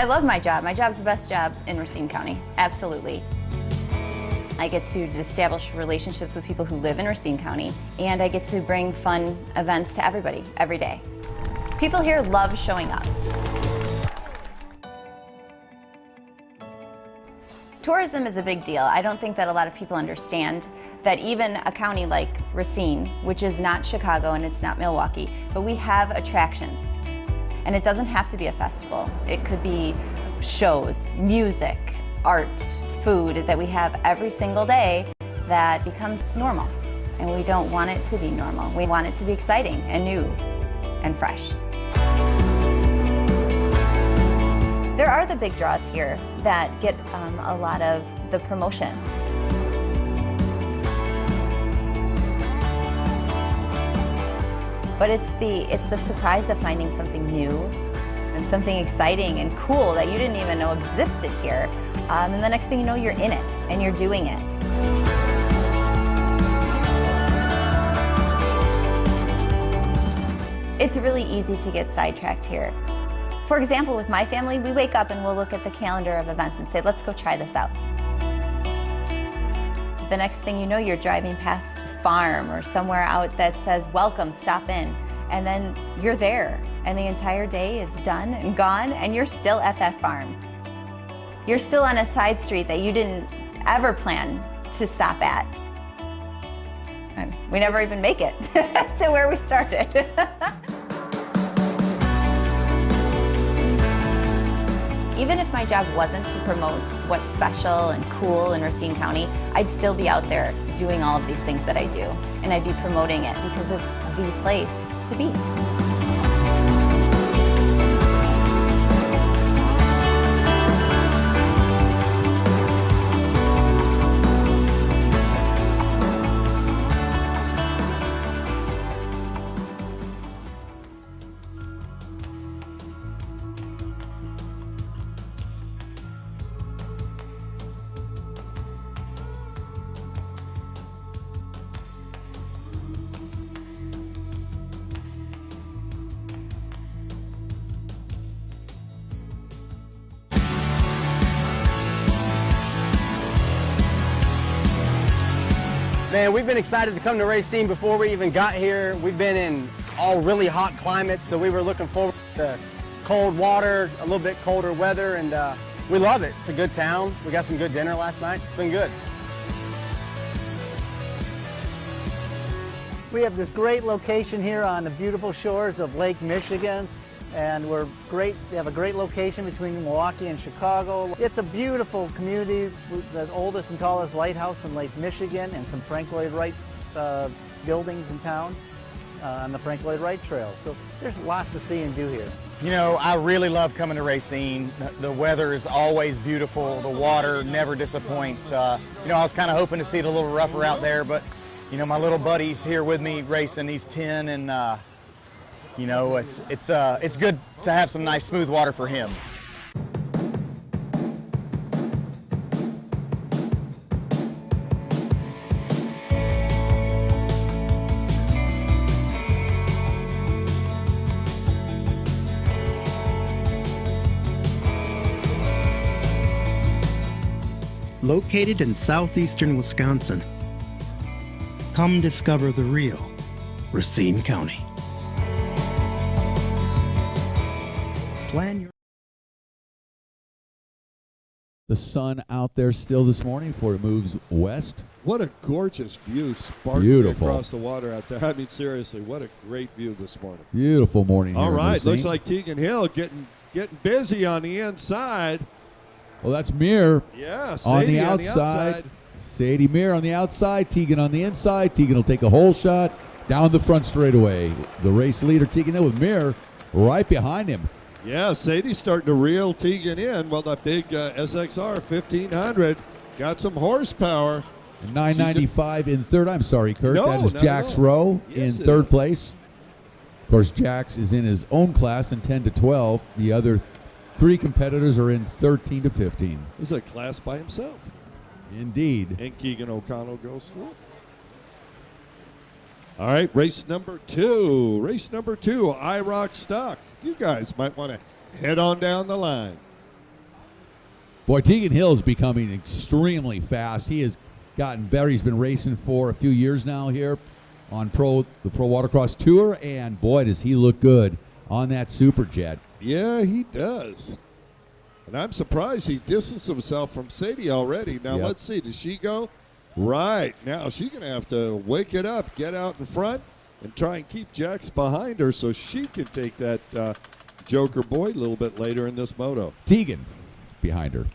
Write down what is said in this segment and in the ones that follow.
I love my job. My job's the best job in Racine County, absolutely. I get to establish relationships with people who live in Racine County, and I get to bring fun events to everybody, every day. People here love showing up. Tourism is a big deal. I don't think that a lot of people understand that even a county like Racine, which is not Chicago and it's not Milwaukee, but we have attractions. And it doesn't have to be a festival. It could be shows, music, art, food that we have every single day that becomes normal. And we don't want it to be normal. We want it to be exciting and new and fresh. There are the big draws here that get a lot of the promotion. But it's the surprise of finding something new and something exciting and cool that you didn't even know existed here. And the next thing you know, you're in it and you're doing it. It's really easy to get sidetracked here. For example, with my family, we wake up and we'll look at the calendar of events and say, let's go try this out. The next thing you know, you're driving past a farm or somewhere out that says, welcome, stop in. And then you're there, and the entire day is done and gone, and you're still at that farm. You're still on a side street that you didn't ever plan to stop at. And we never even make it to where we started. Even if my job wasn't to promote what's special and cool in Racine County, I'd still be out there doing all of these things that I do. And I'd be promoting it because it's the place to be. Man, we've been excited to come to Racine before we even got here. We've been in all really hot climates, so we were looking forward to cold water, a little bit colder weather, and we love it. It's a good town. We got some good dinner last night. It's been good. We have this great location here on the beautiful shores of Lake Michigan, and we have a great location between Milwaukee and Chicago. It's a beautiful community, the oldest and tallest lighthouse in Lake Michigan, and some Frank Lloyd Wright buildings in town on the Frank Lloyd Wright Trail. So there's lots to see and do here. You know, I really love coming to Racine. The weather is always beautiful. The water never disappoints. You know, I was kind of hoping to see it a little rougher out there, but you know, my little buddy's here with me racing. He's 10, and you know, it's good to have some nice smooth water for him. Located in southeastern Wisconsin, come discover the real Racine County. Plan your The sun out there still this morning before it moves west. What a gorgeous view sparkling Beautiful. across the water out there. I mean, seriously, what a great view this morning. Beautiful morning here. All right, in looks Racine. like Tegan Hill getting busy on the inside. Well, that's Mir Yeah, on Sadie the outside. Sadie Mir on the outside. Tegan on the inside. Tegan will take a hole shot down the front straightaway. The race leader, Tegan Hill, with Mir right behind him. Yeah, Sadie's starting to reel Tegan in. Well, that big SXR 1500 got some horsepower. 995 in third. I'm sorry, Kurt. No, that is not Jax at all. Rowe Yes, in it third is. place. Of course, Jax is in his own class in 10 to 12. The other three competitors are in 13 to 15. This is a class by himself. Indeed. And Keegan O'Connell goes through. All right, race number two. Race number two, IROC Stock. You guys might want to head on down the line. Boy, Tegan Hill is becoming extremely fast. He has gotten better. He's been racing for a few years now here on the Pro Watercross Tour, and boy, does he look good on that Superjet. Yeah, he does. And I'm surprised he distanced himself from Sadie already. Now, let's see. Does she go? Right. Now, she's going to have to wake it up, get out in front, and try and keep Jax behind her so she can take that Joker boy a little bit later in this moto. Tegan behind her.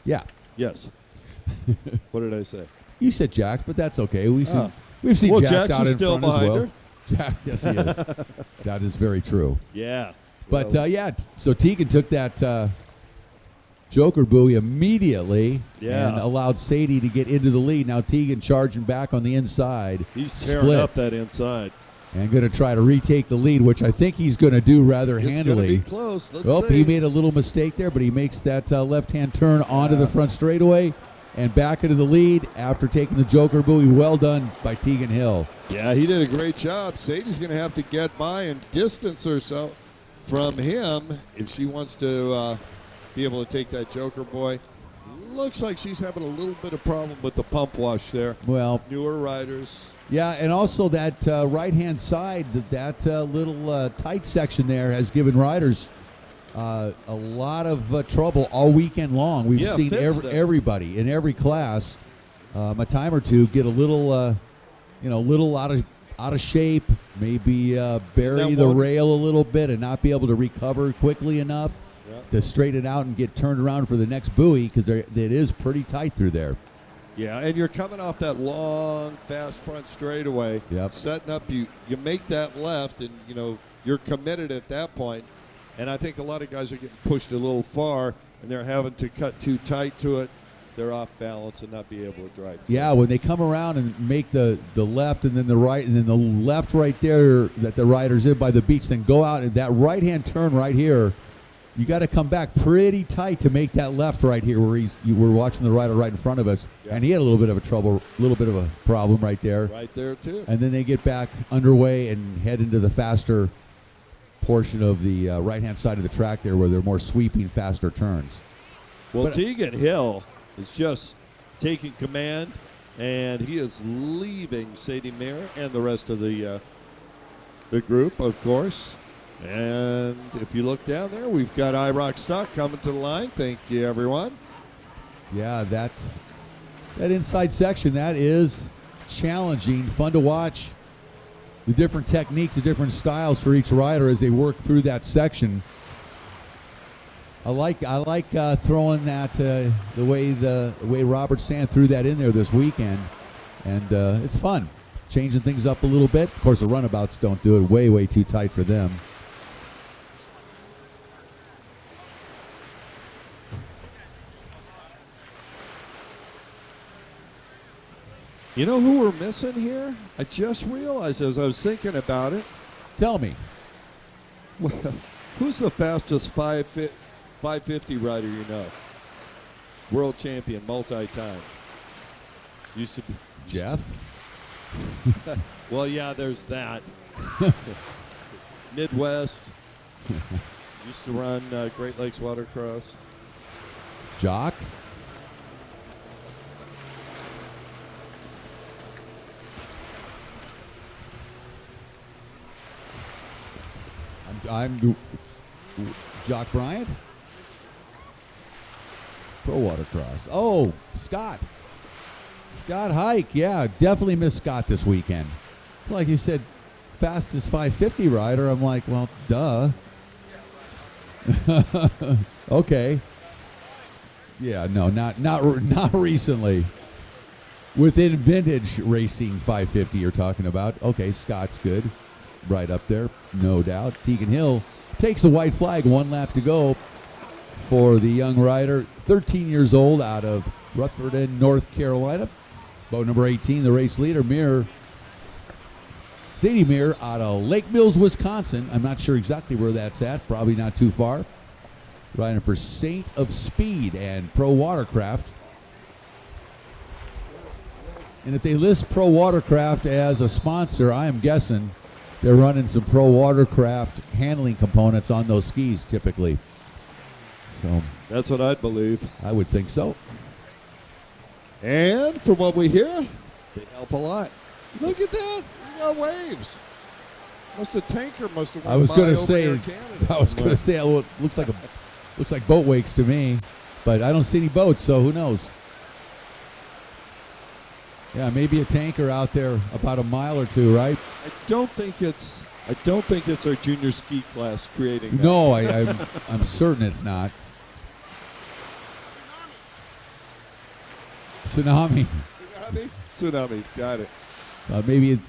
Yeah. Yes. What did I say? You said Jax, but that's okay. We've seen Jax out in still front as well. her. Yes, he is. That is very true. Yeah. But, so Tegan took that Joker buoy immediately and allowed Sadie to get into the lead. Now Tegan charging back on the inside. He's tearing up that inside. And going to try to retake the lead, which I think he's going to do rather handily. It's going to be close. Let's see. He made a little mistake there, but he makes that left-hand turn onto the front straightaway and back into the lead after taking the Joker buoy. Well done by Tegan Hill. Yeah, he did a great job. Sadie's going to have to get by and distance herself from him if she wants to be able to take that Joker boy. Looks like she's having a little bit of problem with the pump wash there. Well, newer riders. Yeah, and also that right-hand side, that little tight section there has given riders a lot of trouble all weekend long. We've seen everybody in every class a time or two get a little, little out of shape, maybe bury the rail a little bit and not be able to recover quickly enough to straighten it out and get turned around for the next buoy, because it is pretty tight through there. Yeah, and you're coming off that long, fast front straightaway. Yep. Setting up, you make that left, and you're committed at that point. And I think a lot of guys are getting pushed a little far, and they're having to cut too tight to it. They're off balance and not be able to drive. Yeah, when they come around and make the left and then the right, and then the left right there that the rider's in by the beach, then go out and that right-hand turn right here, you got to come back pretty tight to make that left right here where we're watching the rider right in front of us. Yeah. And he had a little bit of a problem right there. Right there, too. And then they get back underway and head into the faster portion of the right-hand side of the track there where they're more sweeping, faster turns. Well, Tegan Hill is just taking command, and he is leaving Sadie Meir and the rest of the group, of course. And if you look down there, we've got IROC Stock coming to the line. Thank you, everyone. Yeah, that inside section, that is challenging, fun to watch. The different techniques, the different styles for each rider as they work through that section. I like throwing that the way Robert Sand threw that in there this weekend, and it's fun, changing things up a little bit. Of course, the runabouts don't do it; way too tight for them. You know who we're missing here? I just realized as I was thinking about it. Tell me. Who's the fastest 550 rider you know? World champion, multi-time. Used to be Jeff? Well, yeah, there's that. Midwest. Used to run Great Lakes Watercross. Jock? I'm Jock Bryant. Pro Watercross. Oh, Scott Hike. Yeah, definitely missed Scott this weekend. Like you said, fastest 550 rider. I'm like, well, duh. Okay. Yeah, no, not recently. Within vintage racing 550 you're talking about. Okay, Scott's good. Right up there, no doubt. Tegan Hill takes the white flag, 1 lap to go for the young rider, 13 years old, out of Rutherford, North Carolina. Boat number 18, the race leader, Sadie Meir, out of Lake Mills, Wisconsin. I'm not sure exactly where that's at, probably not too far. Riding for Saint of Speed and Pro Watercraft. And if they list Pro Watercraft as a sponsor, I am guessing they're running some Pro Watercraft handling components on those skis typically. So That's what I'd believe. I would think so. And from what we hear, they help a lot. Look at that. You got waves. A tanker must have. I was going to say. It looks like boat wakes to me, but I don't see any boats, so who knows? Yeah, maybe a tanker out there about a mile or two, right? I don't think it's our junior ski class creating that. No, I'm certain it's not. Tsunami. Tsunami. Got it. Maybe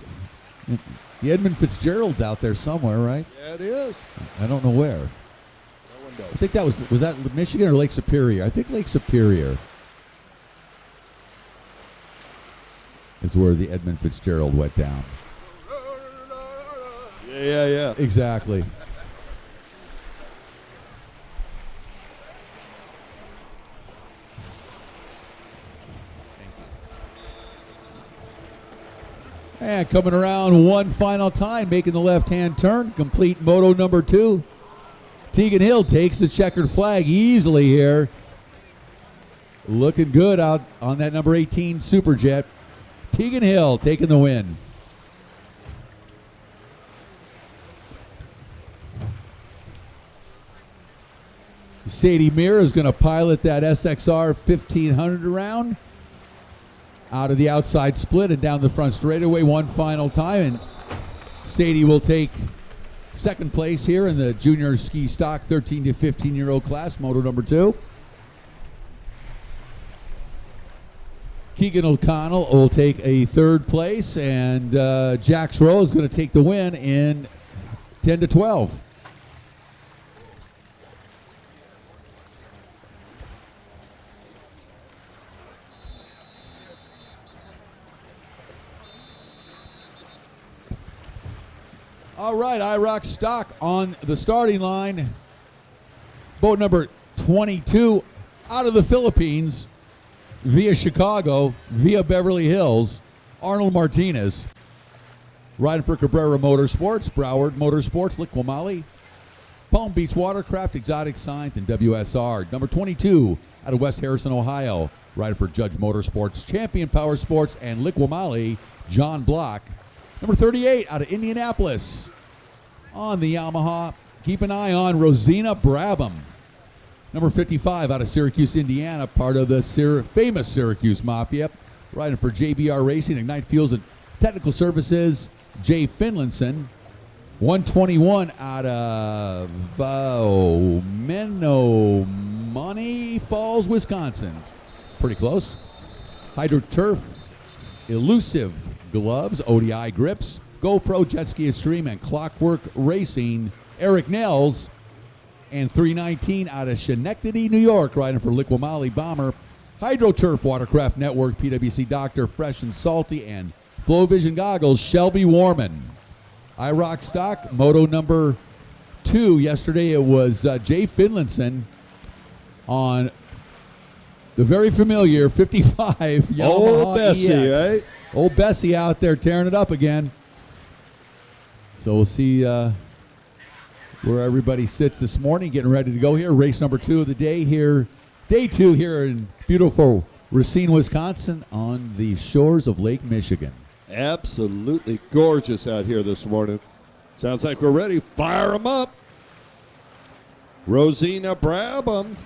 the Edmund Fitzgerald's out there somewhere, right? Yeah, it is. I don't know where. No one knows. I think that was that Michigan or Lake Superior? I think Lake Superior is where the Edmund Fitzgerald went down. Yeah. Exactly. And coming around one final time, making the left-hand turn, complete moto number 2. Tegan Hill takes the checkered flag easily here. Looking good out on that number 18 Superjet. Tegan Hill taking the win. Sadie Meir is going to pilot that SXR 1500 around. Out of the outside split and down the front straightaway one final time. And Sadie will take second place here in the junior ski stock 13 to 15-year-old class, moto number 2. Keegan O'Connell will take a third place, and Jax Rowe is going to take the win in 10 to 12. All right, IROC Stock on the starting line. Boat number 22 out of the Philippines via Chicago, via Beverly Hills, Arnold Martinez. Riding for Cabrera Motorsports, Broward Motorsports, LIQUI MOLY, Palm Beach Watercraft, Exotic Signs, and WSR. Number 22 out of West Harrison, Ohio. Riding for Judge Motorsports, Champion Power Sports, and LIQUI MOLY, John Block. Number 38 out of Indianapolis on the Yamaha. Keep an eye on Rosina Brabham. Number 55 out of Syracuse, Indiana, part of the famous Syracuse Mafia. Riding for JBR Racing, Ignite Fuels and Technical Services, Jay Finlinson. 121 out of Menomonee Falls, Wisconsin. Pretty close. HydroTurf, Elusive Gloves, ODI Grips, GoPro Jet Ski Extreme, and Clockwork Racing, Eric Nels. And 319 out of Schenectady, New York, riding for LIQUI MOLY Bomber, HydroTurf Watercraft Network, PWC Doctor, Fresh and Salty, and Flow Vision Goggles, Shelby Warman. IROC Stock, moto number 2. Yesterday it was Jay Finlinson on the very familiar 55 Yamaha Old Bessie, EX. right? Old Bessie out there tearing it up again. So we'll see where everybody sits this morning, getting ready to go here. Race number 2 of the day here. Day 2 here in beautiful Racine, Wisconsin on the shores of Lake Michigan. Absolutely gorgeous out here this morning. Sounds like we're ready. Fire them up. Rosina Brabham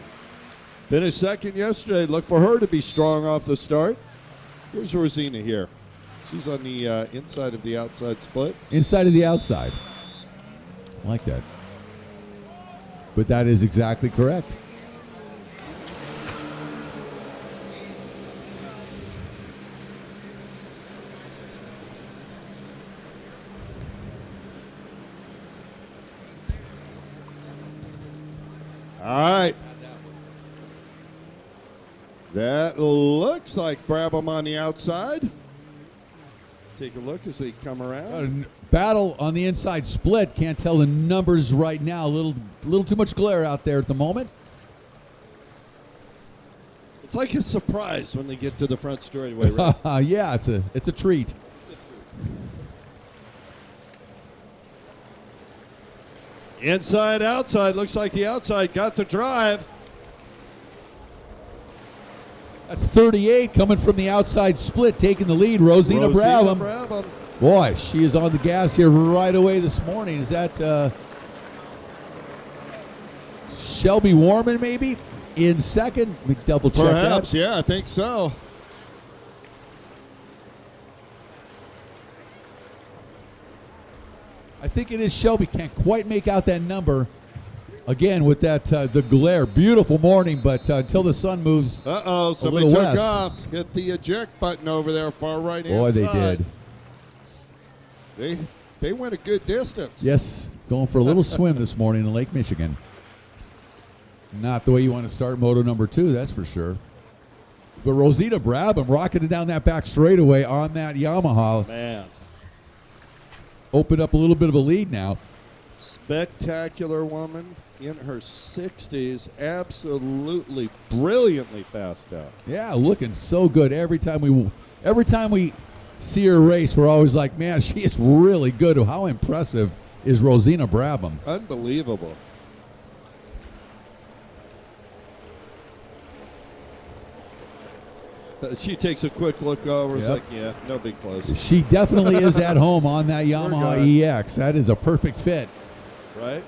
finished second yesterday. Look for her to be strong off the start. Here's Rosina here. She's on the inside of the outside split. Inside of the outside. I like that. But that is exactly correct. All right. That looks like Brabham on the outside. Take a look as they come around. Battle on the inside split. Can't tell the numbers right now. A little too much glare out there at the moment. It's like a surprise when they get to the front straightaway, right? Yeah, it's a treat. Inside, outside. Looks like the outside got the drive. That's 38 coming from the outside split, taking the lead. Rosina Brabham. Boy, she is on the gas here right away this morning. Is that Shelby Warman maybe in second? We double check Perhaps, that. yeah, I think so. I think it is Shelby. Can't quite make out that number. Again, with that the glare, beautiful morning, but until the sun moves somebody a little took west. off. Hit the eject button over there, far right hand Boy, they side. did. They went a good distance. Yes, going for a little swim this morning in Lake Michigan. Not the way you want to start Moto number 2, that's for sure. But Rosina Brabham rocketed down that back straightaway on that Yamaha. Man. Opened up a little bit of a lead now. Spectacular woman in her 60s. Absolutely brilliantly fast out. Yeah, looking so good every time we see her race. We're always like, man, she is really good. How impressive is Rosina Brabham? Unbelievable. She takes a quick look over. It's like, yeah, no big close. She definitely is at home on that Yamaha EX. That is a perfect fit. Right.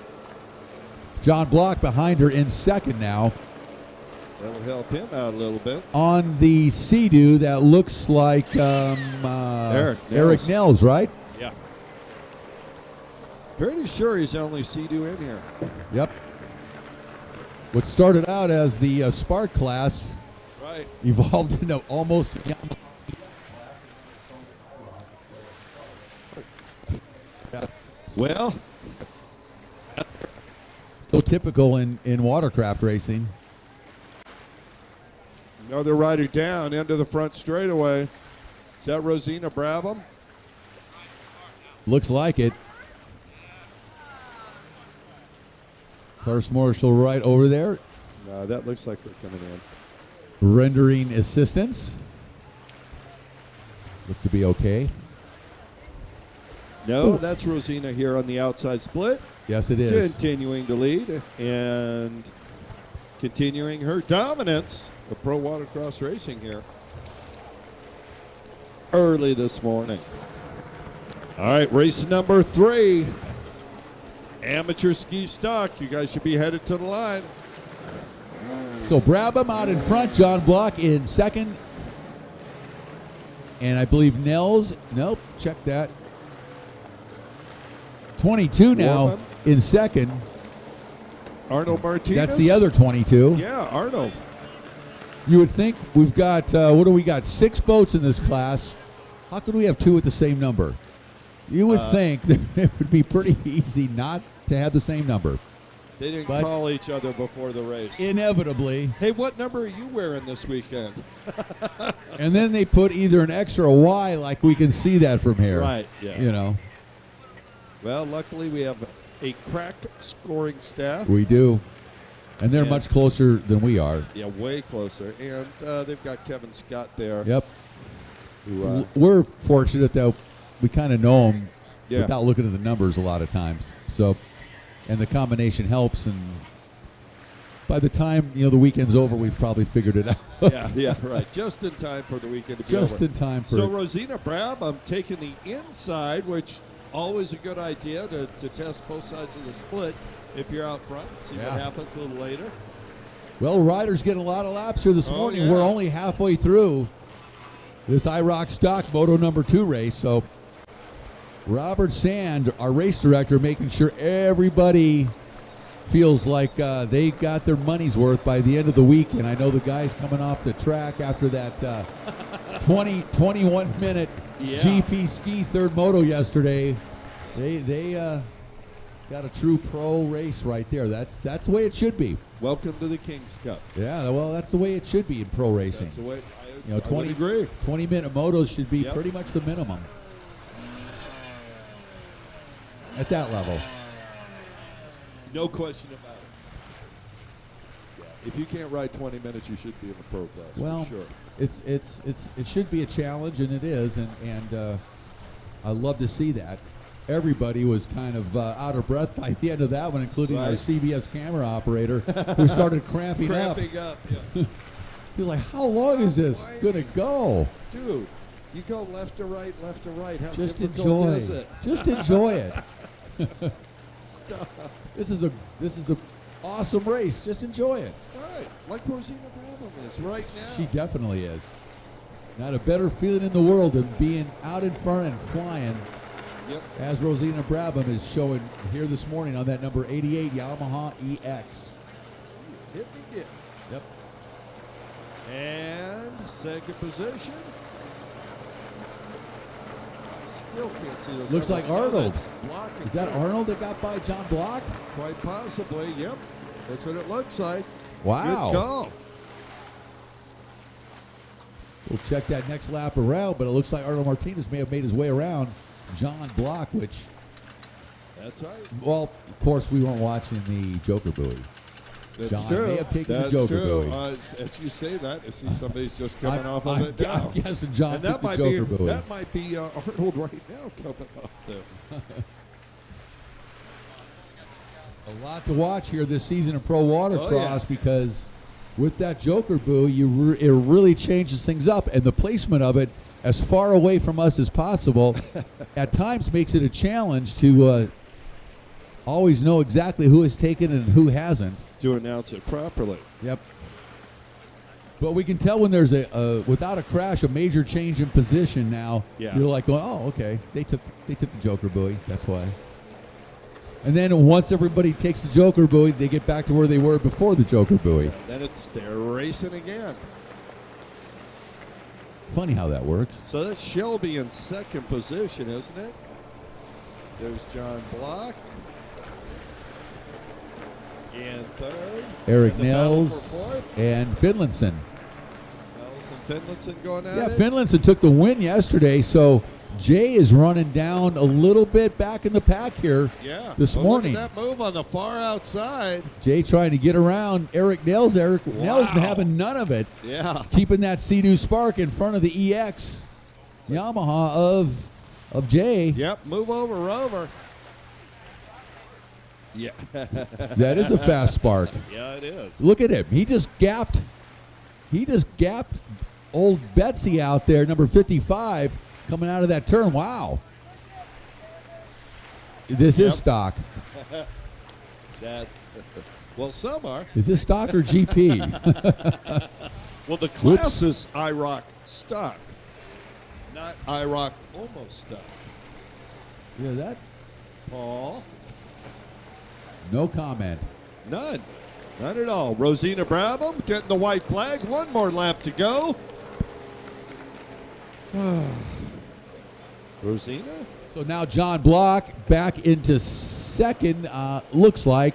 John Block behind her in second now. That will help him out a little bit. On the Sea-Doo, that looks like Eric Nels, right? Yeah. Pretty sure he's the only Sea-Doo in here. Yep. What started out as the Spark class evolved into almost well, so typical in watercraft racing. Another rider down into the front straightaway. Is that Rosina Brabham? Looks like it. First Marshall right over there. No, that looks like they're coming in. Rendering assistance. Looks to be okay. No, that's Rosina here on the outside split. Yes, it is. Continuing to lead and continuing her dominance of pro watercross racing here early this morning. All right, race number 3. Amateur ski stock. You guys should be headed to the line. So Brabham out in front, John Block in second. And I believe Nels, nope, check that. 22 now Warman. In second. Arnold Martinez. That's the other 22. Yeah, Arnold. You would think we've got, what do we got? 6 boats in this class. How could we have 2 with the same number? You would think that it would be pretty easy not to have the same number. They didn't call each other before the race. Inevitably. Hey, what number are you wearing this weekend? And then they put either an X or a Y, like we can see that from here. Right, yeah. You know. Well, luckily we have a crack scoring staff. We do. And they're much closer than we are. Yeah, way closer. And they've got Kevin Scott there. Yep. Who, we're fortunate that we kind of know them Yeah. without looking at the numbers a lot of times. So, and the combination helps. And by the time the weekend's over, we've probably figured it out. yeah, right. Just in time for the weekend to be Just over. in time for. So Rosina Brabham taking the inside, which always a good idea to test both sides of the split if you're out front. See what happens a little later. Well, riders getting a lot of laps here this morning. Yeah. We're only halfway through this IROC Stock Moto number 2 race. So Robert Sand, our race director, making sure everybody feels like they got their money's worth by the end of the week. And I know the guys coming off the track after that 21-minute GP ski third moto yesterday, they got a true pro race right there. That's the way it should be. Welcome to the King's Cup. Yeah, well, that's the way it should be in pro racing. That's the way. I 20-minute motos should be pretty much the minimum at that level. No question about it. Yeah. If you can't ride 20 minutes, you should be in the pro class. Well, for sure. it should be a challenge, and it is, and I love to see that. Everybody was kind of out of breath by the end of that one, including our CBS camera operator, who started cramping up. Yeah. He was like, how long is this going to go? Dude, you go left to right. How Just difficult enjoy. is it? Just enjoy it. Stop. This is the awesome race. Just enjoy it. Right, like Rosina Brabham is right now. She definitely is. Not a better feeling in the world than being out in front and flying. Yep. As Rosina Brabham is showing here this morning on that number 88 Yamaha EX. She's hitting again. Yep. And second position. Still can't see those. Looks like Arnold. Blocking Is that through. Arnold that got by John Block? Quite possibly, yep. That's what it looks like. Wow. Good call. We'll check that next lap around, but it looks like Arnold Martinez may have made his way around John Block, which, That's right. well, of course, we weren't watching the Joker buoy. That's John true. may have taken That's the Joker true. buoy. As you say that, I see somebody's just coming off of it now. I'm guessing John And took that the might Joker be buoy. that might be Arnold right now coming off there. A lot to watch here this season in Pro Watercross yeah. because with that Joker buoy, it really changes things up, and the placement of it as far away from us as possible at times makes it a challenge to always know exactly who has taken and who hasn't. To announce it properly. Yep. But we can tell when there's without a crash, a major change in position now. Yeah. You're like going, oh, okay, they took the Joker buoy. That's why. And then once everybody takes the Joker buoy, they get back to where they were before the Joker buoy. Then they're racing again. Funny how that works. So that's Shelby in second position, isn't it? There's John Block. In third. Eric And the battle for Nels fourth. and Finlinson. Nels and Finlinson going at Yeah, it. Finlinson took the win yesterday, so Jay is running down a little bit back in the pack here Yeah. this But morning. Look at that move on the far outside. Jay trying to get around Eric Nels. Eric Nels Wow. having none of it. Yeah. Keeping that Sea-Doo Spark in front of the EX Yamaha of Jay. Yep. Move over, Rover. Yeah. That is a fast Spark. Yeah, it is. Look at him. He just gapped old Betsy out there, number 55, coming out of that turn. Wow. This is stock. That's well, some are. Is this stock or GP? Well, the class is IROC Stock, not IROC Almost Stock. Yeah, that. Paul? No comment. None. None at all. Rosina Brabham getting the white flag. One more lap to go. Rosina? So now John Block back into second. Looks like.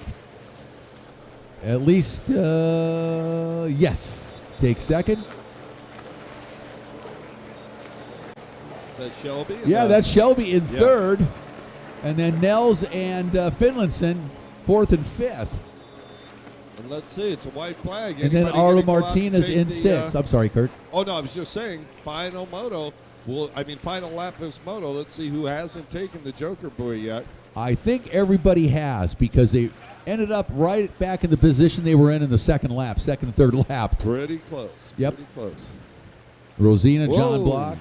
At least, yes. Take second. Is that Shelby? Yeah, that's Shelby in Yeah. third. And then Nels and Finlinson, fourth and fifth. And let's see, it's a white flag. And then Anybody Arlo gonna go out and Martinez take in the, sixth. I'm sorry, Kurt. Oh, no, I was just saying, final moto. Final lap this moto. Let's see who hasn't taken the Joker buoy yet. I think everybody has because they ended up right back in the position they were in the second and third lap. Pretty close. Yep. Pretty close. Rosina, Whoa. John Block.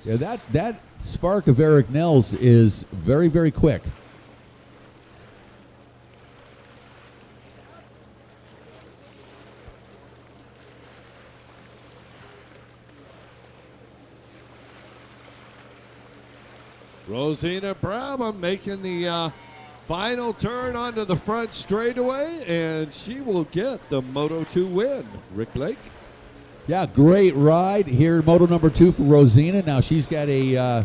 Yeah, that spark of Eric Nels is very, very quick. Rosina Brabham making the final turn onto the front straightaway, and she will get the Moto 2 win. Rick Blake. Yeah, great ride here. Moto number 2 for Rosina. Now she's got a,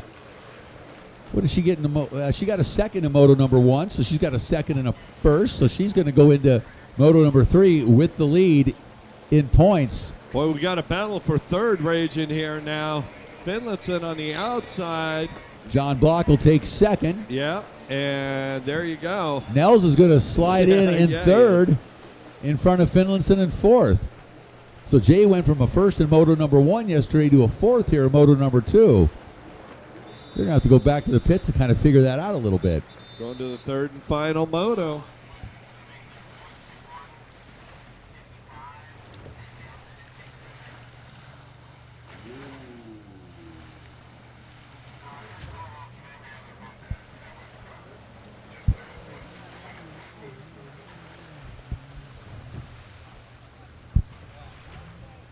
what did she get in the she got a second in Moto number 1, so she's got a second and a first. So she's going to go into Moto number 3 with the lead in points. Boy, we got a battle for third raging here now. Finlinson on the outside. John Block will take second. Yeah, and there you go. Nels is going to slide in Yeah, third in front of Finlinson in fourth. So Jay went from a first in Moto number 1 yesterday to a fourth here in Moto number 2. They're going to have to go back to the pits and kind of figure that out a little bit. Going to the third and final moto.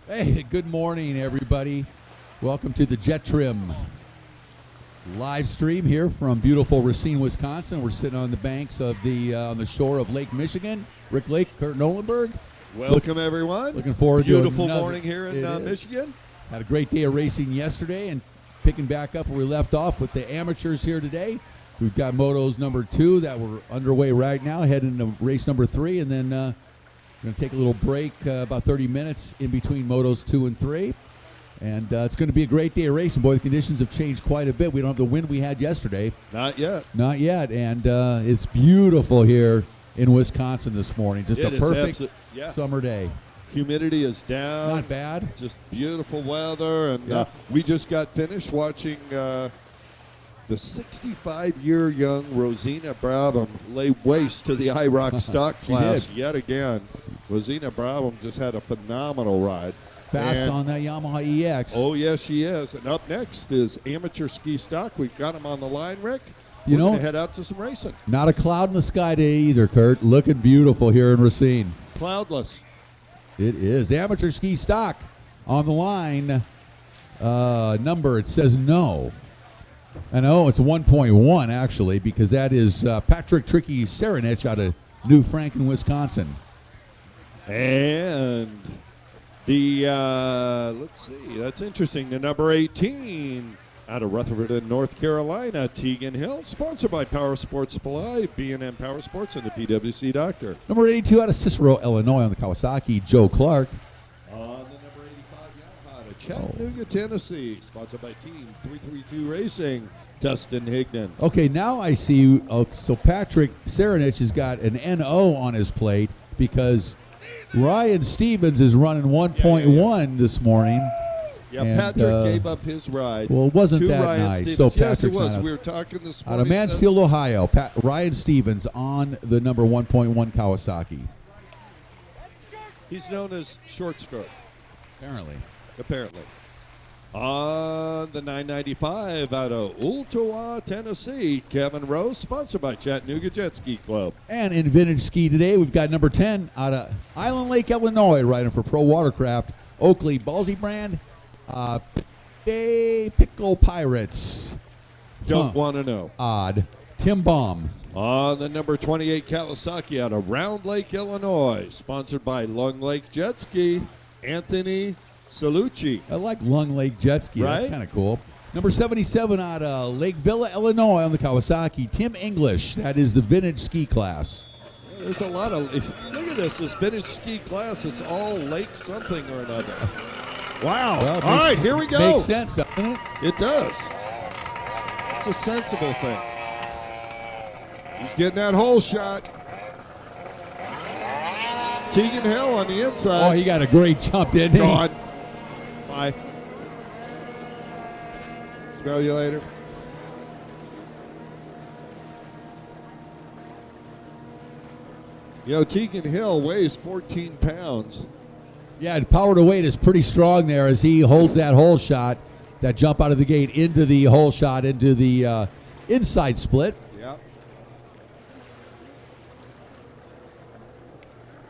Hey, good morning, everybody. Welcome to the JetTrim live stream here from beautiful Racine, Wisconsin. We're sitting on the banks of on the shore of Lake Michigan. Rick Lake, Kurt Nolenberg. Welcome, everyone. Looking forward to beautiful another morning here in Michigan. Had a great day of racing yesterday, and picking back up where we left off with the amateurs here today. We've got motos number 2 that we're underway right now, heading to race number 3, and then we're going to take a little break, about 30 minutes in between motos 2 and 3. And it's going to be a great day of racing. Boy, the conditions have changed quite a bit. We don't have the wind we had yesterday. Not yet. Not yet. And it's beautiful here in Wisconsin this morning. Just a perfect summer day. Humidity is down. Not bad. Just beautiful weather. And we just got finished watching the 65-year young Rosina Brabham lay waste to the IROC Stock class yet again. Rosina Brabham just had a phenomenal ride. Fast on that Yamaha EX. Oh, yes, she is. And up next is Amateur Ski Stock. We've got them on the line, Rick. We're going to head out to some racing. Not a cloud in the sky today either, Kurt. Looking beautiful here in Racine. Cloudless. It is. Amateur Ski Stock on the line. Number, it says no. I know it's 1.1, actually, because that is Patrick Tricky Serenich out of New Franken, Wisconsin. And the, let's see, that's interesting. The number 18 out of Rutherford, North Carolina, Tegan Hill, sponsored by Power Sports Supply, B&M Power Sports, and the PWC Doctor. Number 82 out of Cicero, Illinois, on the Kawasaki, Joe Clark. On the number 85 Yamaha to Chattanooga, Tennessee, sponsored by Team 332 Racing, Dustin Higdon. Okay, now I see, so Patrick Serenich has got an NO on his plate because Ryan Stevens is running 1.1 this morning. Yeah, and Patrick gave up his ride. Well, it wasn't that Ryan nice. Stevens. So yes, it was. We were talking this morning. Out of Mansfield, Ohio, Ryan Stevens on the number 1.1 Kawasaki. He's known as short stroke. Apparently. On the 995 out of Ooltewah, Tennessee, Kevin Rose, sponsored by Chattanooga Jet Ski Club. And in vintage ski today, we've got number 10 out of Island Lake, Illinois, riding for Pro Watercraft, Oakley Ballsy brand, Pickle Pirates. Don't want to know. Odd. Tim Baum. On the number 28 Kawasaki out of Round Lake, Illinois, sponsored by Lung Lake Jet Ski, Anthony Salucci. I like Lung Lake Jet Ski. Right? That's kind of cool. Number 77 out of Lake Villa, Illinois, on the Kawasaki, Tim English. That is the vintage ski class. There's a lot of, look at this vintage ski class. It's all lake something or another. Wow. Well, all right, here we go. Makes sense, doesn't it? It does. It's a sensible thing. He's getting that hole shot. Tegan Hill on the inside. Oh, he got a great jump, didn't he? God. Bye. Smell you later. You know, Tegan Hill weighs 14 pounds. Yeah, power to weight is pretty strong there as he holds that hole shot, that jump out of the gate into the hole shot, into the inside split. Yep.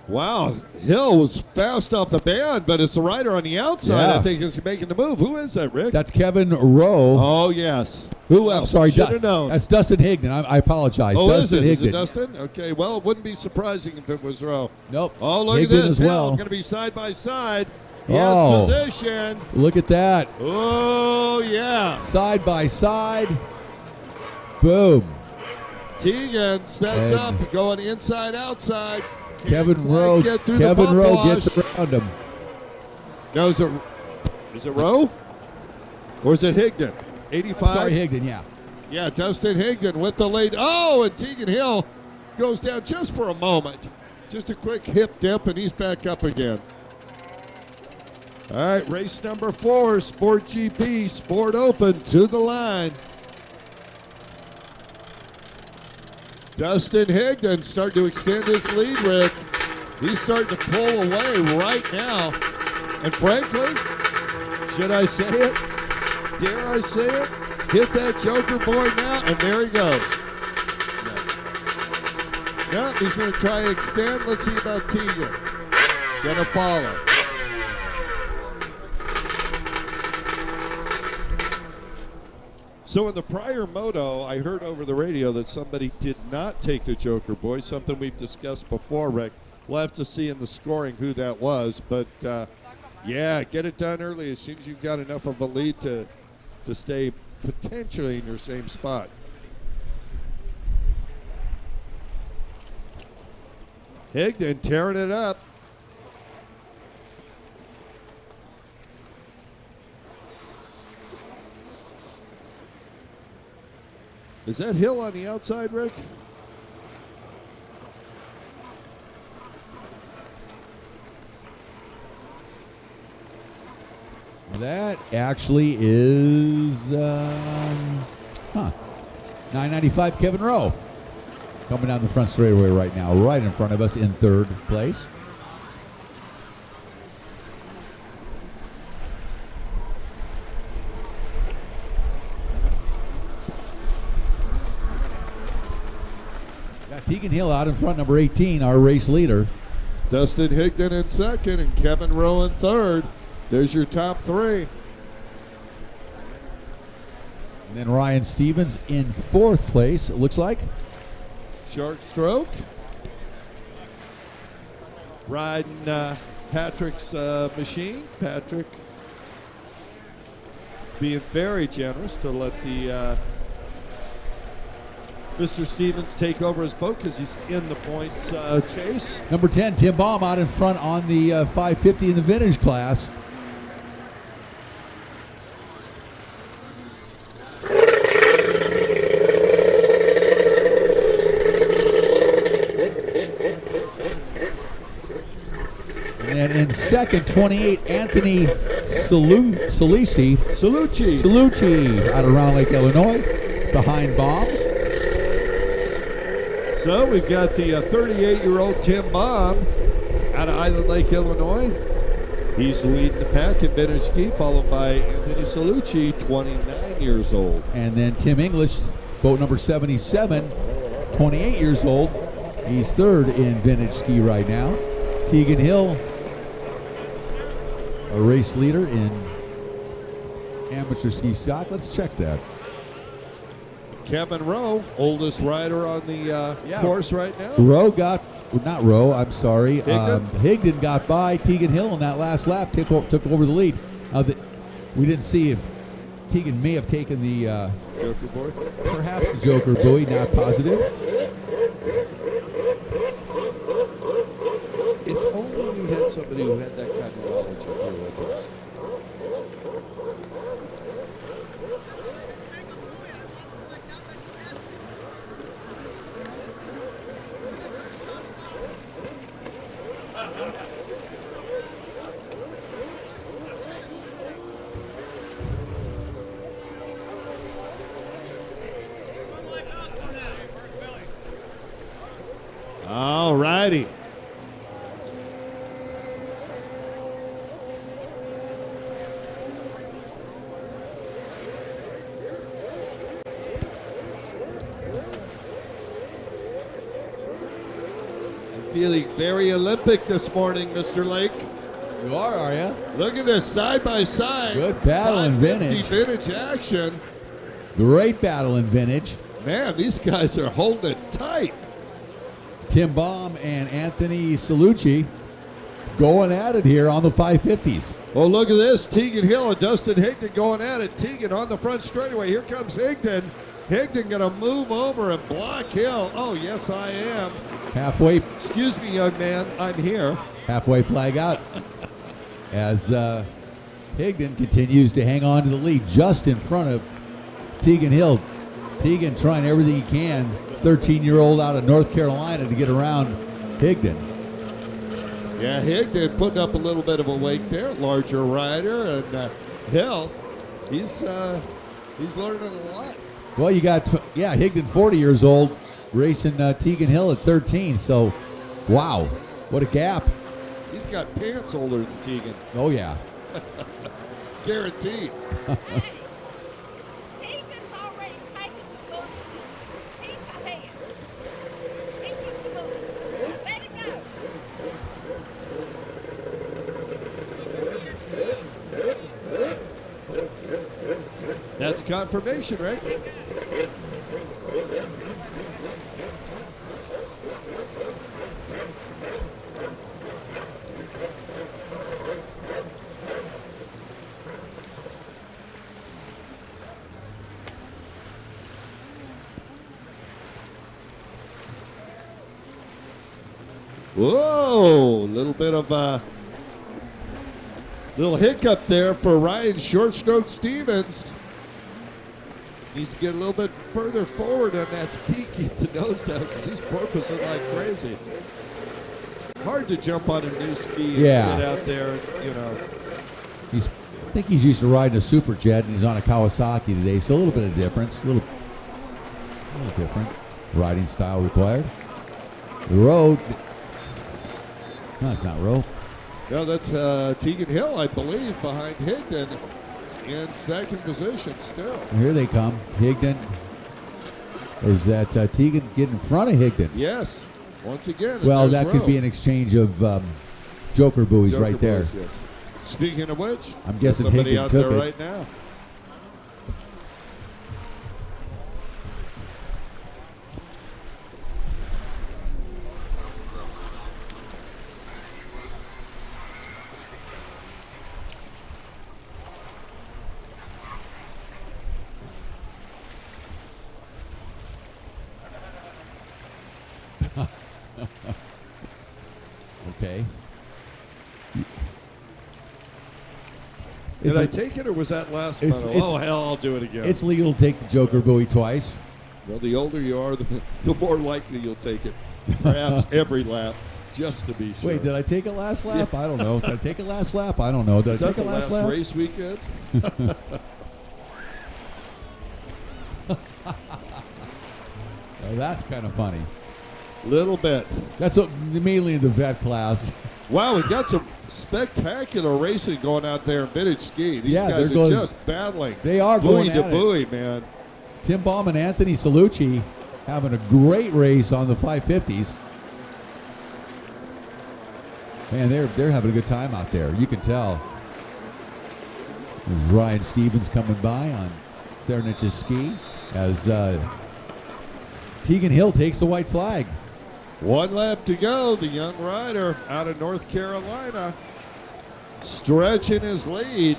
Wow, Hill was fast off the band, but it's the rider on the outside, I think, is making the move. Who is that, Rick? That's Kevin Rowe. Oh, yes. Who? I'm sorry, should have known. That's Dustin Higdon. I apologize. Oh, Dustin is Higdon. it Dustin? Okay, well, it wouldn't be surprising if it was Rowe. Nope. Oh, look at Higdon this. as well. Going to be side by side. He has position. Look at that. Oh, yeah. Side by side. Boom. Tegan sets up, going inside, outside. Kevin Rowe gets around him. No, is it Rowe? Or is it Higdon? 85? Sorry, Higdon, yeah. Yeah, Dustin Higdon with the lead. Oh, and Tegan Hill goes down just for a moment. Just a quick hip dip, and he's back up again. All right, race number 4, Sport GP, Sport Open to the line. Dustin Higdon starting to extend his lead, Rick. He's starting to pull away right now. And frankly, should I say it? Dare I say it? Hit that joker boy now, and there he goes. No, he's going to try to extend. Let's see about Tegan. Going to follow. So in the prior moto, I heard over the radio that somebody did not take the Joker Boy, something we've discussed before, Rick. We'll have to see in the scoring who that was. But, yeah, get it done early as soon as you've got enough of a lead to stay potentially in your same spot. Higdon tearing it up. Is that Hill on the outside, Rick? That actually is 995 Kevin Rowe. Coming down the front straightaway right now, right in front of us in third place. Got Tegan Hill out in front, number 18, our race leader. Dustin Higdon in second and Kevin Rowe in third. There's your top three. And then Ryan Stevens in fourth place, it looks like. Short stroke. Riding Patrick's machine. Patrick being very generous to let the Mr. Stevens take over his boat because he's in the points chase. Number 10, Tim Baum out in front on the 550 in the vintage class. And in second, 28, Anthony Salucci out of Round Lake, Illinois, behind Baum. So we've got the 38-year-old Tim Baum out of Island Lake, Illinois. He's leading the pack in vintage ski, followed by Anthony Salucci, 29 years old. And then Tim English, boat number 77, 28 years old. He's third in vintage ski right now. Tegan Hill, a race leader in amateur ski stock. Let's check that. Kevin Rowe, oldest rider on the course right now. Higdon got by Tegan Hill in that last lap, took over the lead. We didn't see if Tegan may have taken the Joker Boy. Perhaps the Joker Boy, not positive. If only we had somebody who had that kind of knowledge up here with us. All righty. I'm feeling very Olympic this morning, Mr. Lake. You are you? Look at this side by side. Good battle in vintage. Vintage action. Great battle in vintage. Man, these guys are holding tight. Tim Baum and Anthony Salucci going at it here on the 550s. Oh, look at this. Tegan Hill and Dustin Higdon going at it. Tegan on the front straightaway. Here comes Higdon. Higdon going to move over and block Hill. Oh, yes, I am. Halfway. Excuse me, young man. I'm here. Halfway flag out as Higdon continues to hang on to the lead just in front of Tegan Hill. Tegan trying everything he can, 13-year-old out of North Carolina, to get around Higdon. Yeah, Higdon putting up a little bit of a weight there, larger rider, and Hill, he's learning a lot. Well, you got Higdon, 40 years old, racing Tegan Hill at 13. So, wow, what a gap! He's got pants older than Tegan. Oh yeah, guaranteed. That's confirmation, right? Whoa, a little bit of a little hiccup there for Ryan Short Stroke Stevens. Needs to get a little bit further forward on that ski, keep the nose down because he's porpoising like crazy. Hard to jump on a new ski and get out there, you know. I think he's used to riding a super jet, and he's on a Kawasaki today, so a little bit of difference, a little different riding style required. The road. No, it's not Rowe. No, that's Tegan Hill, I believe, behind Higdon in second position still. Here they come. Higdon. Or is that Tegan getting in front of Higdon? Yes, once again. Well, that could be an exchange of joker buoys right there. Buoys, yes. Speaking of which, I'm guessing somebody Higdon out took there it right now. Okay. Did I take it, or was that last medal? Oh, hell, I'll do it again. It's legal to take the joker buoy twice. Well, the older you are, the more likely you'll take it. Perhaps every lap, just to be sure. Wait, did I take it last lap? I don't know. Did I take it last lap? I don't know. Did I take it last lap? Race weekend? Oh, that's kind of funny. Little bit. That's mainly in the vet class. Wow, we got some spectacular racing going out there in vintage ski. These guys are just battling. They are buoy going to at buoy, it. man. Tim Baum and Anthony Salucci having a great race on the 550s. Man, they're having a good time out there. You can tell. There's Ryan Stevens coming by on Serenich's ski as Tegan Hill takes the white flag. One lap to go. The young rider out of North Carolina stretching his lead.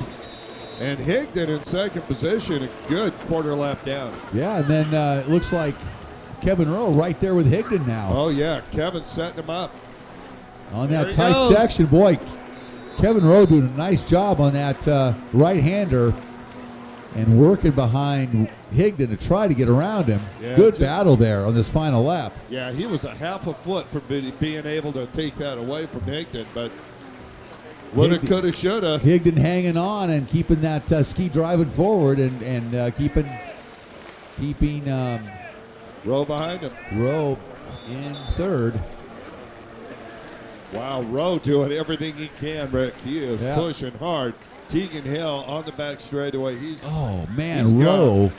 And Higdon in second position, a good quarter lap down. Yeah, and then it looks like Kevin Rowe right there with Higdon now. Oh, yeah. Kevin's setting him up. On that tight section, boy, Kevin Rowe doing a nice job on that right-hander and working behind Higdon to try to get around him. Yeah, good battle there on this final lap. Yeah, he was a half a foot from being able to take that away from Higdon, but woulda, coulda, shoulda. Higdon hanging on and keeping that ski driving forward and keeping Rowe behind him. Rowe in third. Wow, Rowe doing everything he can, Rick. He is pushing hard. Tegan Hill on the back straightaway. Rowe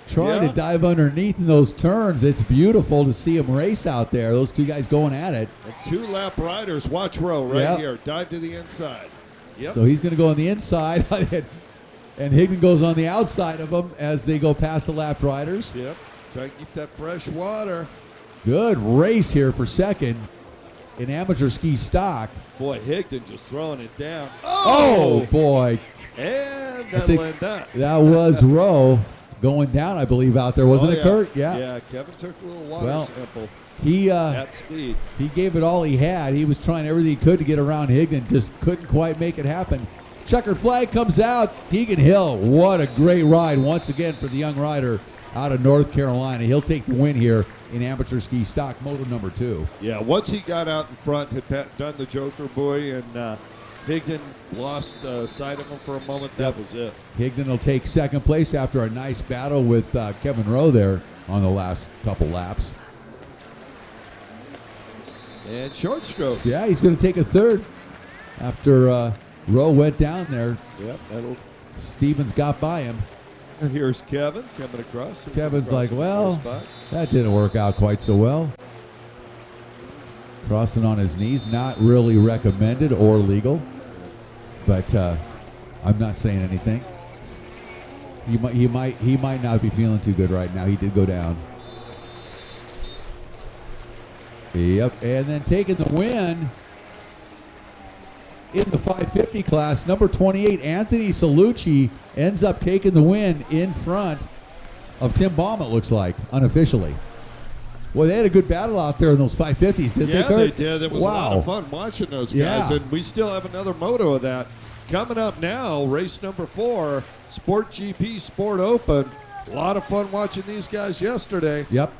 trying to dive underneath in those turns. It's beautiful to see him race out there. Those two guys going at it. And two-lap riders. Watch Rowe right here. Dive to the inside. Yep. So he's going to go on the inside, and Higdon goes on the outside of him as they go past the lap riders. Yep. Try to keep that fresh water. Good race here for second in amateur ski stock. Boy, Higdon just throwing it down. Oh boy. And that'll end that. That was Rowe going down, I believe, out there. Wasn't it, Kurt? Yeah. Yeah, Kevin took a little water sample at speed. He gave it all he had. He was trying everything he could to get around Higdon, just couldn't quite make it happen. Checkered flag comes out. Tegan Hill, what a great ride once again for the young rider out of North Carolina. He'll take the win here in amateur ski stock, moto number 2. Yeah, once he got out in front, had done the joker buoy, and Higdon lost sight of him for a moment. That was it. Higdon will take second place after a nice battle with Kevin Rowe there on the last couple laps. And short stroke. So yeah, he's going to take a third after Rowe went down there. Yep, Stevens got by him. Here's Kevin coming across. Kevin's like, well, that didn't work out quite so well. Crossing on his knees, not really recommended or legal, but I'm not saying anything. He might not be feeling too good right now. He did go down. Yep, and then taking the win in the 550 class, number 28, Anthony Salucci, ends up taking the win in front of Tim Baum, it looks like, unofficially. Well, they had a good battle out there in those 550s, didn't they, Kurt? Yeah, they did. It was a lot of fun watching those guys, and we still have another moto of that. Coming up now, race number 4, Sport GP Sport Open. A lot of fun watching these guys yesterday. Yep.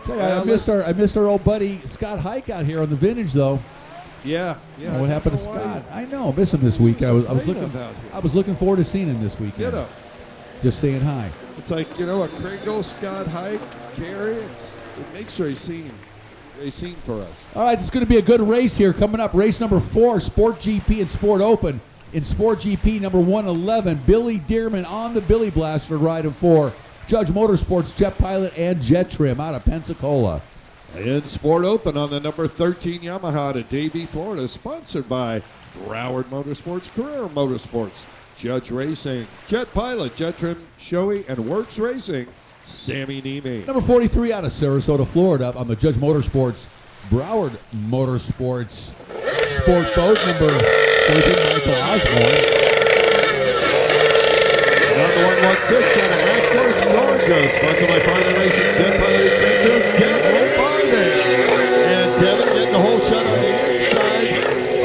I missed our old buddy Scott Hike out here on the vintage, though. Yeah. What happened to Scott? I know, miss him this week. I was looking forward to seeing him this weekend. Ditto. Just saying hi. It's like, a Kringle, Scott Hike, Gary. It makes Racine for us. All right, it's going to be a good race here coming up. Race number 4, Sport GP and Sport Open. In Sport GP number 111, Billy Dearman on the Billy Blaster riding for Judge Motorsports, Jet Pilot, and JetTrim out of Pensacola. In Sport Open on the number 13 Yamaha to Davie, Florida, sponsored by Broward Motorsports, Carrera Motorsports, Judge Racing, Jet Pilot, JetTrim, Shoei, and Works Racing, Sammy Niemi. Number 43 out of Sarasota, Florida, on the Judge Motorsports, Broward Motorsports Sport Boat, number 43, Michael Osborne. Number 116 out of Rackford, Georgia, sponsored by Farming Racing, Jet Pilot, JetTrim, Devin Farming. And Devin getting the whole shot on the inside.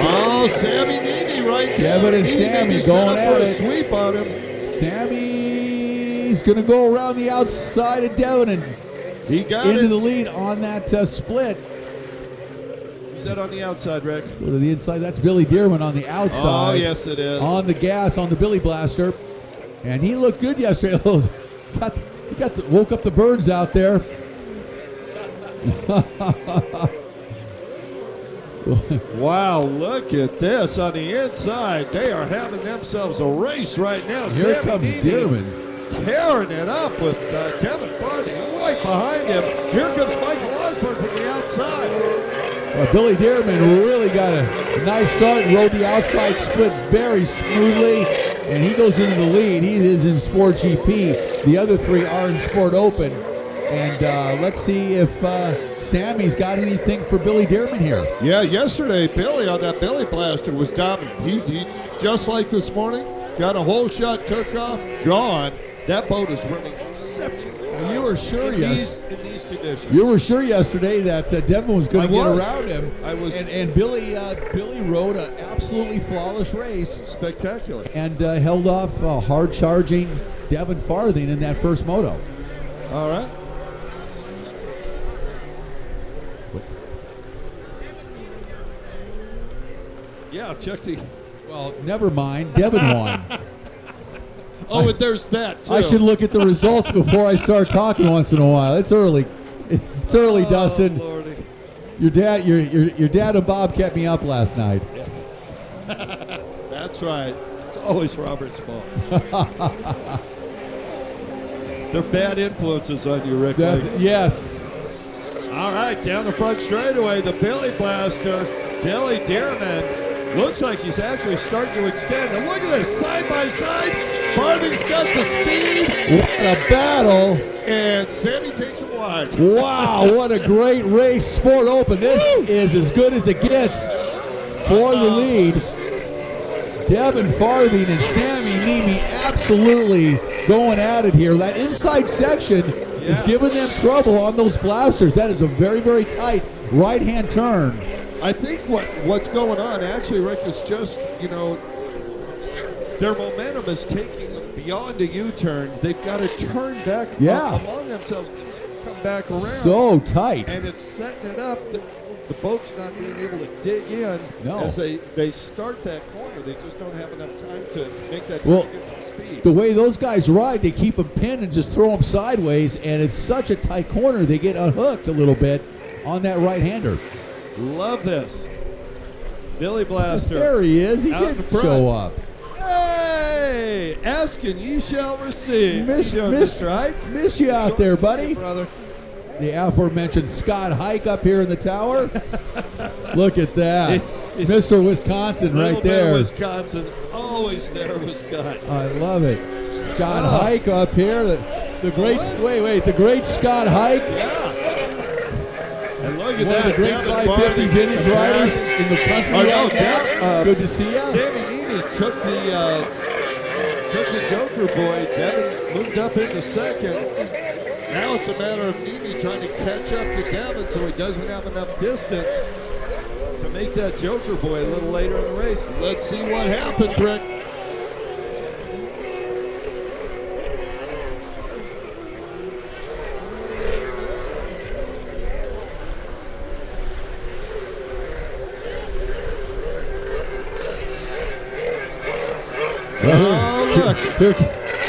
Oh, Sammy Niemi right there. Devin and Sammy going at it. Sweep on him. Sammy's going to go around the outside of Devin and he got into the lead on that split. Who's that on the outside, Rick? Go to the inside. That's Billy Dearman on the outside. Oh, yes, it is. On the gas, on the Billy Blaster. And he looked good yesterday. Woke up the birds out there. Wow, look at this on the inside. They are having themselves a race right now. Here Sammy comes Niemi Dearman. tearing it up with Devin Farthing right behind him. Here comes Michael Osborne from the outside. Well, Billy Dearman really got a nice start, rode the outside split very smoothly, and he goes into the lead. He is in Sport GP. The other 3 are in Sport Open. And let's see if Sammy's got anything for Billy Dearman here. Yeah, yesterday Billy on that Billy Blaster was dominant. He just like this morning, got a whole shot, took off, gone. That boat is running exceptionally. You were sure, in these conditions. You were sure yesterday that Devin was going to get around him. I was, and Billy rode an absolutely flawless race, spectacular, and held off hard charging Devin Farthing in that first moto. All right. Yeah, check the. Well, never mind. Devin won. Oh, and there's that, too. I should look at the results before I start talking once in a while. It's early. It's early, Dustin. Lordy. Your dad and Bob kept me up last night. Yeah. That's right. It's always Robert's fault. They're bad influences on you, Rick. Yes. All right, down the front straightaway, the Billy Blaster, Billy Dearman. Looks like he's actually starting to extend. And look at this, side by side. Farthing's got the speed. What a battle. And Sammy takes him wide. Wow, what a great race. Sport Open. This is as good as it gets for the lead. Devin Farthing and Sammy Niemi absolutely going at it here. That inside section is giving them trouble on those blasters. That is a very, very tight right-hand turn. I think what's going on, actually, Rick, is just, their momentum is taking them beyond a U-turn. They've got to turn back among themselves and then come back around. So tight. And it's setting it up. The boat's not being able to dig in. No. As they start that corner. They just don't have enough time to make that turn and get some speed. The way those guys ride, they keep them pinned and just throw them sideways, and it's such a tight corner, they get unhooked a little bit on that right-hander. Love this. Billy Blaster. There he is. He didn't show up. Hey! Ask and you shall receive. Miss you out there, buddy. Brother. The aforementioned Scott Hike up here in the tower. Look at that. Mr. Wisconsin right there. Wisconsin. Always there with Scott. I love it. Scott Hike up here. The great, the great Scott Hike. Yeah. And look at One that. of the great Devin 550 Barney, vintage riders in the country right now. Good to see you. Sammy Nimi took the Joker boy. Devin moved up into second. Now it's a matter of Nimi trying to catch up to Devin so he doesn't have enough distance to make that Joker boy a little later in the race. Let's see what happens, Rick. Oh, look.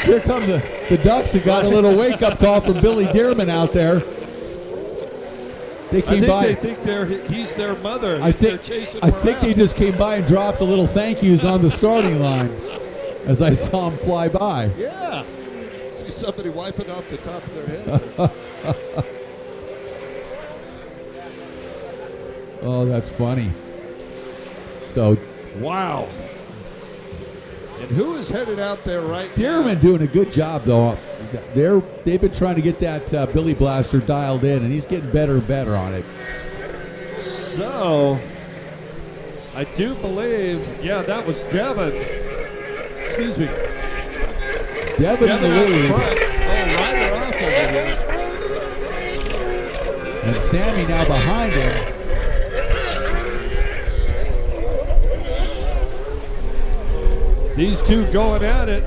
Here come the Ducks who got a little wake-up call from Billy Dearman out there. They came by. They think he's their mother. I think they just came by and dropped a little thank yous on the starting line as I saw them fly by. Yeah. See somebody wiping off the top of their head. Oh, that's funny. So, wow. And who is headed out there right now? Dearman doing a good job, though. They've been trying to get that Billy Blaster dialed in, and he's getting better and better on it. So, I do believe, yeah, that was Devin. Excuse me. Devin in the lead. Oh, Ryder off over here. And Sammy now behind him. These two going at it.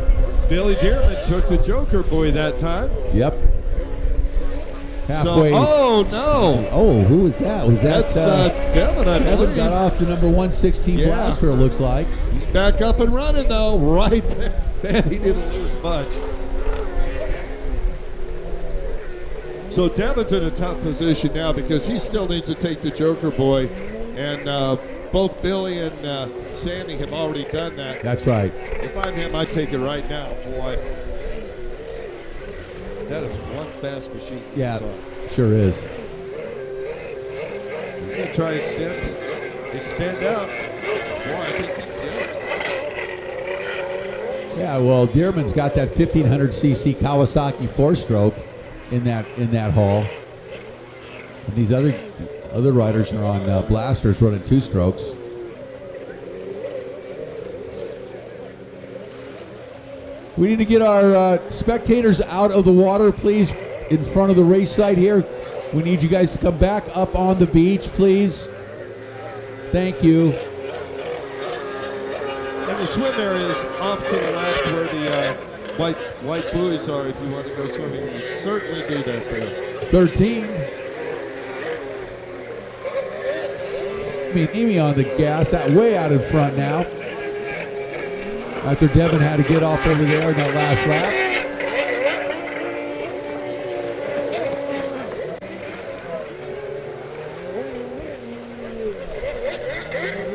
Billy Dearman took the Joker boy that time. Yep. Halfway. Oh, no. Oh, who was that? That's Devin, I Devin believe. got off the number 116 Blaster, it looks like. He's back up and running, though, right there. Man, he didn't lose much. So Devin's in a tough position now because he still needs to take the Joker boy. And both Billy and Sammy have already done that. That's right. If I'm him, I'd take it right now, boy. That is one fast machine. Yeah, sure is. He's going to try and extend out. Boy, I think he can get it. Yeah, well, Dearman's got that 1500cc Kawasaki 4-stroke in that haul. And these other riders are on Blasters running 2-strokes. We need to get our spectators out of the water, please, in front of the race site here. We need you guys to come back up on the beach, please. Thank you. And the swim area is off to the left where the white buoys are if you want to go swimming. You certainly do that there. 13. Nimi on the gas, that way out in front now. After Devin had to get off over there in that last lap.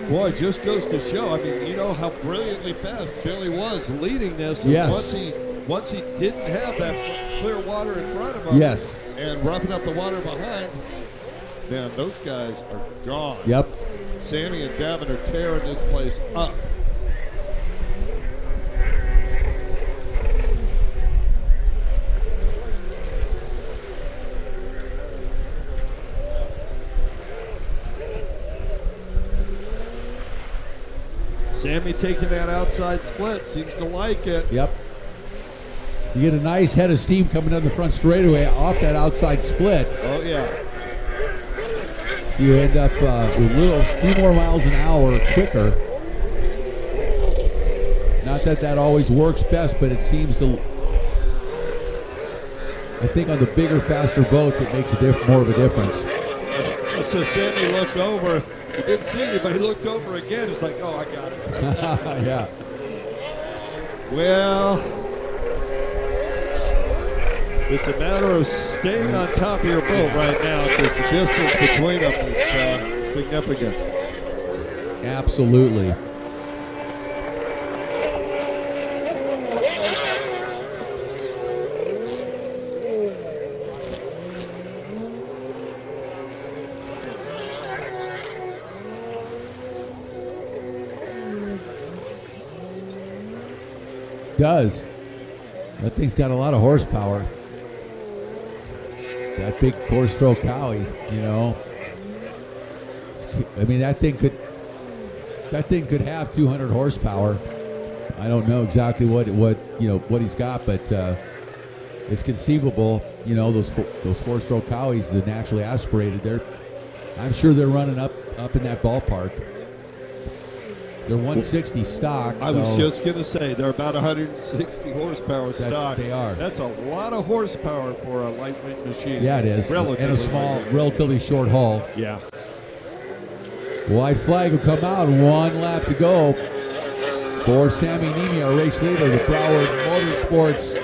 Boy, just goes to show. I mean, you know how brilliantly fast Billy was leading this. Yes. Once he didn't have that clear water in front of him. Yes. And roughing up the water behind, man, those guys are gone. Yep. Sammy and Devin are tearing this place up. Sammy taking that outside split, seems to like it. Yep. You get a nice head of steam coming down the front straightaway off that outside split. Oh, yeah. So you end up with a few more miles an hour quicker. Not that that always works best, but it seems to. I think on the bigger, faster boats, it makes more of a difference. So Sammy looked over. He didn't see anybody. He looked over again. It's like, oh, I got it. Yeah. Well, it's a matter of staying on top of your boat right now because the distance between them is significant. Absolutely. Does. That thing's got a lot of horsepower. That big 4-stroke cow, I mean, that thing could have 200 horsepower. I don't know exactly what he's got, but it's conceivable. Those 4-stroke cowies, the naturally aspirated, I'm sure they're running up in that ballpark. They're 160 stock. I was just going to say, they're about 160 horsepower stock. They are. That's a lot of horsepower for a lightweight machine. Yeah, it is. And a small, relatively short hull. Yeah. White flag will come out. 1 lap to go for Sammy Niemi, our race leader, the Broward Motorsports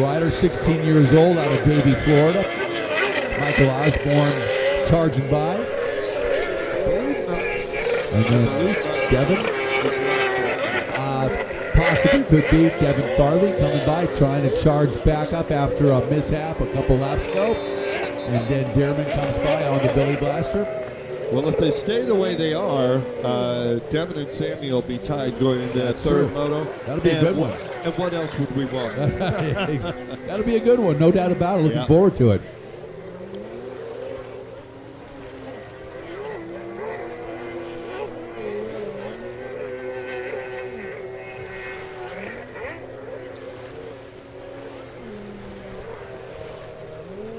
rider, 16 years old, out of Davie, Florida. Michael Osborne charging by. And then Devin, possibly could be Devin Farley coming by, trying to charge back up after a mishap a couple laps ago. And then Dearman comes by on the Billy Blaster. Well, if they stay the way they are, Devin and Sammy will be tied going into that third moto. That'll be a good one. And what else would we want? That'll be a good one, no doubt about it. Looking forward to it.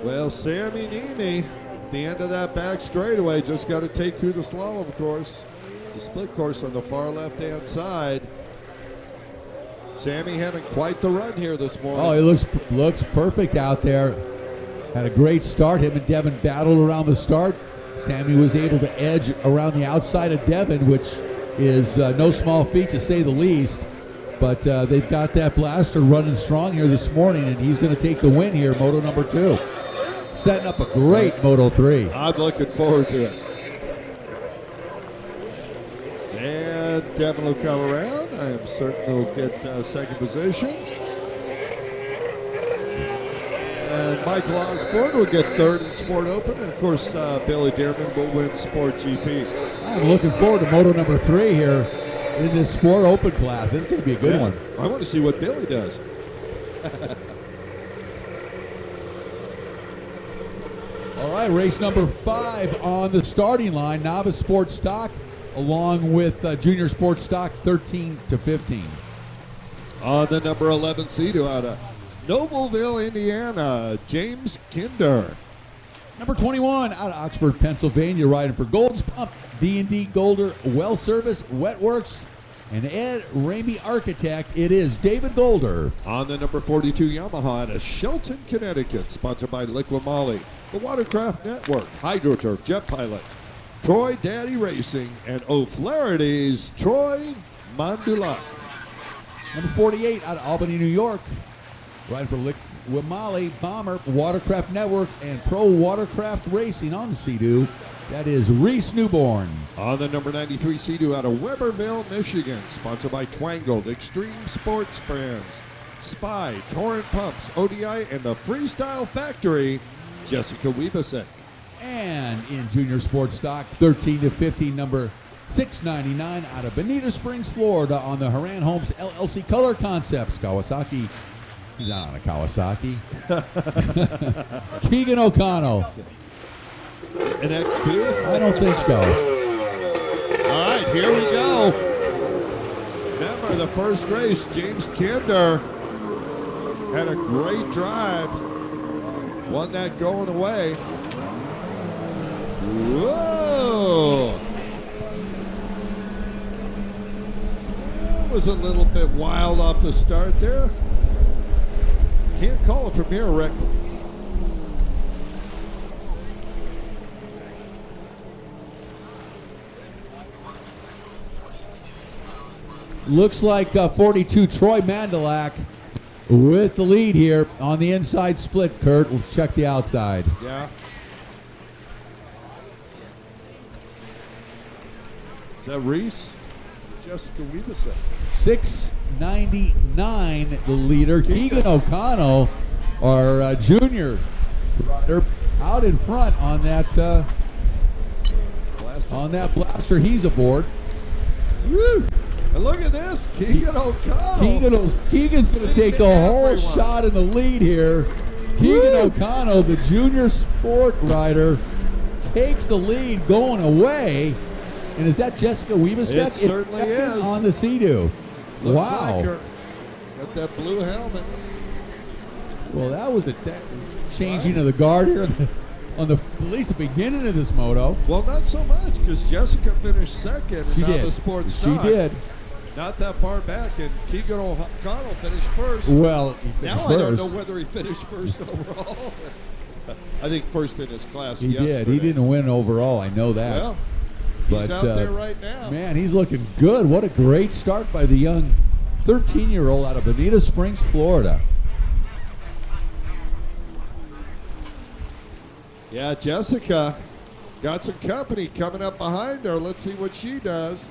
Well, Sammy Niemi, the end of that back straightaway, just got to take through the slalom course, the split course on the far left-hand side. Sammy having quite the run here this morning. Oh, he looks perfect out there. Had a great start. Him and Devin battled around the start. Sammy was able to edge around the outside of Devin, which is no small feat to say the least. But they've got that blaster running strong here this morning, and he's going to take the win here, Moto number 2. Setting up a great Moto 3. I'm looking forward to it. And Devin will come around. I am certain he'll get second position. And Michael Osborne will get third in Sport Open. And, of course, Billy Dearman will win Sport GP. I'm looking forward to Moto number 3 here in this Sport Open class. This is going to be a good one. I want to see what Billy does. All right, race number 5 on the starting line. Novice Sports Stock, along with Junior Sports Stock, 13 to 15. On the number 11 seed, out of Nobleville, Indiana, James Kinder. Number 21, out of Oxford, Pennsylvania, riding for Gold's Pump, D&D Golder, Well Service, Wetworks, and Ed Ramey Architect. It is David Golder. On the number 42 Yamaha out of Shelton, Connecticut, sponsored by LIQUI MOLY, the Watercraft Network, HydroTurf, Jet Pilot, Troy Daddy Racing, and O'Flaherty's Troy Mandula. Number 48 out of Albany, New York, riding for LIQUI MOLY, Bomber, Watercraft Network, and Pro Watercraft Racing on Sea-Doo. That is Reese Newborn. On the number 93 Sea-Doo out of Weberville, Michigan, sponsored by Twangled, Extreme Sports Brands, Spy, Torrent Pumps, ODI, and the Freestyle Factory, Jessica Wiebesek. And in Junior Sports Stock, 13 to 15, number 699 out of Bonita Springs, Florida, on the Haran Homes LLC Color Concepts, Kawasaki. He's not on a Kawasaki. Keegan O'Connell. An X2? I don't think so. All right, here we go. Remember the first race, James Kinder had a great drive. Won that going away. Whoa! That was a little bit wild off the start there. Can't call it from here, Rick. Looks like 42 Troy Mandalak with the lead here on the inside split, Kurt. Let's check the outside. Yeah. Is that Reese? Jessica Wiebesek. 699, the leader. Keegan O'Connell, our junior rider, out in front on that blaster. He's aboard. Woo! And look at this, Keegan O'Connell. Keegan's going to take the whole everyone. shot in the lead here. Keegan O'Connell, the junior sport rider, takes the lead going away. And is that Jessica Weebestek? It certainly is. On the Sea-Doo. Looks Wow. like her. Got that blue helmet. Well, that was that changing of the guard here on the at least the beginning of this moto. Well, not so much, because Jessica finished second She in did. the sports She stock. did. Not that far back, and Keegan O'Connell finished first. Well, now I don't know whether he finished first overall. I think first in his class. He yesterday. did. He didn't win overall. I know that. Well, he's out there right now. Man, he's looking good. What a great start by the young 13-year-old out of Bonita Springs, Florida. Yeah, Jessica got some company coming up behind her. Let's see what she does.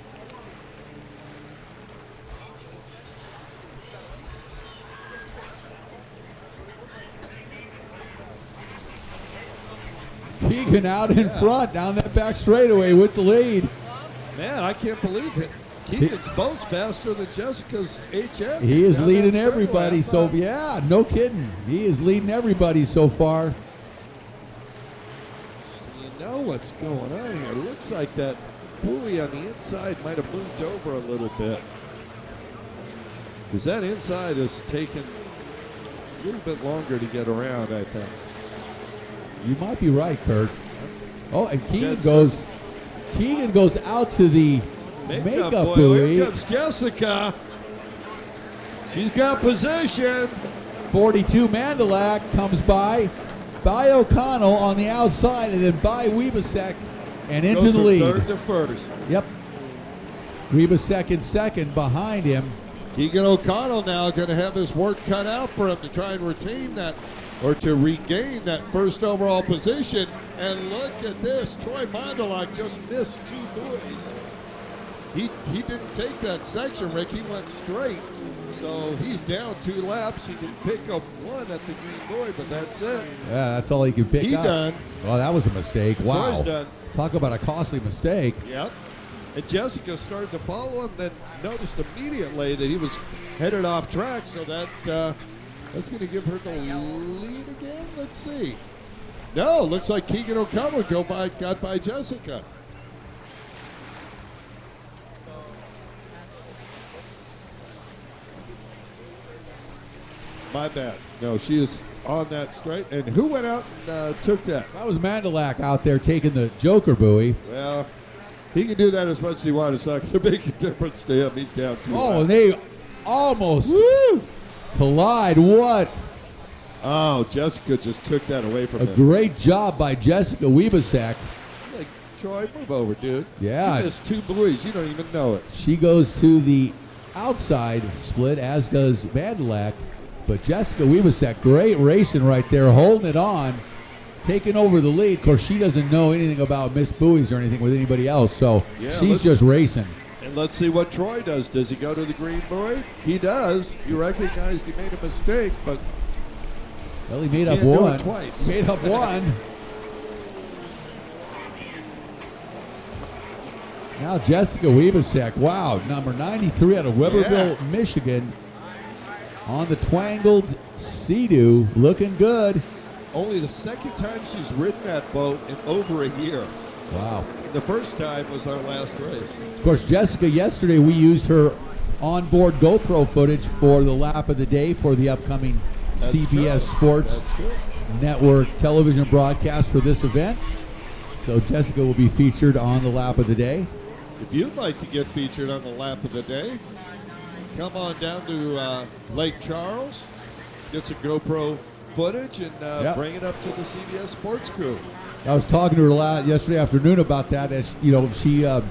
Keegan out in front down that back straightaway with the lead. Man, I can't believe it. Keegan's boat's faster than Jessica's HX. He is down leading that everybody. So, straightaway. yeah, no kidding. He is leading everybody so far. You know what's going on here. Looks like that buoy on the inside might have moved over a little bit. Because that inside is taking a little bit longer to get around, I think. You might be right, Kurt. Oh, and Keegan That's goes out to the makeup boy. buoy. Here comes Jessica. She's got position. 42 Mandelac comes by O'Connell on the outside, and then by Weebesek and into Goes the from lead. third to first. Yep. Weebesek in second behind him. Keegan O'Connell now going to have his work cut out for him to try and retain that, or to regain that first overall position. And look at this. Troy Mondelak just missed two buoys. He didn't take that section, Rick. He went straight. So he's down 2 laps. He can pick up 1 at the green buoy, but that's it. Yeah, that's all he can pick He up. done. Well, that was a mistake. Wow. Troy's done. Talk about a costly mistake. Yep. And Jessica started to follow him, then noticed immediately that he was headed off track, so that's going to give her the lead again. Let's see. No, looks like Keegan O'Connell got by Jessica. My bad. No, she is on that straight. And who went out and took that? That was Mandelac out there taking the Joker buoy. Well, he can do that as much as he wants. It's not going to make a difference to him. He's down 2 Oh, and laps. they almost collide. What Oh, Jessica just took that away from a him. great job by Jessica Weebesek. Like, Troy, move over, dude. Yeah. You missed 2 buoys. You don't even know it. She goes to the outside split, as does Mandelac. But Jessica Weebesek, great racing right there, holding it on, taking over the lead. Of course, she doesn't know anything about missed buoys or anything with anybody else, so Yeah, she's just racing. And let's see what Troy does. Does he go to the green buoy? He does. You recognized he made a mistake, but Well, he made up Can't do it one. twice. Made up one. Now Jessica Weebesek, wow, number 93 out of Weberville, Michigan, on the twangled Sea-Doo, looking good. only the second time she's ridden that boat in over a year. Wow. The first time was our last race. Of course, Jessica, yesterday we used her onboard GoPro footage for the lap of the day for the upcoming That's CBS true. Sports That's true. Network television broadcast for this event. So Jessica will be featured on the lap of the day. If you'd like to get featured on the lap of the day, come on down to Lake Charles, get some GoPro footage, and bring it up to the CBS Sports crew. I was talking to her yesterday afternoon about that. As you know, she had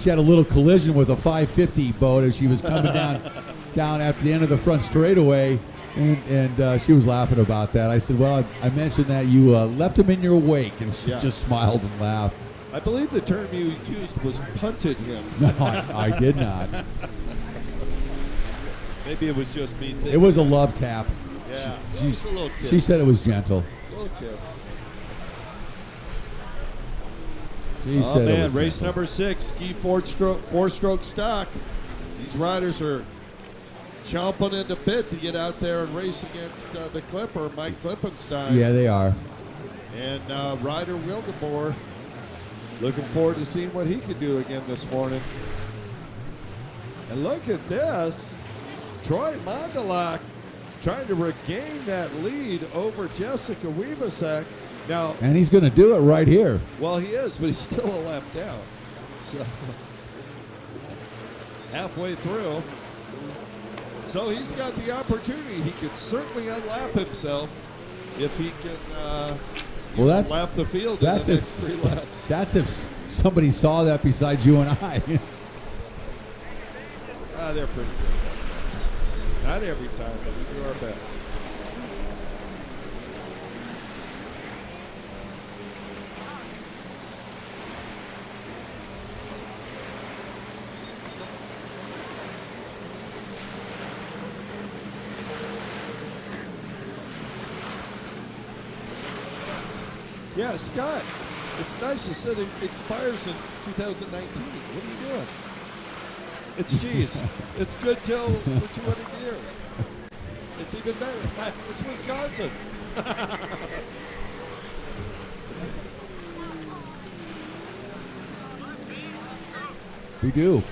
a little collision with a 550 boat as she was coming down at the end of the front straightaway, and she was laughing about that. I said, "Well, I mentioned that you left him in your wake," and she just smiled and laughed. I believe the term you used was punted him. No, I did not. Maybe it was just me thinking. It was a love tap. Yeah, She, just a little kiss. she said it was gentle. Little kiss. She Oh said it man, was race gentle. number 6, ski four-stroke stock. These riders are chomping at the bit to get out there and race against the Clipper, Mike Klippenstein. Yeah, they are. And Ryder Wildemore, looking forward to seeing what he can do again this morning. And look at this. Troy Mondelak trying to regain that lead over Jessica Weebasek. Now, And he's going to do it right here. well, he is, but he's still a lap down. So, halfway through. So he's got the opportunity. He could certainly unlap himself if he can lap the field in the next 3 laps. That's if somebody saw that besides you and I. They're pretty good. Not every time, but we do our best. Yeah, Scott, it's nice you said it expires in 2019. What are you doing? It's cheese. It's good till for 200 years. It's even better. It's Wisconsin. We do.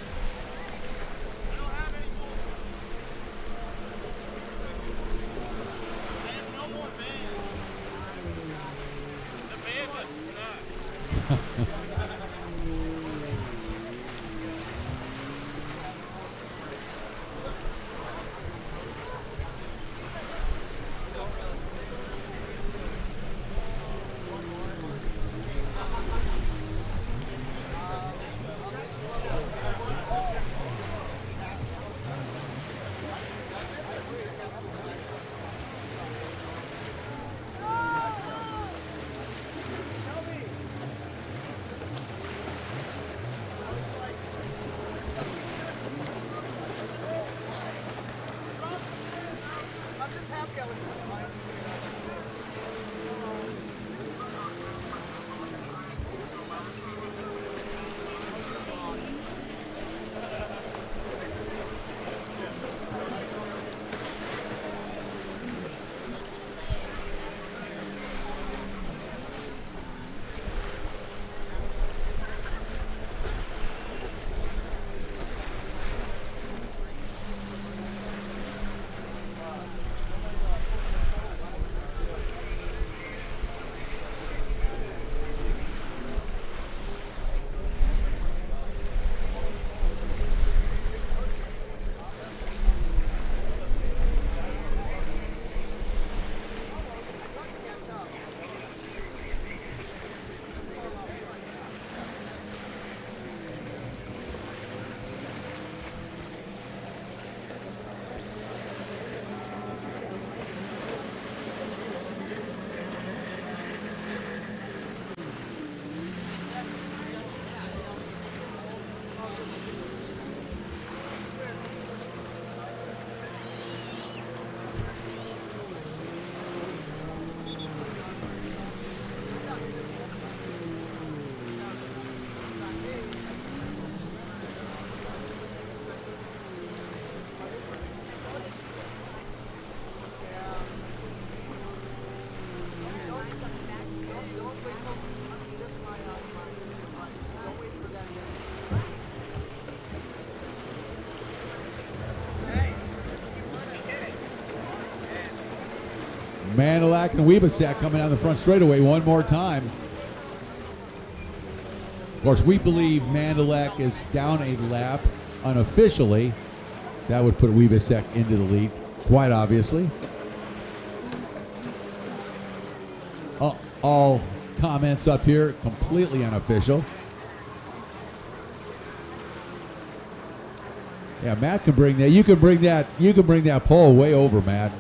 Mandalak and Weebasek coming down the front straightaway one more time. Of course, we believe Mandalak is down a lap unofficially. That would put Weebasek into the lead, quite obviously. All comments up here completely unofficial. Yeah, Matt can bring that. You can bring that. You can bring that pole way over, Matt.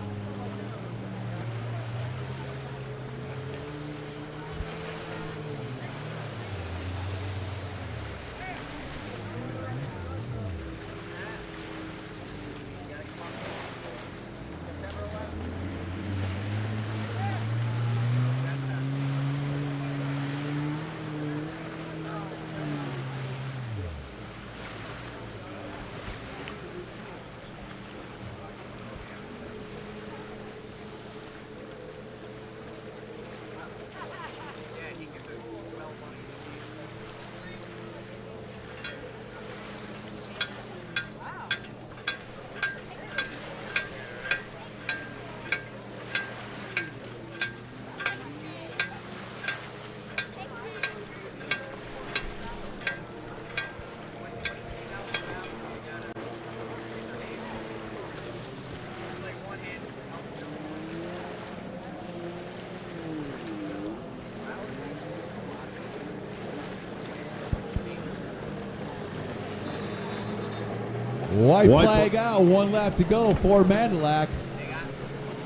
White flag out. 1 lap to go for Mandelac.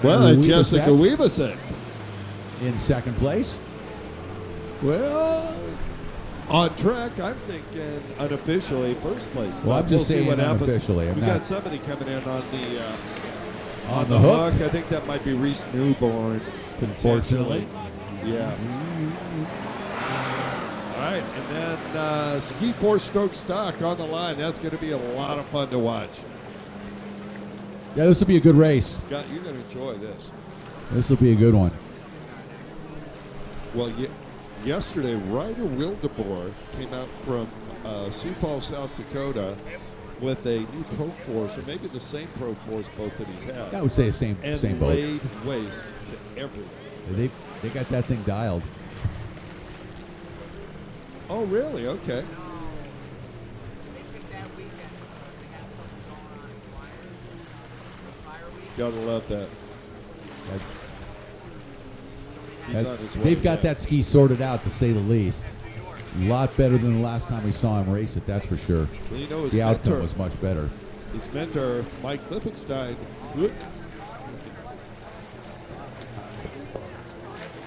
Well, and Jessica Wiebesek in second place. Well, on track, I'm thinking unofficially first place. Well, I'm just saying what unofficially. We got somebody coming in on the hook. I think that might be Reese Newborn. Unfortunately. Yeah. All right, and then Ski 4-stroke stock on the line. That's going to be a lot of fun to watch. Yeah, this will be a good race. Scott, you're going to enjoy this. This will be a good one. Well, yesterday, Ryder Wildeboer came out from Sioux Falls, South Dakota, with a new Pro Force, or maybe the same Pro Force boat that he's had. I would say the same boat. Laid waste to everyone. They got that thing dialed. Oh, really? Okay. Gotta love that. He's on his way. They've got that ski sorted out, to say the least. A lot better than the last time we saw him race it, that's for sure. Well, you know, the outcome was much better. His mentor, Mike Lippenstein.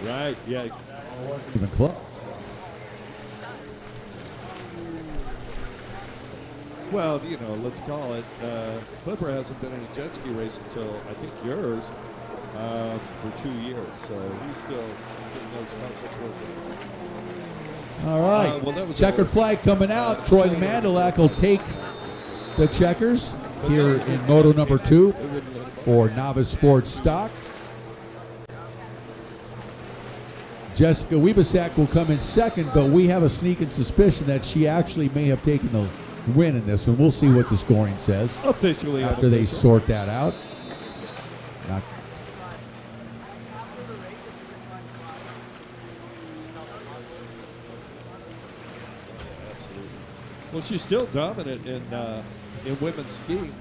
Right, yeah. Even close. Well, you know, let's call it. Clipper hasn't been in a jet ski race until, I think, yours for 2 years. So he's still getting those muscles working. All right. Well, that was checkered flag coming out. Troy Mandelac will take the checkers here in Moto number 2 for Novice Sports Stock. Jessica Wiebesek will come in second, but we have a sneaking suspicion that she actually may have taken the win in this one. We'll see what the scoring says officially after they sort that out. Well, she's still dominant in women's skiing.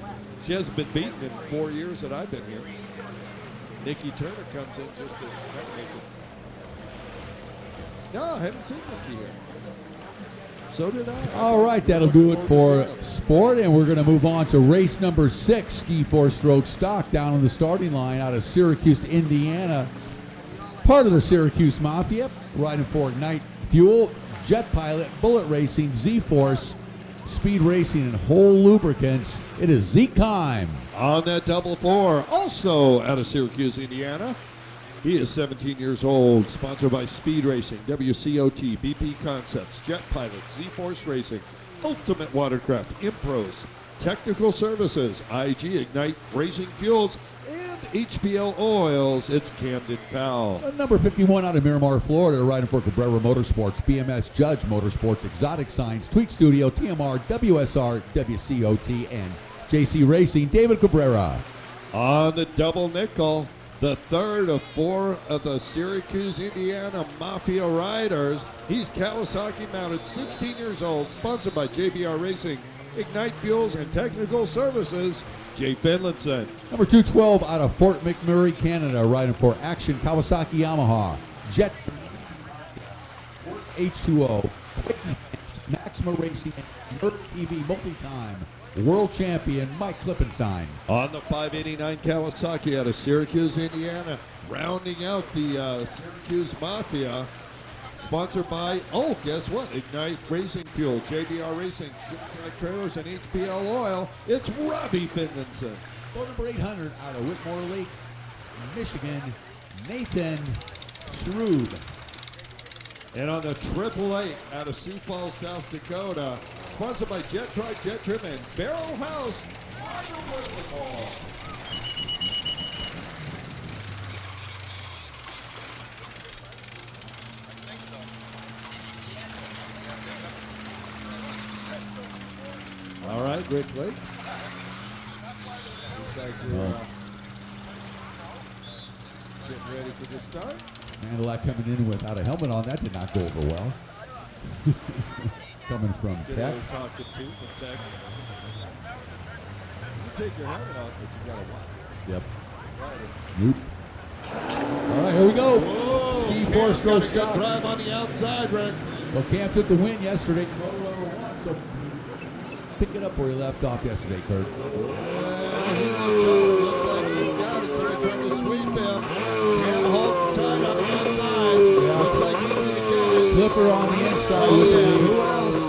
She hasn't been beaten in 4 years that I've been here. Nikki Turner comes in just to make it. No, I haven't seen Nikki here. So did I. All right, that'll do it for sport, and we're going to move on to race number 6, Ski 4-stroke stock, down on the starting line out of Syracuse, Indiana. Part of the Syracuse Mafia, riding for Ignite Fuel, Jet Pilot, Bullet Racing, Z-Force, Speed Racing, and Whole Lubricants. It is Zeke Kime. On that double 4, also out of Syracuse, Indiana. He is 17 years old, sponsored by Speed Racing, WCOT, BP Concepts, Jet Pilot, Z-Force Racing, Ultimate Watercraft, Impros, Technical Services, IG Ignite Racing Fuels, and HPL Oils. It's Camden Powell. Number 51 out of Miramar, Florida, riding for Cabrera Motorsports, BMS Judge Motorsports, Exotic Signs, Tweak Studio, TMR, WSR, WCOT, and JC Racing, David Cabrera. On the double nickel, the third of 4 of the Syracuse, Indiana Mafia riders. He's Kawasaki mounted, 16 years old, sponsored by JBR Racing, Ignite Fuels, and Technical Services, Jay Finlinson. Number 212 out of Fort McMurray, Canada, riding for Action Kawasaki Yamaha, Jet H2O, Maxima Racing, and Merc TV multi-time world champion Mike Klippenstein. On the 589 Kawasaki out of Syracuse, Indiana, rounding out the Syracuse Mafia, sponsored by, oh, guess what? Ignite Racing Fuel, JBR Racing, Trailers, and HPL Oil. It's Robbie Finlinson. Boat number 800 out of Whitmore Lake, Michigan, Nathan Shrewd. And on the 888 out of Sioux Falls, South Dakota, sponsored by JetTrim, and Barrel House. All right, Rick Lake. Looks like we're getting ready for the start. Mandelac coming in without a helmet on. That did not go over well. Coming from Tech. Talking to from Tech. You take your helmet off, but you got to watch. Yep. Nope. All right, here we go. Whoa, Ski 4-stroke stock. Drive on the outside, Rick. Well, Cam took the win yesterday. Moto number 1, so pick it up where he left off yesterday, Kurt. Looks like he's got it, so they're trying to sweep him. Cam holding tight on the inside. Looks like he's going to get it. Clipper on the inside with the lead. Who else?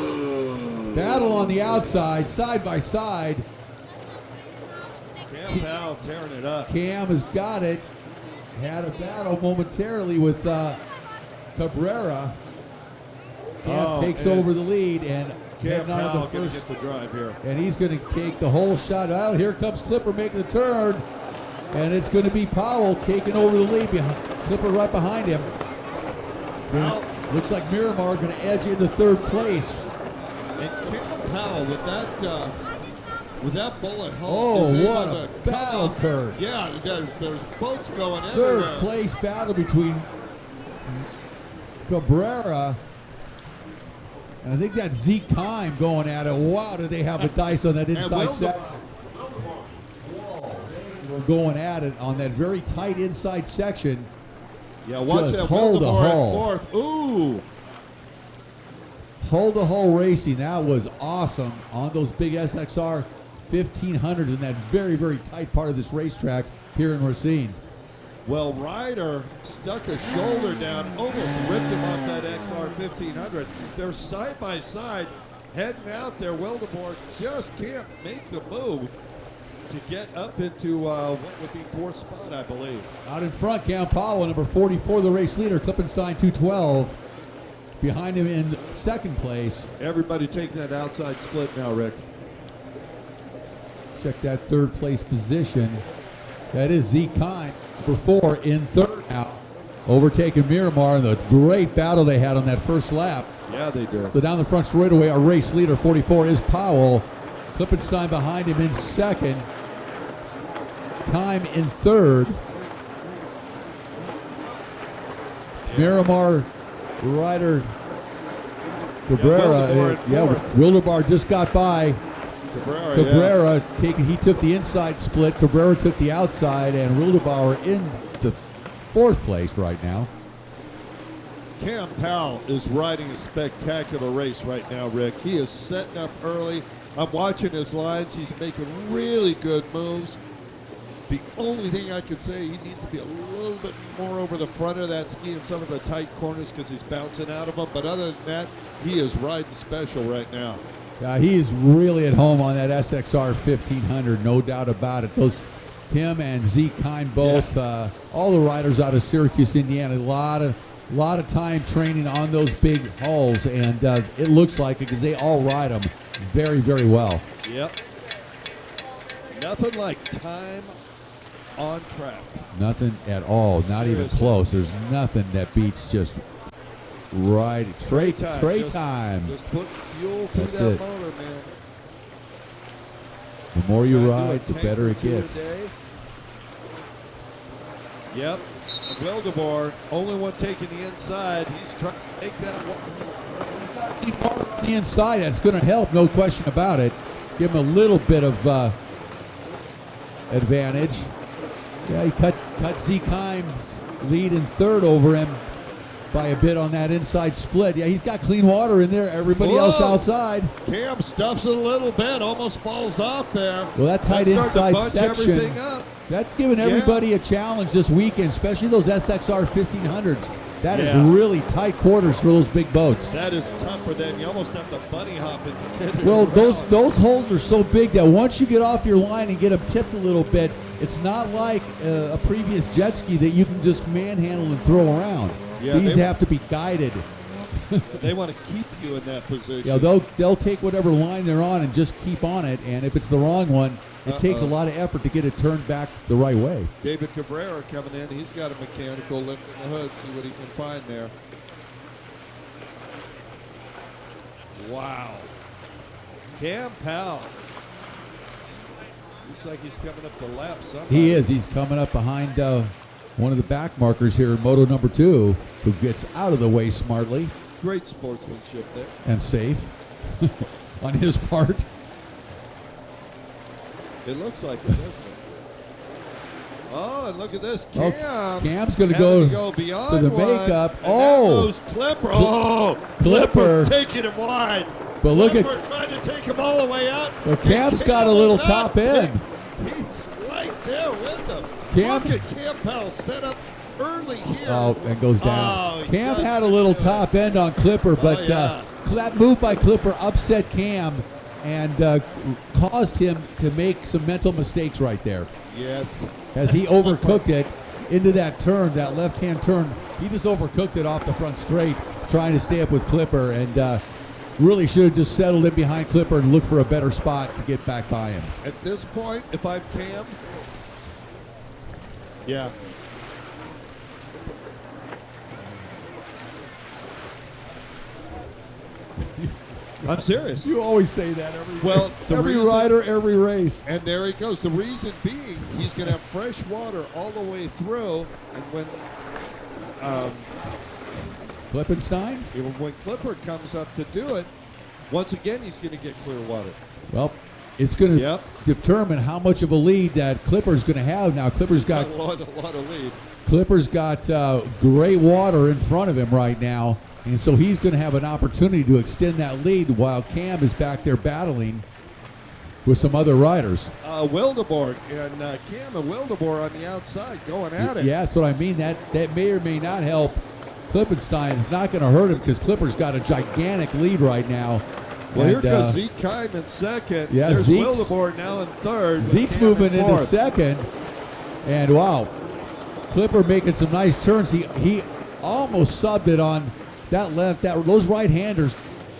Battle on the outside, side by side. Cam Powell tearing it up. Cam has got it. Had a battle momentarily with Cabrera. Cam takes over the lead and Cam heading on to Powell the going to first. get the drive here. And he's going to take the whole shot out. Here comes Clipper making the turn. And it's going to be Powell taking over the lead. Clipper right behind him. Looks like Miramar going to edge into third place. And Cam Powell with that bullet hole. Oh, is able what to a battle, come up. Kurt. Yeah, there's boats going Third everywhere. place battle between Cabrera and I think that's Zeke Kime going at it. Wow, do they have a dice on that inside section? Whoa, they were going at it on that very tight inside section. Yeah, watch Just that hold the Wildemore hull. at fourth. Ooh. Hold the hull racing. That was awesome on those big SXR 1500s in that very, very tight part of this racetrack here in Racine. Well, Ryder stuck a shoulder down, almost ripped him off that XR 1500. They're side by side, heading out there. Wildemore just can't make the move to get up into what would be fourth spot, I believe. Out in front, Cam Powell, number 44, the race leader, Klippenstein 212. Behind him in second place. Everybody taking that outside split now, Rick. Check that third place position. That is Zeke Kime, number 4, in third now. Overtaking Miramar in the great battle they had on that first lap. Yeah, they do. So down the front straightaway, our race leader, 44, is Powell. Klippenstein behind him in second. Kime in third. Miramar, Ryder, Cabrera. Wildemar just got by. Cabrera he took the inside split. Cabrera took the outside, and Wildemar into fourth place right now. Cam Powell is riding a spectacular race right now, Rick. He is setting up early. I'm watching his lines. He's making really good moves. The only thing I could say, he needs to be a little bit more over the front of that ski in some of the tight corners because he's bouncing out of them. But other than that, he is riding special right now. He is really at home on that SXR 1500, no doubt about it. Him and Zeke Kime both, all the riders out of Syracuse, Indiana, a lot of time training on those big hulls, and it looks like it because they all ride them very, very well. Yep. Nothing like time on track. Nothing at all, not even close. There's nothing that beats just riding. Trey time. Just put fuel to that motor, man. The more you ride, the better it gets. Yep. Wildemar, only one taking the inside. He's trying to make that one. On the inside, that's going to help, no question about it. Give him a little bit of advantage. Yeah, he cut Zeke Kime's lead in third over him by a bit on that inside split. Yeah, he's got clean water in there. Everybody else outside. Cam stuffs it a little bit, almost falls off there. Well, that tight inside section, up. That's giving everybody a challenge this weekend, especially those SXR 1500s. That is really tight quarters for those big boats. That is tough for them. You almost have to bunny hop it to get it. Well, those holes are so big that once you get off your line and get them tipped a little bit, it's not like a previous jet ski that you can just manhandle and throw around. Yeah, these have to be guided. They want to keep you in that position. Yeah, they'll take whatever line they're on and just keep on it. And if it's the wrong one, it takes a lot of effort to get it turned back the right way. David Cabrera coming in. He's got a mechanical lifting the hood. See what he can find there. Wow. Cam Powell. Looks like he's coming up the lap somehow. He is. He's coming up behind one of the back markers here in Moto number 2, who gets out of the way smartly. Great sportsmanship there. And safe on his part. It looks like it, doesn't it? Oh, and look at this. Cam's going to go beyond to the one, makeup. And that goes Clipper. Clipper taking him wide. But look at Clipper trying to take him all the way out. But Cam's got a little top end. He's right there with him. Cam, look at Cam Powell set up early here. Oh, and goes down. Oh, Cam had a little top end on Clipper, but that move by Clipper upset Cam and caused him to make some mental mistakes right there. Yes. As he overcooked it into that turn, that left-hand turn. He just overcooked it off the front straight, trying to stay up with Clipper, and really should have just settled in behind Clipper and looked for a better spot to get back by him. At this point, if I'm Cam, yeah. I'm serious. You always say that every reason, rider, every race. And there he goes. The reason being, he's going to have fresh water all the way through, and when Klippenstein? when Clipper comes up to do it, once again he's going to get clear water. Well, it's going to determine how much of a lead that Clipper's going to have now. Clipper's got a lot of lead. Clipper's got great water in front of him right now, and so he's going to have an opportunity to extend that lead while Cam is back there battling with some other riders. Wildeboer and Cam and Wildeboer on the outside going at it. Yeah, that's what I mean. That may or may not help Klippenstein. It's not going to hurt him because Clipper's got a gigantic lead right now. Well, here goes Zeke Kime in second. Yeah, there's Zeke's, Wildeboer now in third. Zeke's moving into second. And wow, Clipper making some nice turns. He almost subbed it on that left. Those right-handers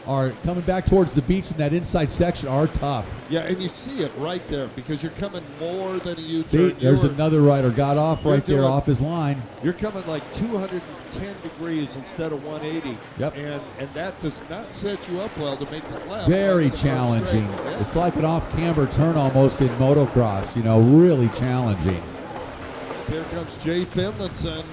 are coming back towards the beach, and that inside section are tough. Yeah, and you see it right there because you're coming more than a U-turn. See, there's another rider got off right there off his line. You're coming like 210 degrees instead of 180. Yep. And that does not set you up well to make the left. Very challenging. Yeah. It's like an off-camber turn almost in motocross, really challenging. Here comes Jay Finlinson.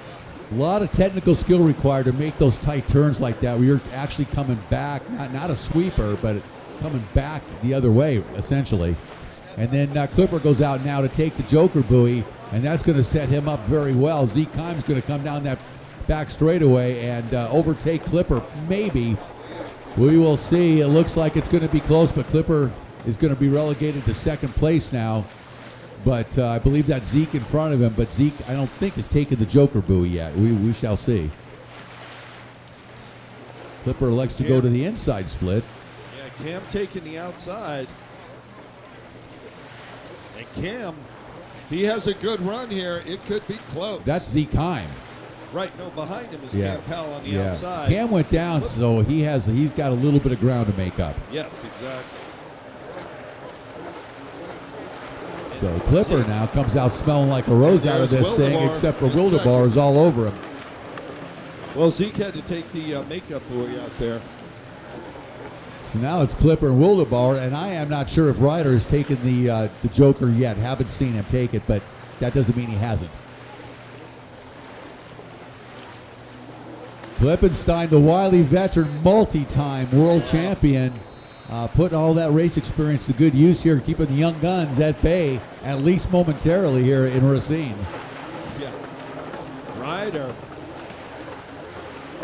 A lot of technical skill required to make those tight turns like that where you're actually coming back, not a sweeper, but coming back the other way, essentially. And then Clipper goes out now to take the Joker buoy, and that's going to set him up very well. Zeke Kime's going to come down that back straightaway and overtake Clipper, maybe. We will see. It looks like it's going to be close, but Clipper is going to be relegated to second place now. But I believe that's Zeke in front of him. But Zeke, I don't think, has taken the Joker buoy yet. We shall see. Clipper elects to go to the inside split. Yeah, Cam taking the outside. And Cam, if he has a good run here, it could be close. That's Zeke Kime. Right, no, behind him is Cam Powell on the outside. Cam went down, so he's got a little bit of ground to make up. Yes, exactly. So Clipper now comes out smelling like a rose out of this thing, except for Wildeboer is all over him. Well, Zeke had to take the makeup buoy out there. So now it's Clipper and Wildeboer, and I am not sure if Ryder has taken the Joker yet. Haven't seen him take it, but that doesn't mean he hasn't. Klippenstein, the wily veteran, multi-time world champion, putting all that race experience to good use here, keeping the young guns at bay, at least momentarily here in Racine. Yeah. Ryder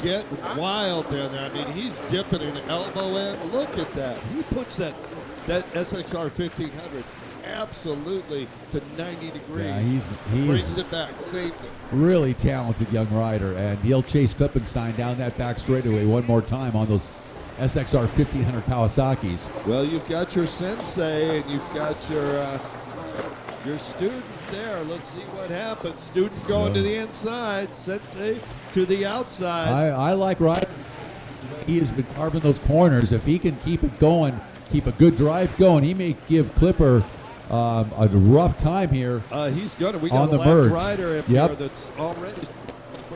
getting wild down there. I mean, he's dipping an elbow in. Look at that. He puts that SXR 1500 absolutely to 90 degrees. Yeah, he brings it back, saves it. Really talented young rider, and he'll chase Klippenstein down that back straightaway one more time on those SXR 1500 Kawasaki's. Well, you've got your sensei and you've got your student there. Let's see what happens. Student going to the inside, sensei to the outside. I like Ryder. He has been carving those corners. If he can keep it going, keep a good drive going, he may give Clipper a rough time here. He's going to. We on got the a left merge. rider up here that's already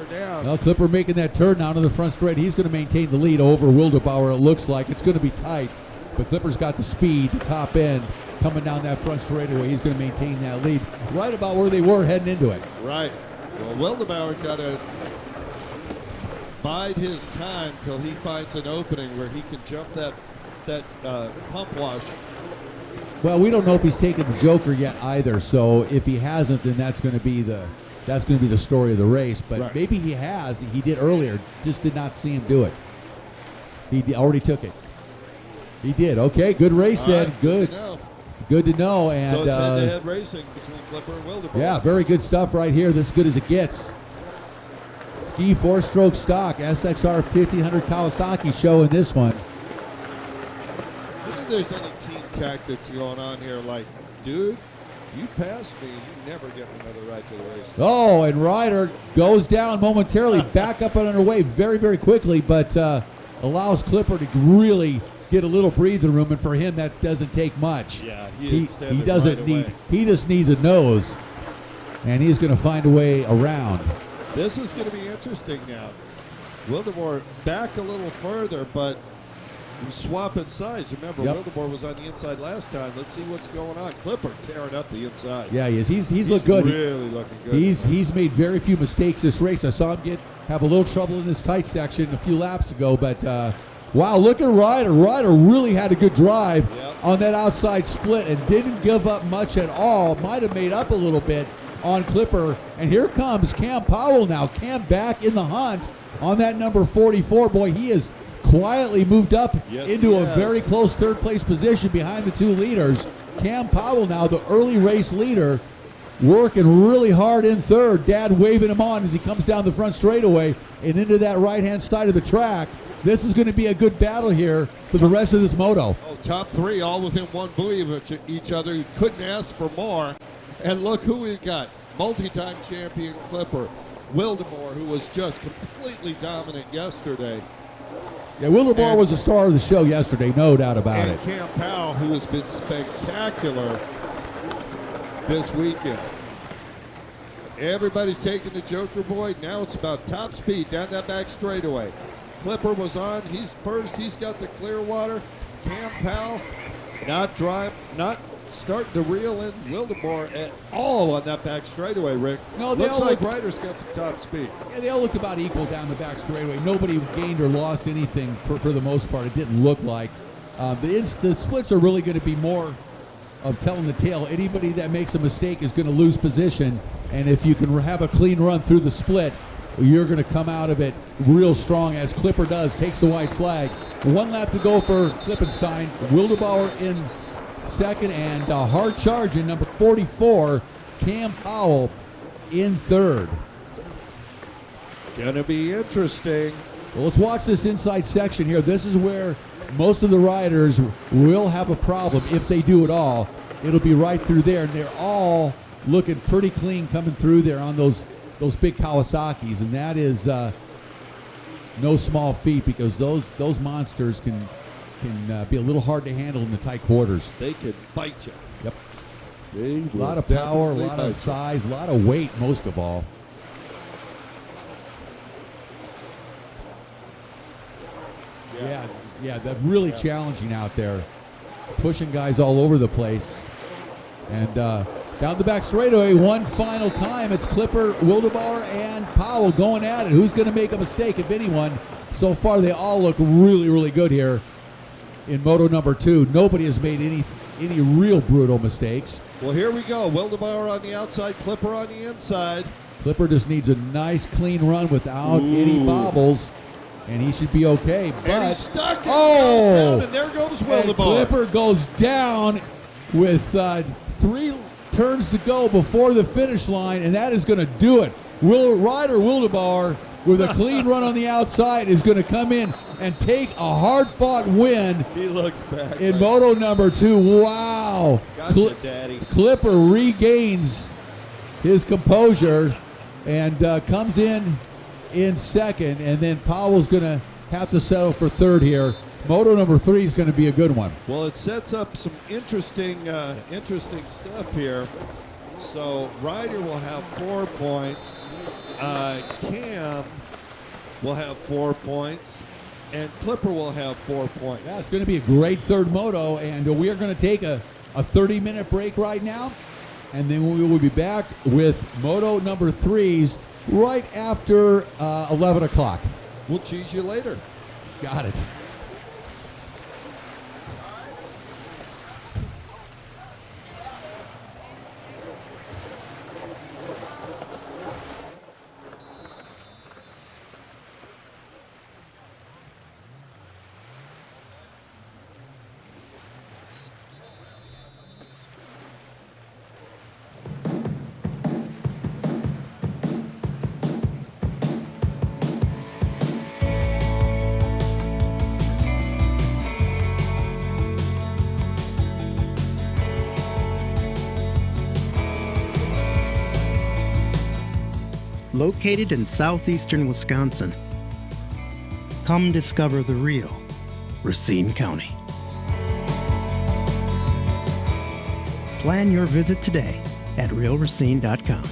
down. Well, Clipper making that turn down to the front straight. He's going to maintain the lead over Wildeboer. It looks like it's going to be tight, but Clipper's got the speed, the top end, coming down that front straightaway. He's going to maintain that lead right about where they were heading into it. Right. Well, Wildeboer got to bide his time till he finds an opening where he can jump that pump wash. Well, we don't know if he's taken the Joker yet either. So if he hasn't, then that's going to be the story of the race. But maybe he has. He did earlier. Just did not see him do it. He already took it. He did. Okay, good race then. Right, Good. Good to know. And so it's head-to-head racing between Clipper and Wildeboer. yeah, very good stuff right here. This is good as it gets. Ski 4-stroke stock, SXR 1500 Kawasaki show in this one. I think there's any team tactics going on here. Like, dude, you pass me, you never get another right to the race. Oh, and Ryder goes down momentarily, back up on her way very, very quickly, but allows Clipper to really get a little breathing room, and for him that doesn't take much. Yeah, he doesn't need. He just needs a nose, and he's going to find a way around. This is going to be interesting now. Wildeboer back a little further, but swapping sides. Remember, Wildeboer was on the inside last time. Let's see what's going on. Clipper tearing up the inside. Yeah, he is. He's looked good. Really looking good. He's made very few mistakes this race. I saw him have a little trouble in this tight section a few laps ago, but wow, look at Ryder. Ryder really had a good drive on that outside split and didn't give up much at all. Might have made up a little bit on Clipper. And here comes Cam Powell now. Cam back in the hunt on that number 44. Boy, he has quietly moved up into a very close third place position behind the two leaders. Cam Powell now the early race leader, working really hard in third. Dad waving him on as he comes down the front straightaway and into that right-hand side of the track. This is going to be a good battle here for the rest of this moto. Oh, top three all within one buoy of each other. You couldn't ask for more. And look who we got. Multi-time champion Clipper. Wildeboer, who was just completely dominant yesterday. Yeah, Wildeboer was the star of the show yesterday, no doubt about it. And Cam Powell, who has been spectacular this weekend. Everybody's taking the Joker Boy. Now it's about top speed down that back straightaway. Clipper was on. He's first. He's got the clear water. Cam Powell not starting to reel in Wildeboer at all on that back straightaway, Rick. No, they looks all like Ryder's got some top speed. Yeah, they all looked about equal down the back straightaway. Nobody gained or lost anything for the most part. It didn't look like. The splits are really going to be more of telling the tale. Anybody that makes a mistake is going to lose position, and if you can have a clean run through the split, you're going to come out of it real strong, as Clipper does, takes the white flag. 1 lap to go for Klippenstein. Wildeboer in second, and a hard charge in number 44, Cam Powell in third. Gonna be interesting. Well, let's watch this inside section here. This is where most of the riders will have a problem, if they do at all. It'll be right through there, and they're all looking pretty clean coming through there on those big Kawasaki's, and that is no small feat, because those monsters can be a little hard to handle in the tight quarters. They can bite you. Yep. A lot of power, a lot of size, a lot of weight, most of all. Yeah, that's really challenging out there. Pushing guys all over the place. And down the back straightaway, one final time. It's Clipper, Wildeboer, and Powell going at it. Who's going to make a mistake, if anyone? So far, they all look really, really good here in Moto number 2. Nobody has made any real brutal mistakes. Well, here we go. Wildeboer on the outside, Clipper on the inside. Clipper just needs a nice, clean run without any bobbles, and he should be okay. But and he's stuck. And goes down, and there goes Wildeboer. And Clipper goes down with 3 turns to go before the finish line, and that is going to do it. Ryder Wildeboer, with a clean run on the outside, is going to come in and take a hard-fought win. He looks back in Moto number 2. Wow. Gotcha, Daddy. Clipper regains his composure and comes in second, and then Powell's going to have to settle for third here. Moto number 3 is going to be a good one. Well, it sets up some interesting stuff here. So Ryder will have 4 points. Cam will have 4 points. And Clipper will have 4 points. Yeah, it's going to be a great third moto, and we are going to take a 30-minute break right now, and then we will be back with Moto number 3s right after 11 o'clock. We'll cheese you later. Got it. Located in southeastern Wisconsin, come discover the real Racine County. Plan your visit today at realracine.com.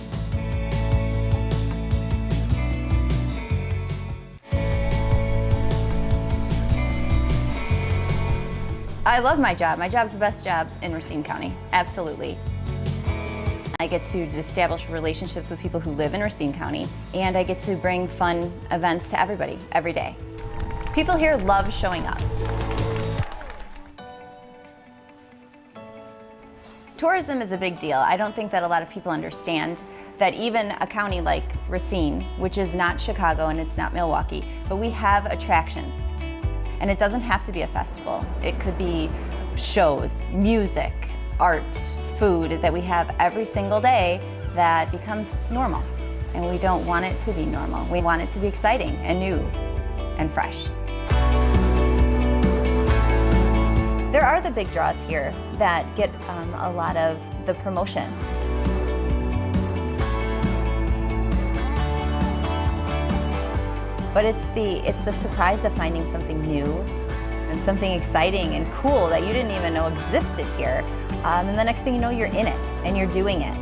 I love my job. My job's the best job in Racine County, absolutely. I get to establish relationships with people who live in Racine County, and I get to bring fun events to everybody, every day. People here love showing up. Tourism is a big deal. I don't think that a lot of people understand that even a county like Racine, which is not Chicago and it's not Milwaukee, but we have attractions. And it doesn't have to be a festival. It could be shows, music, art, food that we have every single day that becomes normal. And we don't want it to be normal. We want it to be exciting and new and fresh. There are the big draws here that get a lot of the promotion. But it's the surprise of finding something new and something exciting and cool that you didn't even know existed here. And the next thing you know, you're in it and you're doing it.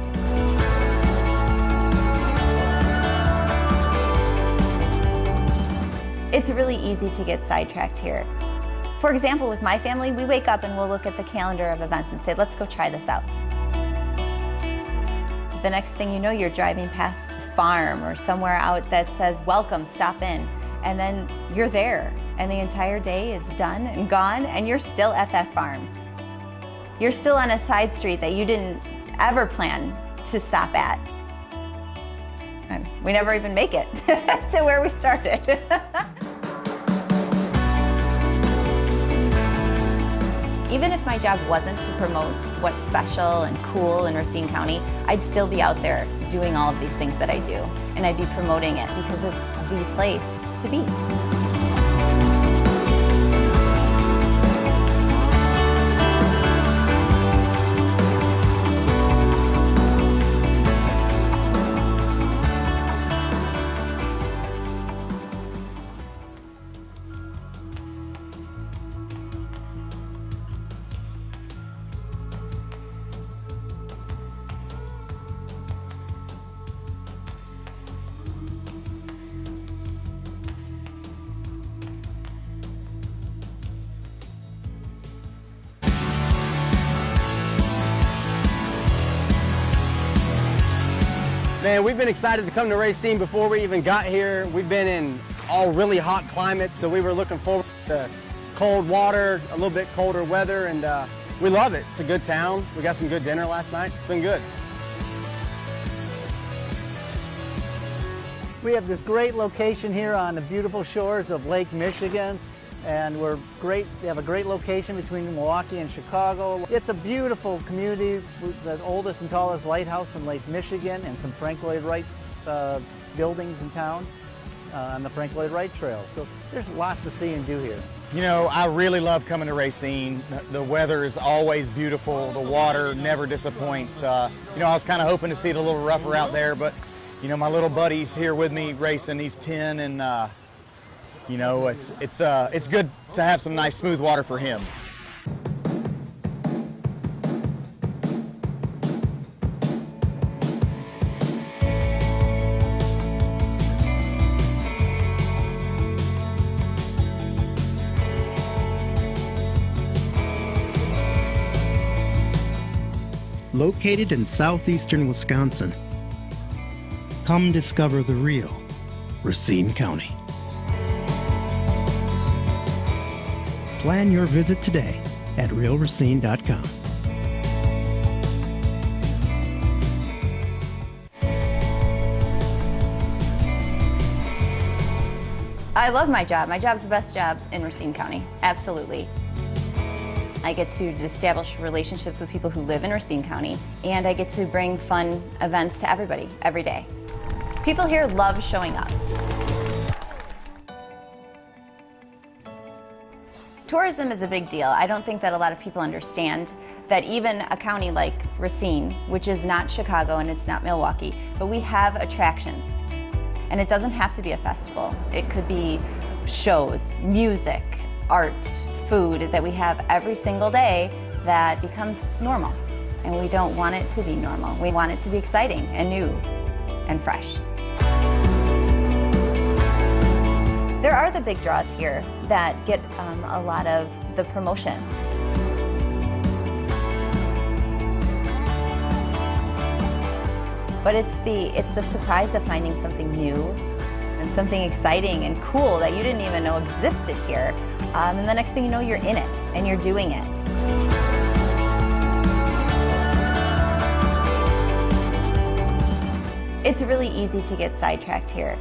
It's really easy to get sidetracked here. For example, with my family, we wake up and we'll look at the calendar of events and say, let's go try this out. The next thing you know, you're driving past a farm or somewhere out that says, welcome, stop in. And then you're there, and the entire day is done and gone, and you're still at that farm. You're still on a side street that you didn't ever plan to stop at. And we never even make it to where we started. Even if my job wasn't to promote what's special and cool in Racine County, I'd still be out there doing all of these things that I do. And I'd be promoting it because it's the place to be. Man, we've been excited to come to Racine before we even got here. We've been in all really hot climates, so we were looking forward to cold water, a little bit colder weather, and we love it. It's a good town. We got some good dinner last night. It's been good. We have this great location here on the beautiful shores of Lake Michigan, and we have a great location between Milwaukee and Chicago. It's a beautiful community, the oldest and tallest lighthouse in Lake Michigan, and some Frank Lloyd Wright buildings in town on the Frank Lloyd Wright Trail. So there's lots to see and do here. You know, I really love coming to Racine. The weather is always beautiful. The water never disappoints. You know, I was kind of hoping to see it a little rougher out there, but you know, my little buddy's here with me racing. He's 10, and you know, it's good to have some nice smooth water for him. Located in southeastern Wisconsin, come discover the real Racine County. Plan your visit today at realracine.com. I love my job. My job's the best job in Racine County, absolutely. I get to establish relationships with people who live in Racine County, and I get to bring fun events to everybody, every day. People here love showing up. Tourism is a big deal. I don't think that a lot of people understand that even a county like Racine, which is not Chicago and it's not Milwaukee, but we have attractions. And it doesn't have to be a festival. It could be shows, music, art, food that we have every single day that becomes normal. And we don't want it to be normal. We want it to be exciting and new and fresh. There are the big draws here that get a lot of the promotion. But it's the surprise of finding something new and something exciting and cool that you didn't even know existed here. And the next thing you know, you're in it and you're doing it. It's really easy to get sidetracked here.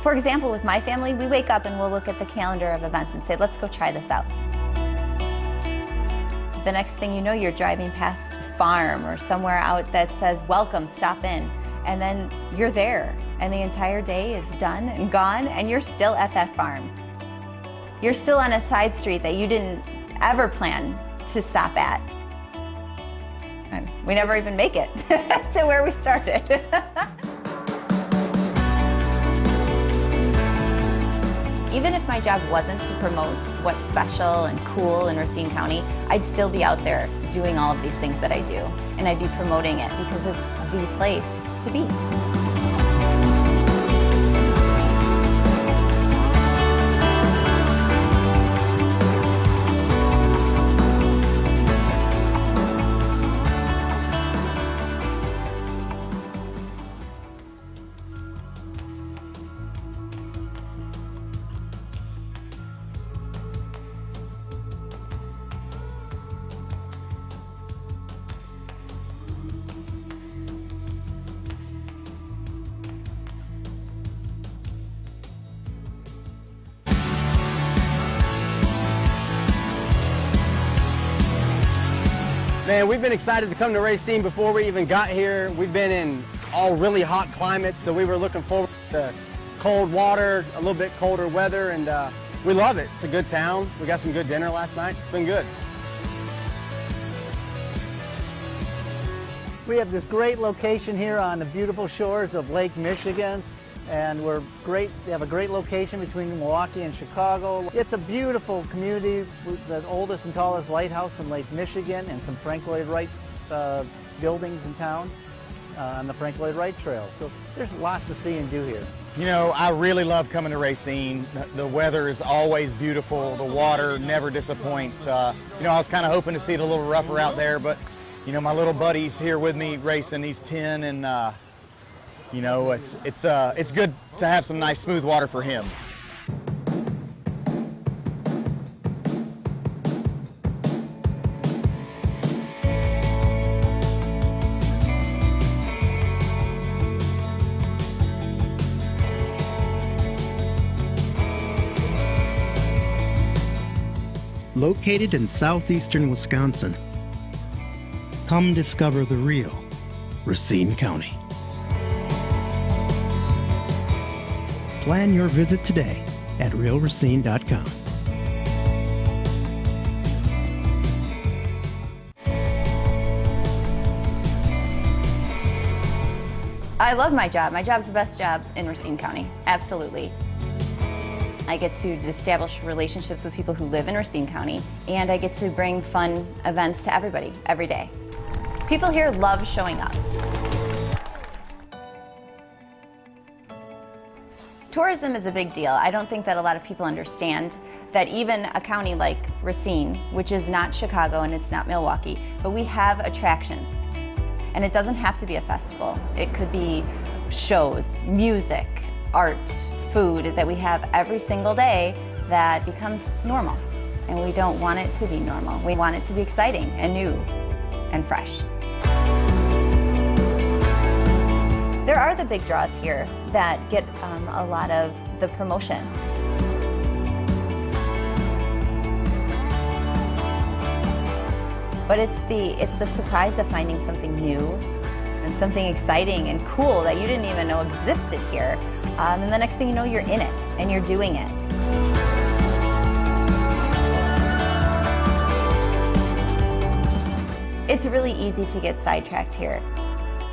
For example, with my family, we wake up and we'll look at the calendar of events and say, let's go try this out. The next thing you know, you're driving past a farm or somewhere out that says, welcome, stop in. And then you're there, and the entire day is done and gone, and you're still at that farm. You're still on a side street that you didn't ever plan to stop at. And we never even make it to where we started. Even if my job wasn't to promote what's special and cool in Racine County, I'd still be out there doing all of these things that I do. And I'd be promoting it because it's the place to be. Man, we've been excited to come to Racine before we even got here. We've been in all really hot climates, so we were looking forward to cold water, a little bit colder weather, and we love it. It's a good town. We got some good dinner last night. It's been good. We have this great location here on the beautiful shores of Lake Michigan, and we have a great location between Milwaukee and Chicago. It's a beautiful community, the oldest and tallest lighthouse in Lake Michigan, and some Frank Lloyd Wright buildings in town on the Frank Lloyd Wright Trail. So there's lots to see and do here. You know, I really love coming to Racine. The weather is always beautiful. The water never disappoints. You know, I was kind of hoping to see it a little rougher out there, but you know, my little buddy's here with me racing. He's 10, and you know, it's good to have some nice smooth water for him. Located in southeastern Wisconsin, come discover the real Racine County. Plan your visit today at realracine.com. I love my job. My job's the best job in Racine County, absolutely. I get to establish relationships with people who live in Racine County, and I get to bring fun events to everybody, every day. People here love showing up. Tourism is a big deal. I don't think that a lot of people understand that even a county like Racine, which is not Chicago and it's not Milwaukee, but we have attractions. And it doesn't have to be a festival. It could be shows, music, art, food that we have every single day that becomes normal. And we don't want it to be normal. We want it to be exciting and new and fresh. There are the big draws here that get a lot of the promotion. But it's the surprise of finding something new and something exciting and cool that you didn't even know existed here. And the next thing you know, you're in it and you're doing it. It's really easy to get sidetracked here.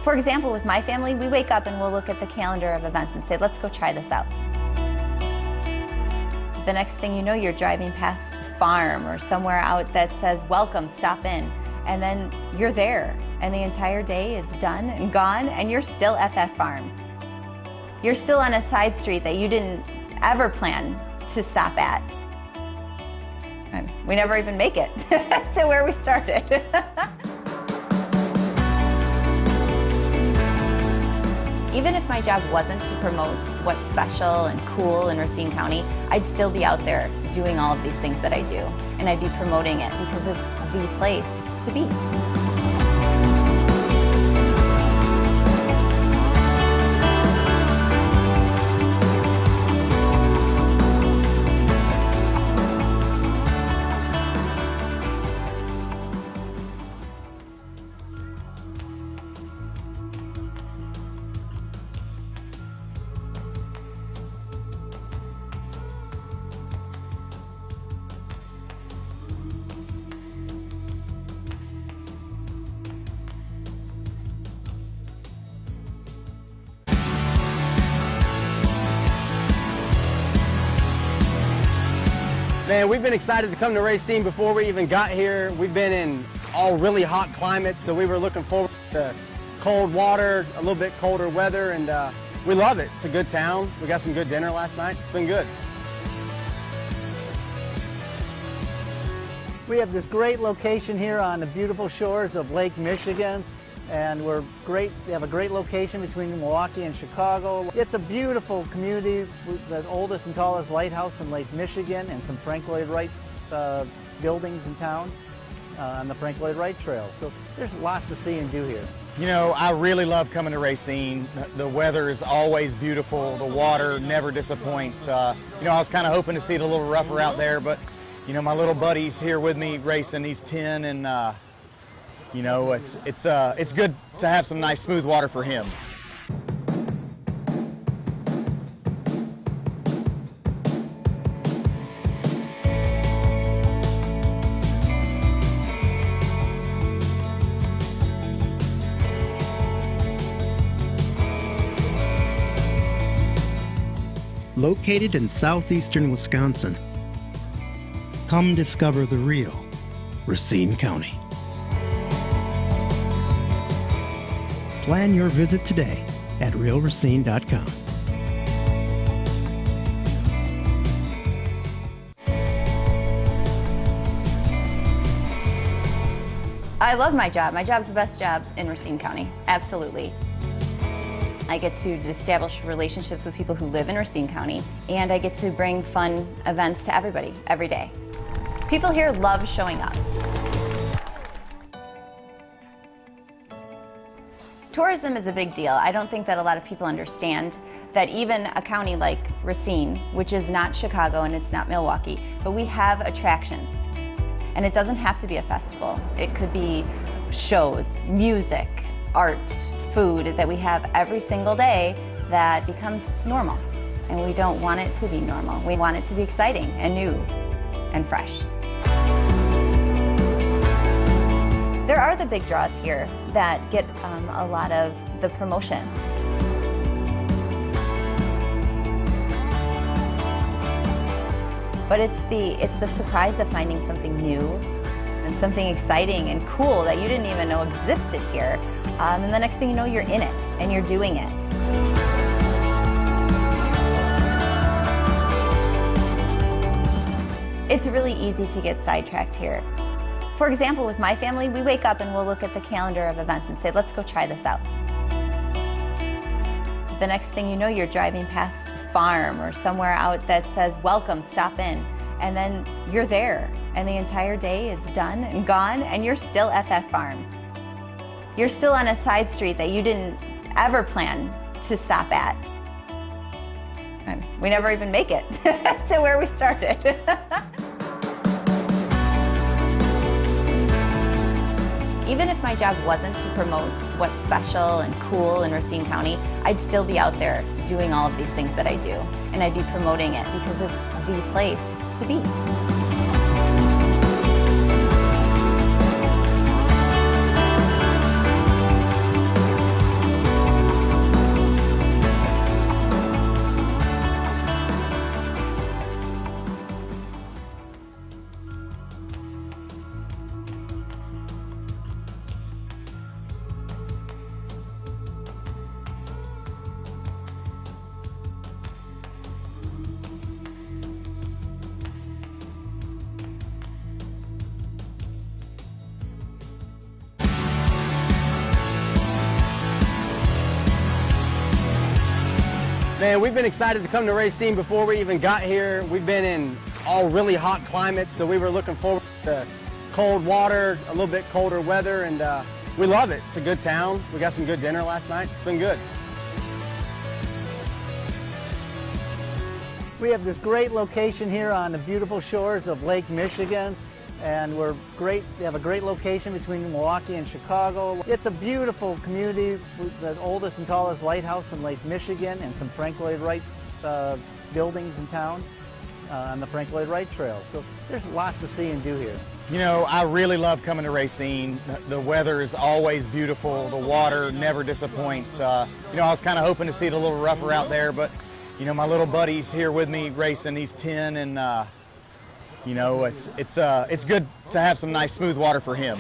For example, with my family, we wake up and we'll look at the calendar of events and say, let's go try this out. The next thing you know, you're driving past a farm or somewhere out that says, welcome, stop in. And then you're there, and the entire day is done and gone, and you're still at that farm. You're still on a side street that you didn't ever plan to stop at. And we never even make it to where we started. Even if my job wasn't to promote what's special and cool in Racine County, I'd still be out there doing all of these things that I do. And I'd be promoting it because it's the place to be. Man, we've been excited to come to Racine before we even got here. We've been in all really hot climates, so we were looking forward to cold water, a little bit colder weather, and we love it. It's a good town. We got some good dinner last night. It's been good. We have this great location here on the beautiful shores of Lake Michigan, and we have a great location between Milwaukee and Chicago. It's a beautiful community, the oldest and tallest lighthouse in Lake Michigan, and some Frank Lloyd Wright buildings in town on the Frank Lloyd Wright Trail. So there's lots to see and do here. You know, I really love coming to Racine. The weather is always beautiful. The water never disappoints. You know, I was kind of hoping to see it a little rougher out there, but you know, my little buddy's here with me racing. He's 10, and you know, it's good to have some nice smooth water for him. Located in southeastern Wisconsin, come discover the real Racine County. Plan your visit today at realracine.com. I love my job. My job's the best job in Racine County, absolutely. I get to establish relationships with people who live in Racine County, and I get to bring fun events to everybody, every day. People here love showing up. Tourism is a big deal. I don't think that a lot of people understand that even a county like Racine, which is not Chicago and it's not Milwaukee, but we have attractions. And it doesn't have to be a festival. It could be shows, music, art, food that we have every single day that becomes normal. And we don't want it to be normal. We want it to be exciting and new and fresh. There are the big draws here that get a lot of the promotion. But it's the surprise of finding something new and something exciting and cool that you didn't even know existed here. And the next thing you know, you're in it and you're doing it. It's really easy to get sidetracked here. For example, with my family, we wake up and we'll look at the calendar of events and say, let's go try this out. The next thing you know, you're driving past a farm or somewhere out that says, welcome, stop in. And then you're there, and the entire day is done and gone, and you're still at that farm. You're still on a side street that you didn't ever plan to stop at. And we never even make it to where we started. Even if my job wasn't to promote what's special and cool in Racine County, I'd still be out there doing all of these things that I do. And I'd be promoting it because it's the place to be. Man, we've been excited to come to Racine before we even got here. We've been in all really hot climates, so we were looking forward to cold water, a little bit colder weather, and we love it. It's a good town. We got some good dinner last night. It's been good. We have this great location here on the beautiful shores of Lake Michigan, and we have a great location between Milwaukee and Chicago. It's a beautiful community, the oldest and tallest lighthouse in Lake Michigan, and some Frank Lloyd Wright buildings in town on the Frank Lloyd Wright Trail. So there's lots to see and do here. You know, I really love coming to Racine. The weather is always beautiful. The water never disappoints. You know, I was kind of hoping to see it a little rougher out there, but you know, my little buddy's here with me racing. He's 10, and you know, it's good to have some nice smooth water for him.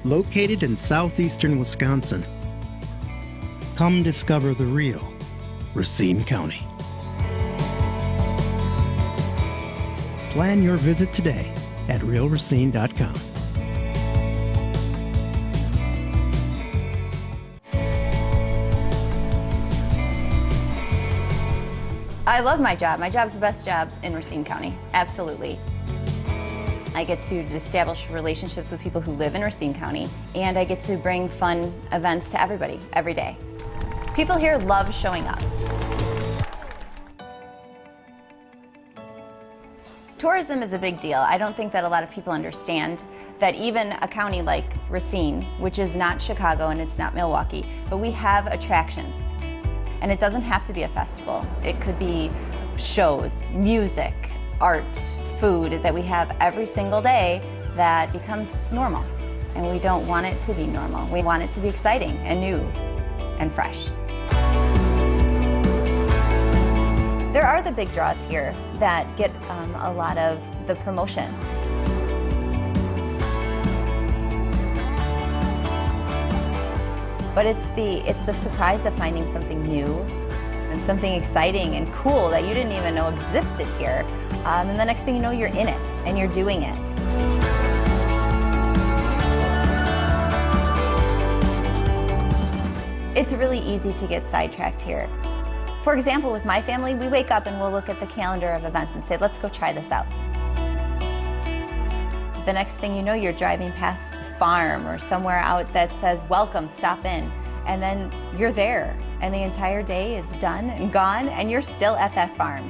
Located in southeastern Wisconsin, come discover the real Racine County. Plan your visit today at realracine.com. I love my job. My job's the best job in Racine County, absolutely. I get to establish relationships with people who live in Racine County, and I get to bring fun events to everybody, every day. People here love showing up. Tourism is a big deal. I don't think that a lot of people understand that even a county like Racine, which is not Chicago and it's not Milwaukee, but we have attractions. And it doesn't have to be a festival. It could be shows, music, art, food that we have every single day that becomes normal. And we don't want it to be normal. We want it to be exciting and new and fresh. There are the big draws here that get a lot of the promotion. But it's the surprise of finding something new and something exciting and cool that you didn't even know existed here. And the next thing you know, you're in it and you're doing it. It's really easy to get sidetracked here. For example, with my family, we wake up and we'll look at the calendar of events and say, let's go try this out. The next thing you know, you're driving past a farm or somewhere out that says, welcome, stop in. And then you're there, and the entire day is done and gone, and you're still at that farm.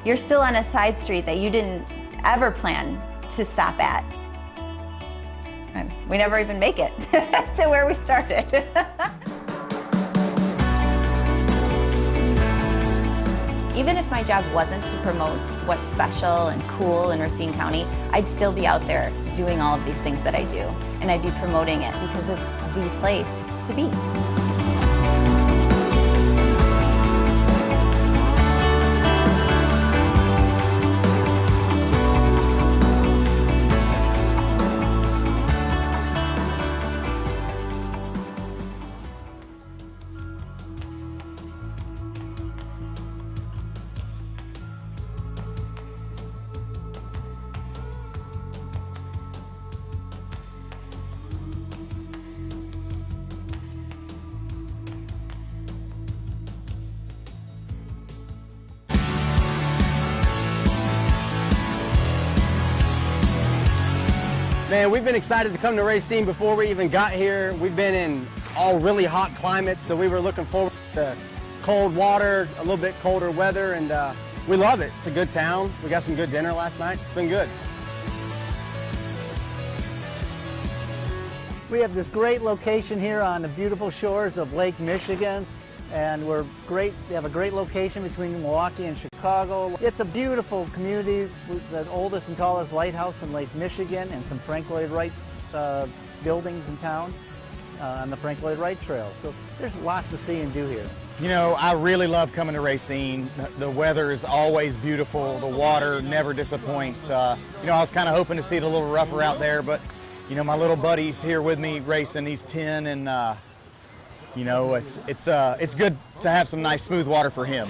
You're still on a side street that you didn't ever plan to stop at. And we never even make it to where we started. Even if my job wasn't to promote what's special and cool in Racine County, I'd still be out there doing all of these things that I do. And I'd be promoting it because it's the place to be. Man, we've been excited to come to Racine before we even got here. We've been in all really hot climates, so we were looking forward to cold water, a little bit colder weather, and we love it. It's a good town. We got some good dinner last night. It's been good. We have this great location here on the beautiful shores of Lake Michigan, and we have a great location between Milwaukee and Chicago. It's a beautiful community, the oldest and tallest lighthouse in Lake Michigan, and some Frank Lloyd Wright buildings in town on the Frank Lloyd Wright Trail. So there's lots to see and do here. You know, I really love coming to Racine. The weather is always beautiful. The water never disappoints. You know, I was kind of hoping to see it a little rougher out there, but you know, my little buddy's here with me racing. He's 10, and you know, it's good to have some nice smooth water for him.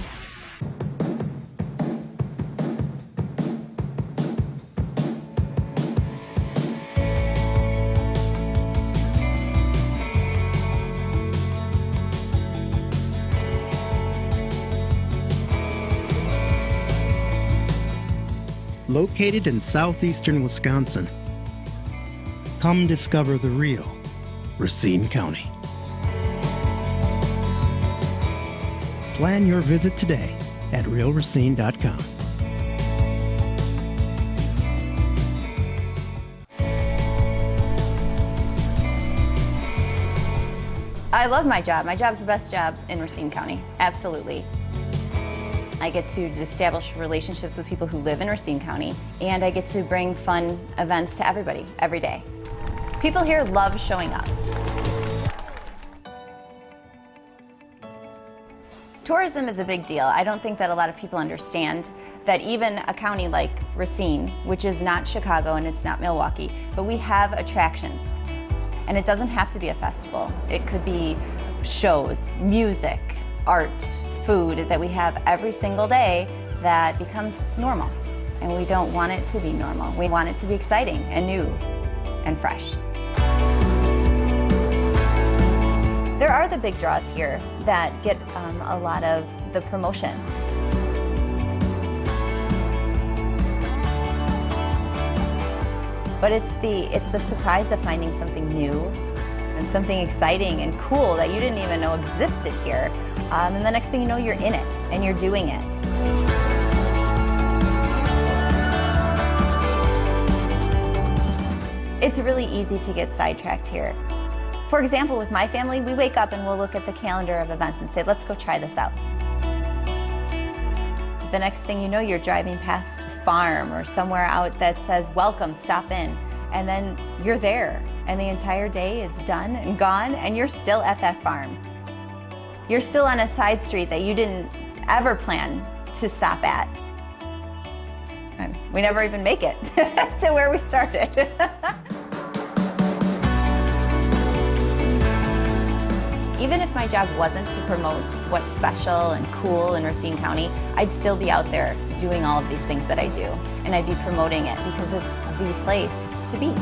Located in southeastern Wisconsin, come discover the real Racine County. Plan your visit today at realracine.com. I love my job. My job's the best job in Racine County, absolutely. I get to establish relationships with people who live in Racine County, and I get to bring fun events to everybody, every day. People here love showing up. Tourism is a big deal. I don't think that a lot of people understand that even a county like Racine, which is not Chicago and it's not Milwaukee, but we have attractions. And it doesn't have to be a festival. It could be shows, music, art, food that we have every single day that becomes normal. And we don't want it to be normal. We want it to be exciting and new and fresh. There are the big draws here that get a lot of the promotion. But it's the surprise of finding something new and something exciting and cool that you didn't even know existed here. And the next thing you know, you're in it and you're doing it. It's really easy to get sidetracked here. For example, with my family, we wake up and we'll look at the calendar of events and say, let's go try this out. The next thing you know, you're driving past a farm or somewhere out that says, welcome, stop in. And then you're there and the entire day is done and gone and you're still at that farm. You're still on a side street that you didn't ever plan to stop at. And we never even make it to where we started. Even if my job wasn't to promote what's special and cool in Racine County, I'd still be out there doing all of these things that I do. And I'd be promoting it because it's the place to be.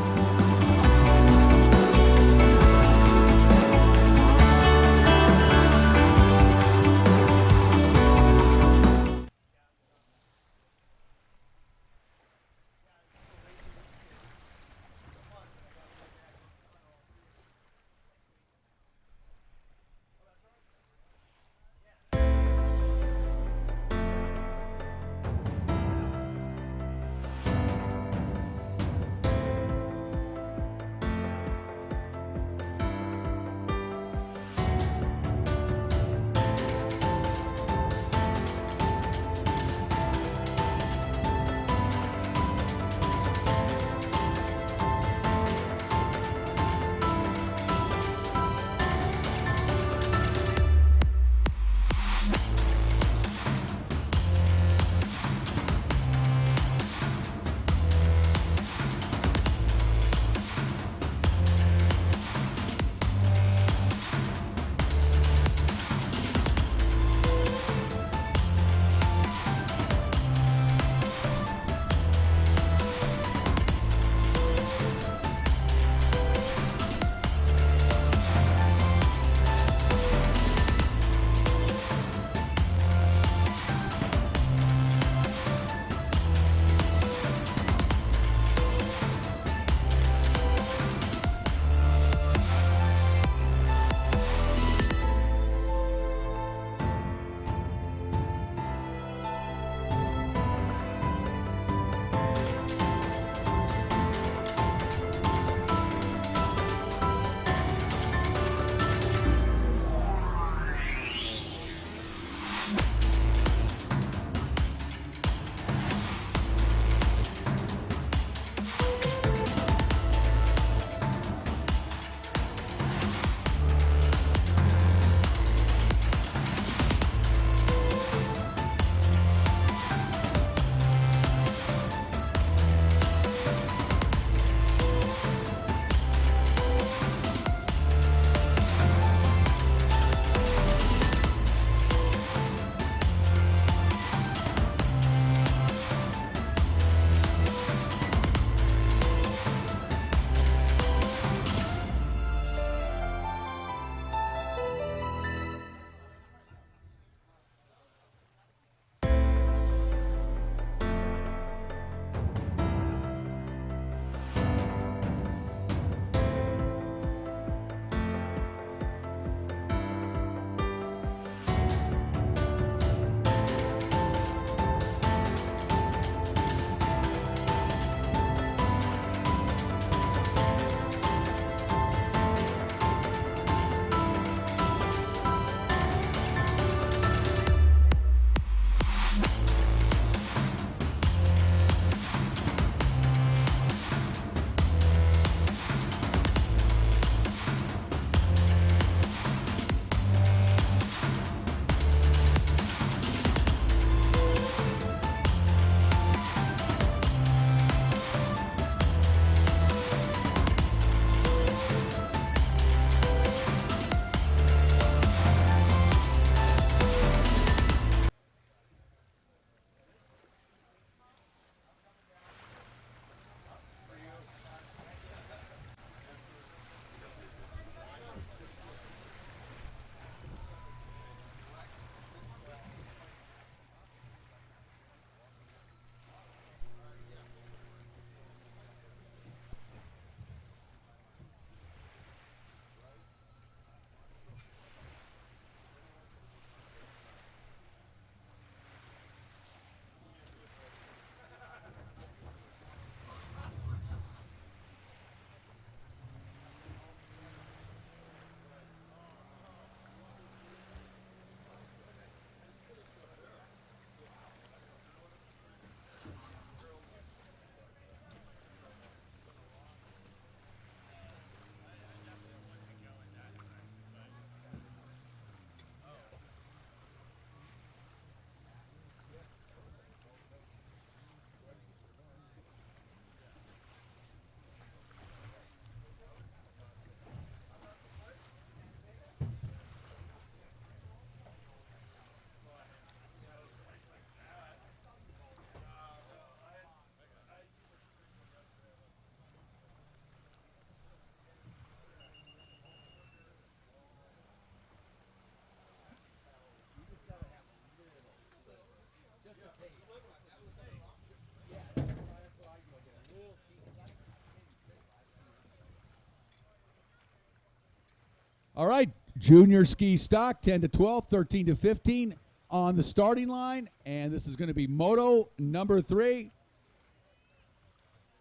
All right, junior ski stock, 10 to 12, 13 to 15 on the starting line. And this is going to be MOTO number 3.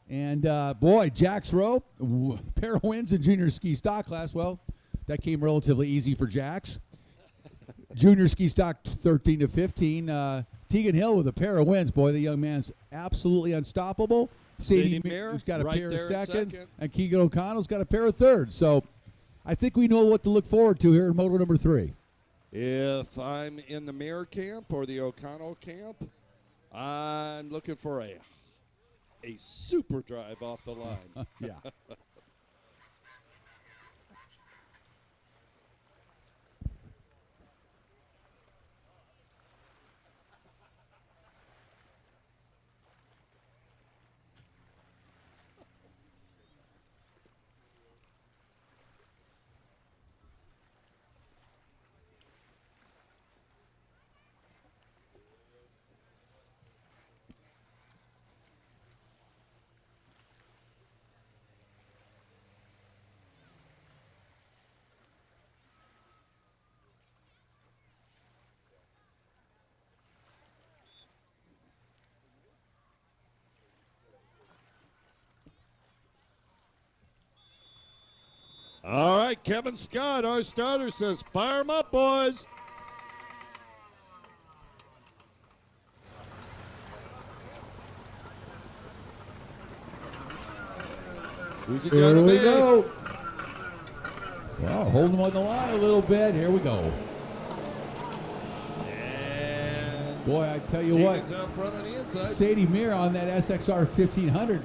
And, boy, Jack's rope, pair of wins in junior ski stock class. Well, that came relatively easy for Jack's. Junior ski stock 13 to 15. Tegan Hill with a pair of wins. Boy, the young man's absolutely unstoppable. Sadie Mears got a pair of seconds. And Keegan O'Connell's got a pair of thirds. So I think we know what to look forward to here in MOTO number 3. If I'm in the Mir camp or the O'Connell camp, I'm looking for a super drive off the line. Yeah. All right, Kevin Scott, our starter, says, fire 'em up, boys. Who's it going to be? Here we go. Well, hold them on the line a little bit. Here we go. And boy, I tell you what, out front on the inside. Sadie Meir on that SXR 1500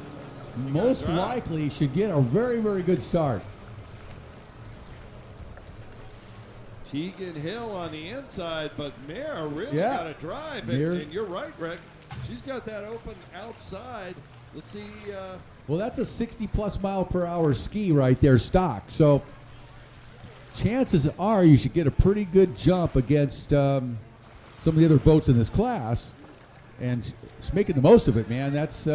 most likely should get a very, very good start. Tegan Hill on the inside, but Mir really got a drive. And you're right, Rick. She's got that open outside. Let's see. Well, that's a 60-plus mile per hour ski right there, stock. So chances are you should get a pretty good jump against some of the other boats in this class. And she's making the most of it, man. That's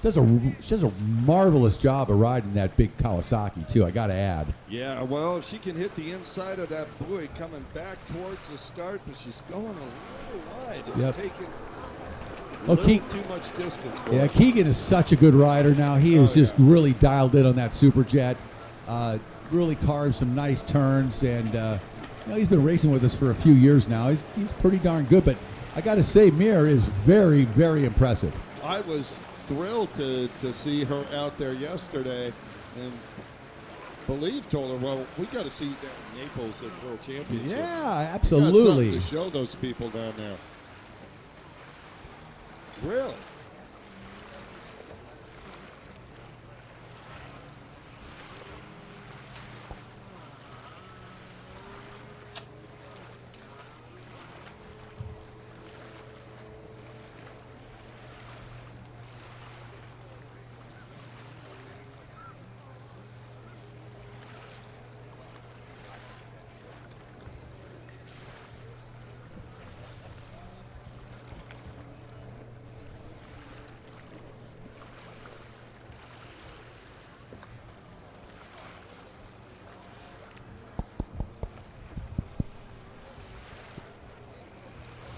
she does a marvelous job of riding that big Kawasaki, too, I got to add. Yeah, well, if she can hit the inside of that buoy coming back towards the start, but she's going a little wide. It's taking a little too much distance for her. Keegan is such a good rider now. He is just really dialed in on that Superjet. Really carved some nice turns, and he's been racing with us for a few years now. He's pretty darn good, but I got to say, Mir is very, very impressive. I was thrilled to see her out there yesterday, and Believe told her, well, we got to see you down in Naples at World Championship. Yeah, absolutely. We got something to show those people down there. Really?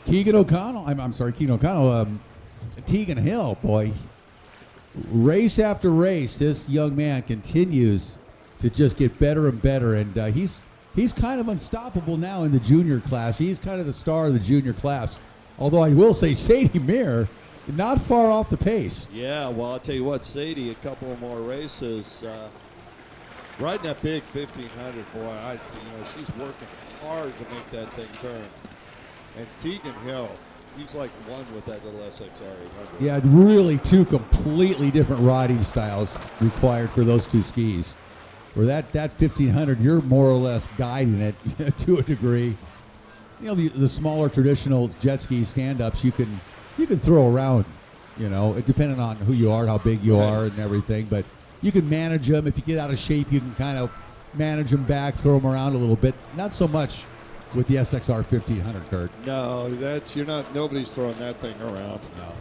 Keegan O'Connell, Tegan Hill, boy, race after race, this young man continues to just get better and better, and he's kind of unstoppable now in the junior class. He's kind of the star of the junior class, although I will say Sadie Meir, not far off the pace. Yeah, well, I'll tell you what, Sadie, a couple of more races, riding that big 1500, boy, she's working hard to make that thing turn. And Tegan Hill, he's like one with that little SXR 800. Yeah, really two completely different riding styles required for those two skis. Where that 1500, you're more or less guiding it to a degree. The smaller traditional jet ski stand-ups you can throw around, depending on who you are and how big you are and everything. But you can manage them. If you get out of shape, you can kind of manage them back, throw them around a little bit. Not so much with the SXR 1500, Kurt. No, nobody's throwing that thing around. No.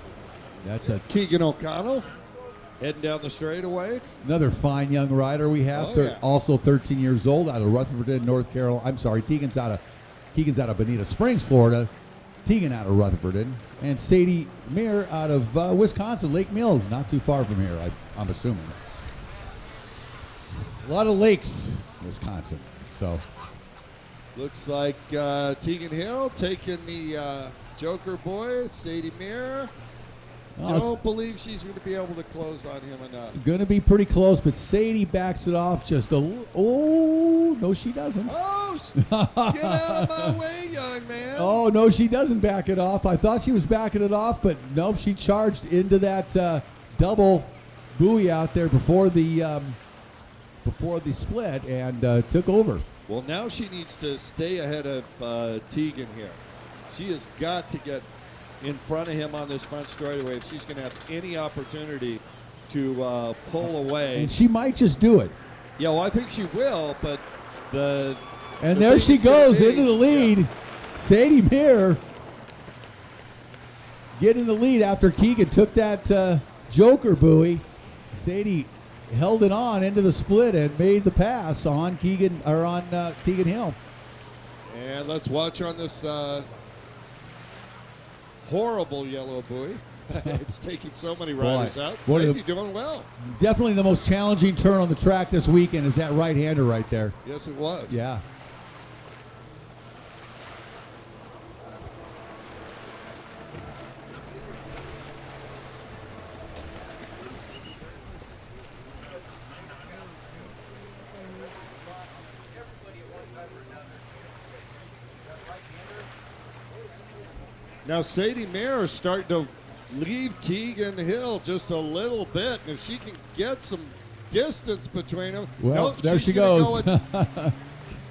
That's a Keegan O'Connell. Heading down the straightaway. Another fine young rider we have, also 13 years old, out of Rutherford, North Carolina. I'm sorry, Keegan's out of Bonita Springs, Florida. Tegan out of Rutherford, and Sadie Meir out of Wisconsin, Lake Mills, not too far from here, I'm assuming. A lot of lakes, Wisconsin. So looks like Tegan Hill taking the Joker boy, Sadie Meir. Don't believe she's going to be able to close on him enough. Going to be pretty close, but Sadie backs it off just a little. Oh, no, she doesn't. Oh, get out of my way, young man. Oh, no, she doesn't back it off. I thought she was backing it off, but nope, she charged into that double buoy out there before the split and took over. Well, now she needs to stay ahead of Tegan here. She has got to get in front of him on this front straightaway if she's going to have any opportunity to pull away. And she might just do it. Yeah, well, I think she will, but And there she goes into the lead. Yeah. Sadie Meir getting the lead after Keegan took that Joker buoy. Sadie held it on into the split and made the pass on Tegan Hill. And let's watch on this horrible yellow buoy. It's taking so many riders out. Sadie doing well. Definitely the most challenging turn on the track this weekend is that right-hander right there. Yes, it was. Yeah. Now Sadie Meir is starting to leave Tegan Hill just a little bit. And if she can get some distance between them. Well, there she goes.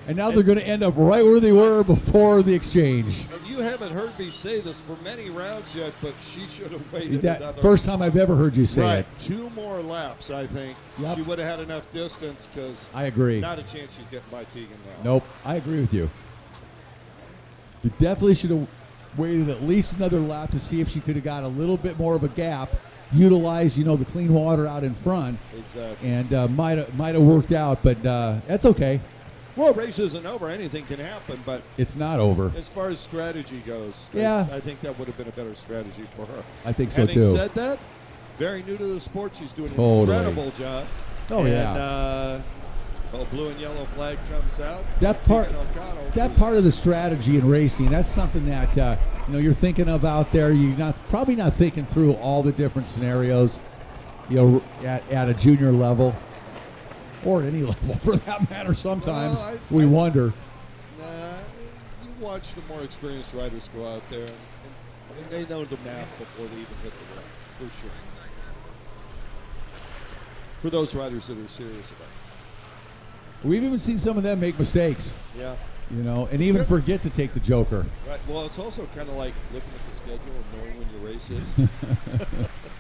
And now they're going to end up right where they were before the exchange. You haven't heard me say this for many rounds yet, but she should have waited another. First time I've ever heard you say it. 2 more laps, I think. Yep. She would have had enough distance because I agree. Not a chance she's getting by Tegan now. Nope, I agree with you. You definitely should have waited at least another lap to see if she could have got a little bit more of a gap, utilized, the clean water out in front. Exactly. And might have worked out, but that's okay. Well, race isn't over. Anything can happen, but it's not over. As far as strategy goes, yeah, I think that would have been a better strategy for her. I think so too. Having said that, very new to the sport, she's doing an incredible job. Oh, yeah. Blue and yellow flag comes out. That part of the strategy in racing, that's something that you're thinking of out there. You're probably not thinking through all the different scenarios, at a junior level. Or at any level, for that matter. Sometimes we wonder. You watch the more experienced riders go out there, and they know the math before they even hit the ground, for sure. For those riders that are serious about it. We've even seen some of them make mistakes. Yeah. And even forget to take the Joker. Right. Well, it's also kind of like looking at the schedule and knowing when your race is.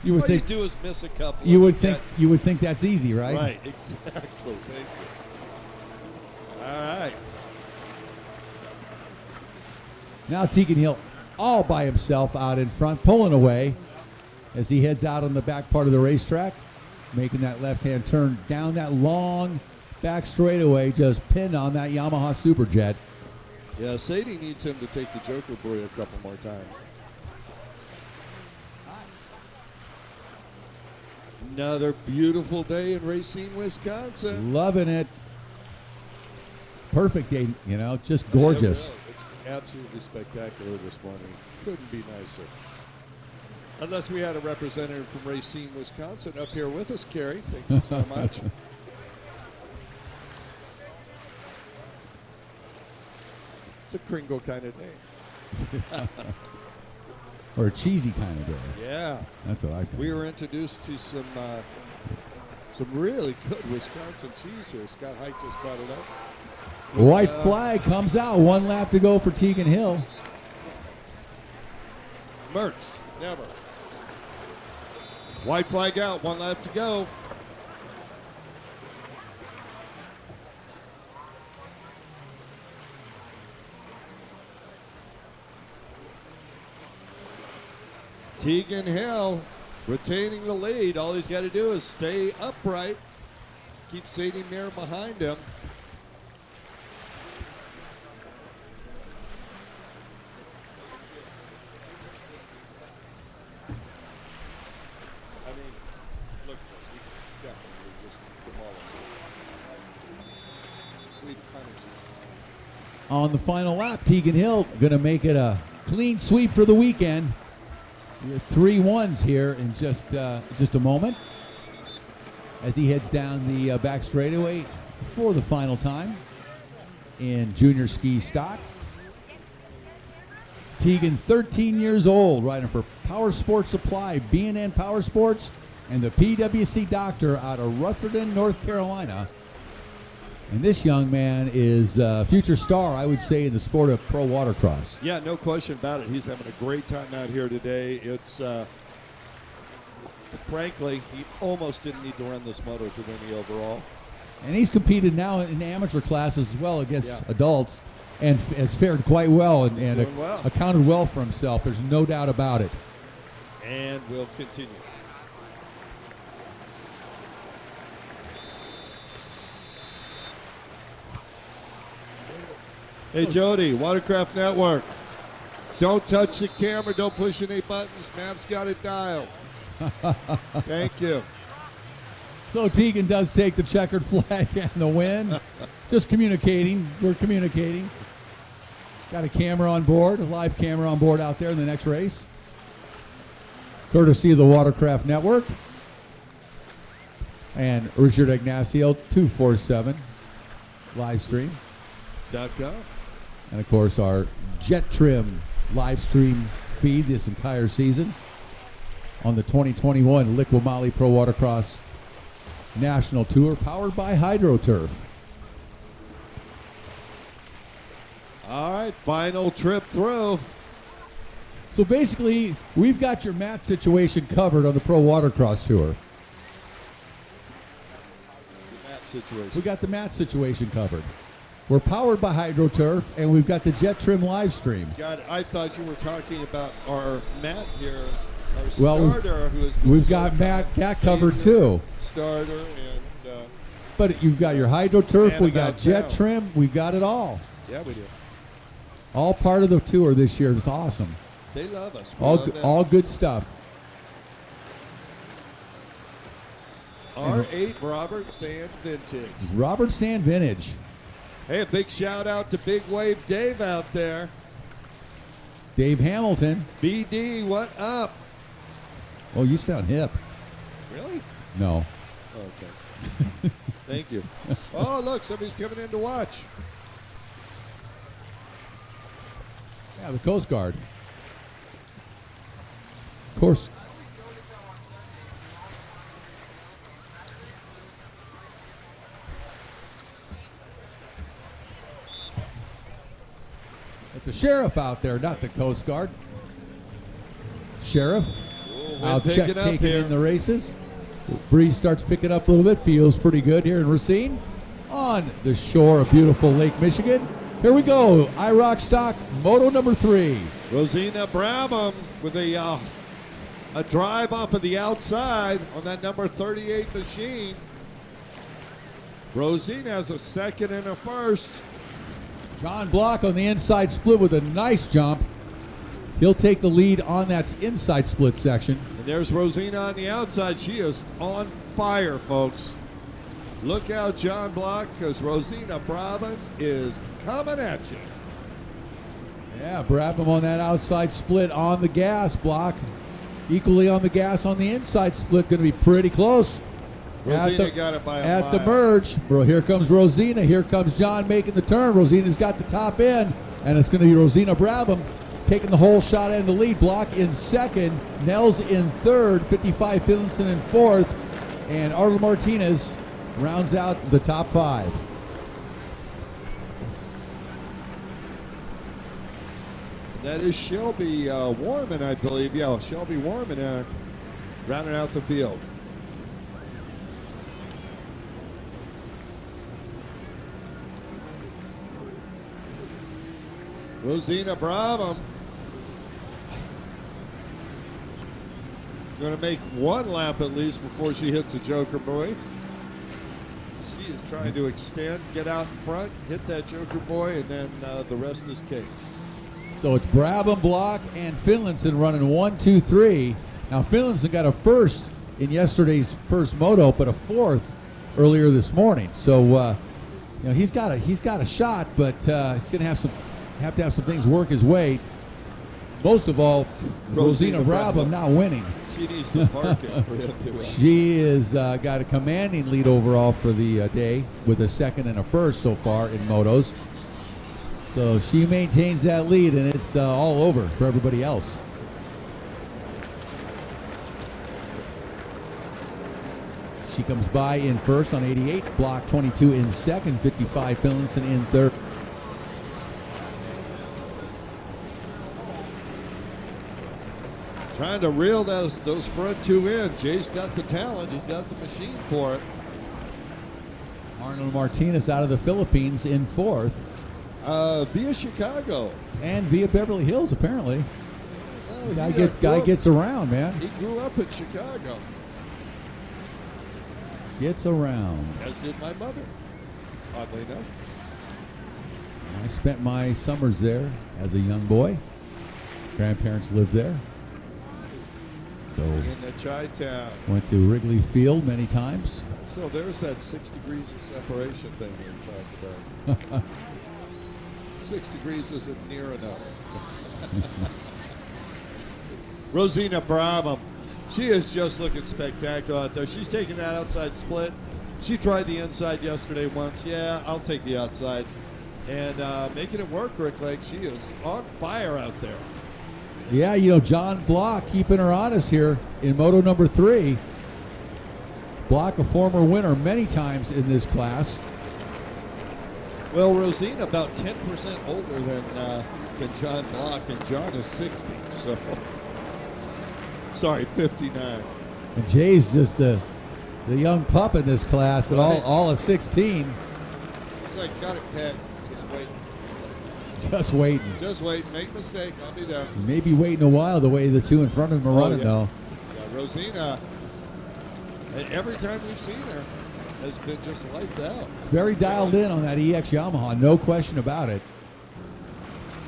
You would think you do is miss a couple. You would think that's easy, right? Right. Exactly. Thank you. All right. Now Tegan Hill all by himself out in front, pulling away as he heads out on the back part of the racetrack, making that left-hand turn down that long back straightaway, just pinned on that Yamaha Superjet. Yeah, Sadie needs him to take the Joker buoy a couple more times. Another beautiful day in Racine, Wisconsin. Loving it. Perfect day, just gorgeous. Yeah, it's absolutely spectacular this morning. Couldn't be nicer. Unless we had a representative from Racine, Wisconsin up here with us, Carrie. Thank you so much. It's a Kringle kind of day. Or a cheesy kind of day. Yeah. That's what I think. We were introduced to some really good Wisconsin cheese here. Scott Hite just brought it up. White flag comes out. 1 lap to go for Tegan Hill. Merckx, never. White flag out. 1 lap to go. Tegan Hill retaining the lead. All he's got to do is stay upright. Keep Sadie Mayer behind him. I mean, look at this. We definitely just demolished it. We punish it. On the final lap, Tegan Hill going to make it a clean sweep for the weekend. We have 3 1s here in just a moment as he heads down the back straightaway for the final time in junior ski stock. Tegan, 13 years old, riding for Power Sports Supply, B&N Power Sports, and the PWC Doctor out of Rutherford, North Carolina. And this young man is a future star, I would say, in the sport of pro watercross. Yeah, no question about it. He's having a great time out here today. It's, frankly, he almost didn't need to run this moto to win the overall. And he's competed now in amateur classes as well against adults and has fared quite well and accounted well for himself. There's no doubt about it. And we'll continue. Hey, Jody, Watercraft Network. Don't touch the camera. Don't push any buttons. Mav's got it dialed. Thank you. So Tegan does take the checkered flag and the win. Just communicating. We're communicating. Got a camera on board, a live camera on board out there in the next race. Courtesy of the Watercraft Network. And Richard Ignacio, 247 live stream. .com. And of course our JetTrim live stream feed this entire season on the 2021 LIQUI MOLY Pro Watercross National Tour powered by HydroTurf. All right, final trip through. So basically, we've got your mat situation covered on the Pro Watercross Tour. The mat situation. We got the mat situation covered. We're powered by HydroTurf, and we've got the JetTrim live stream. God, I thought you were talking about our Matt here, our Well, starter, who has we've got Matt that covered too. Starter and But you've got your HydroTurf, Man we got about town. JetTrim, we got it all. yeah, we do. All part of the tour this year. It's awesome. They love us. We love them. All good stuff. R8 Robert Sand Vintage. Robert Sand Vintage. Hey, a big shout out to Big Wave Dave out there. Dave Hamilton. BD, what up? Oh, you sound hip. Really? No. Oh, okay. Thank you. Oh, look, somebody's coming in to watch. Yeah, the Coast Guard. Of course. It's a sheriff out there, not the Coast Guard. Sheriff out picking up taking here. in the races. The breeze starts picking up a little bit. Feels pretty good here in Racine on the shore of beautiful Lake Michigan. Here we go. IROC Stock Moto number 3. Rosina Brabham with a drive off of the outside on that number 38 machine. Rosina has a second and a first. John Block on the inside split with a nice jump. He'll take the lead on that inside split section. And there's Rosina on the outside. She is on fire, folks. Look out, John Block, because Rosina Brabham is coming at you. Yeah, Brabham on that outside split on the gas. Block equally on the gas on the inside split. Going to be pretty close. Rosina got it by a at the mile. merge. Bro, here comes Rosina. Here comes John making the turn. Rosina's got the top end, and it's going to be Rosina Brabham taking the whole shot and the lead. Block in second. Nels in third. 55 Finlinson in fourth. And Arlo Martinez rounds out the top 5. That is Shelby Warman, I believe. Yeah, Shelby Warman rounding out the field. Rosina Brabham. Going to make one lap at least before she hits a Joker Boy. She is trying to extend, get out in front, hit that Joker Boy, and then the rest is cake. So it's Brabham, Block, and Finlayson running 1, 2, 3. Now Finlayson got a first in yesterday's first moto, but a fourth earlier this morning. So you know, he's got a shot, but he's going to have to have some things work his way. Most of all, Rosina Brabham not winning. She needs to park it for him to run. She is got a commanding lead overall for the day with a second and a first so far in motos. So she maintains that lead, and it's all over for everybody else. She comes by in first on 88, Block 22 in second, 55 Finlayson in third. Trying to reel those front two in. Jay's got the talent. He's got the machine for it. Arnold Martinez out of the Philippines in fourth. Via Chicago. And via Beverly Hills, apparently. Well, guy gets around, man. He grew up in Chicago. Gets around. As did my mother, oddly enough. I spent my summers there as a young boy. Grandparents lived there. So In the Chi-Town. went to Wrigley Field many times. So there's that 6 degrees of separation thing we were talking about. 6 degrees isn't near enough. Rosina Brabham. She is just looking spectacular out there. She's taking that outside split. She tried the inside yesterday once. Yeah, I'll take the outside. And making it work, Rick Lake. She is on fire out there. Yeah, you know, John Block keeping her honest here in Moto number 3. Block, a former winner many times in this class. Well, Rosina about 10% older than John Block, and John is 60. So, sorry, 59. And Jay's just the young pup in this class at Right. all of 16. He's like, got it, Pat. Just wait. Just waiting. Just wait. Make a mistake. I'll be there. Maybe waiting a while the way the two in front of him are running, yeah. though. Yeah, Rosina, every time we've seen her, has been just lights out. Very dialed in on that EX Yamaha, no question about it.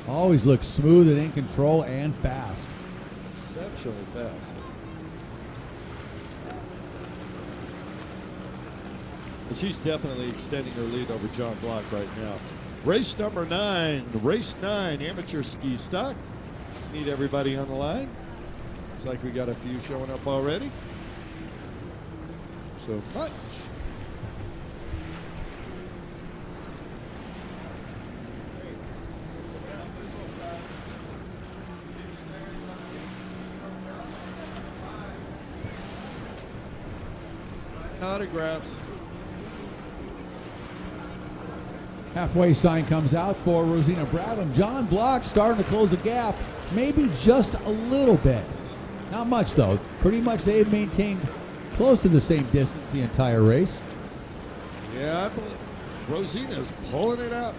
Always looks smooth and in control and fast. Exceptionally fast. And she's definitely extending her lead over John Block right now. Race number 9, race 9, amateur ski stock. Need everybody on the line. Looks like we got a few showing up already. So much. Autographs. Halfway sign comes out for Rosina Brabham. John Block starting to close the gap, maybe just a little bit. Not much, though. Pretty much they've maintained close to the same distance the entire race. Yeah, I believe Rosina's pulling it out.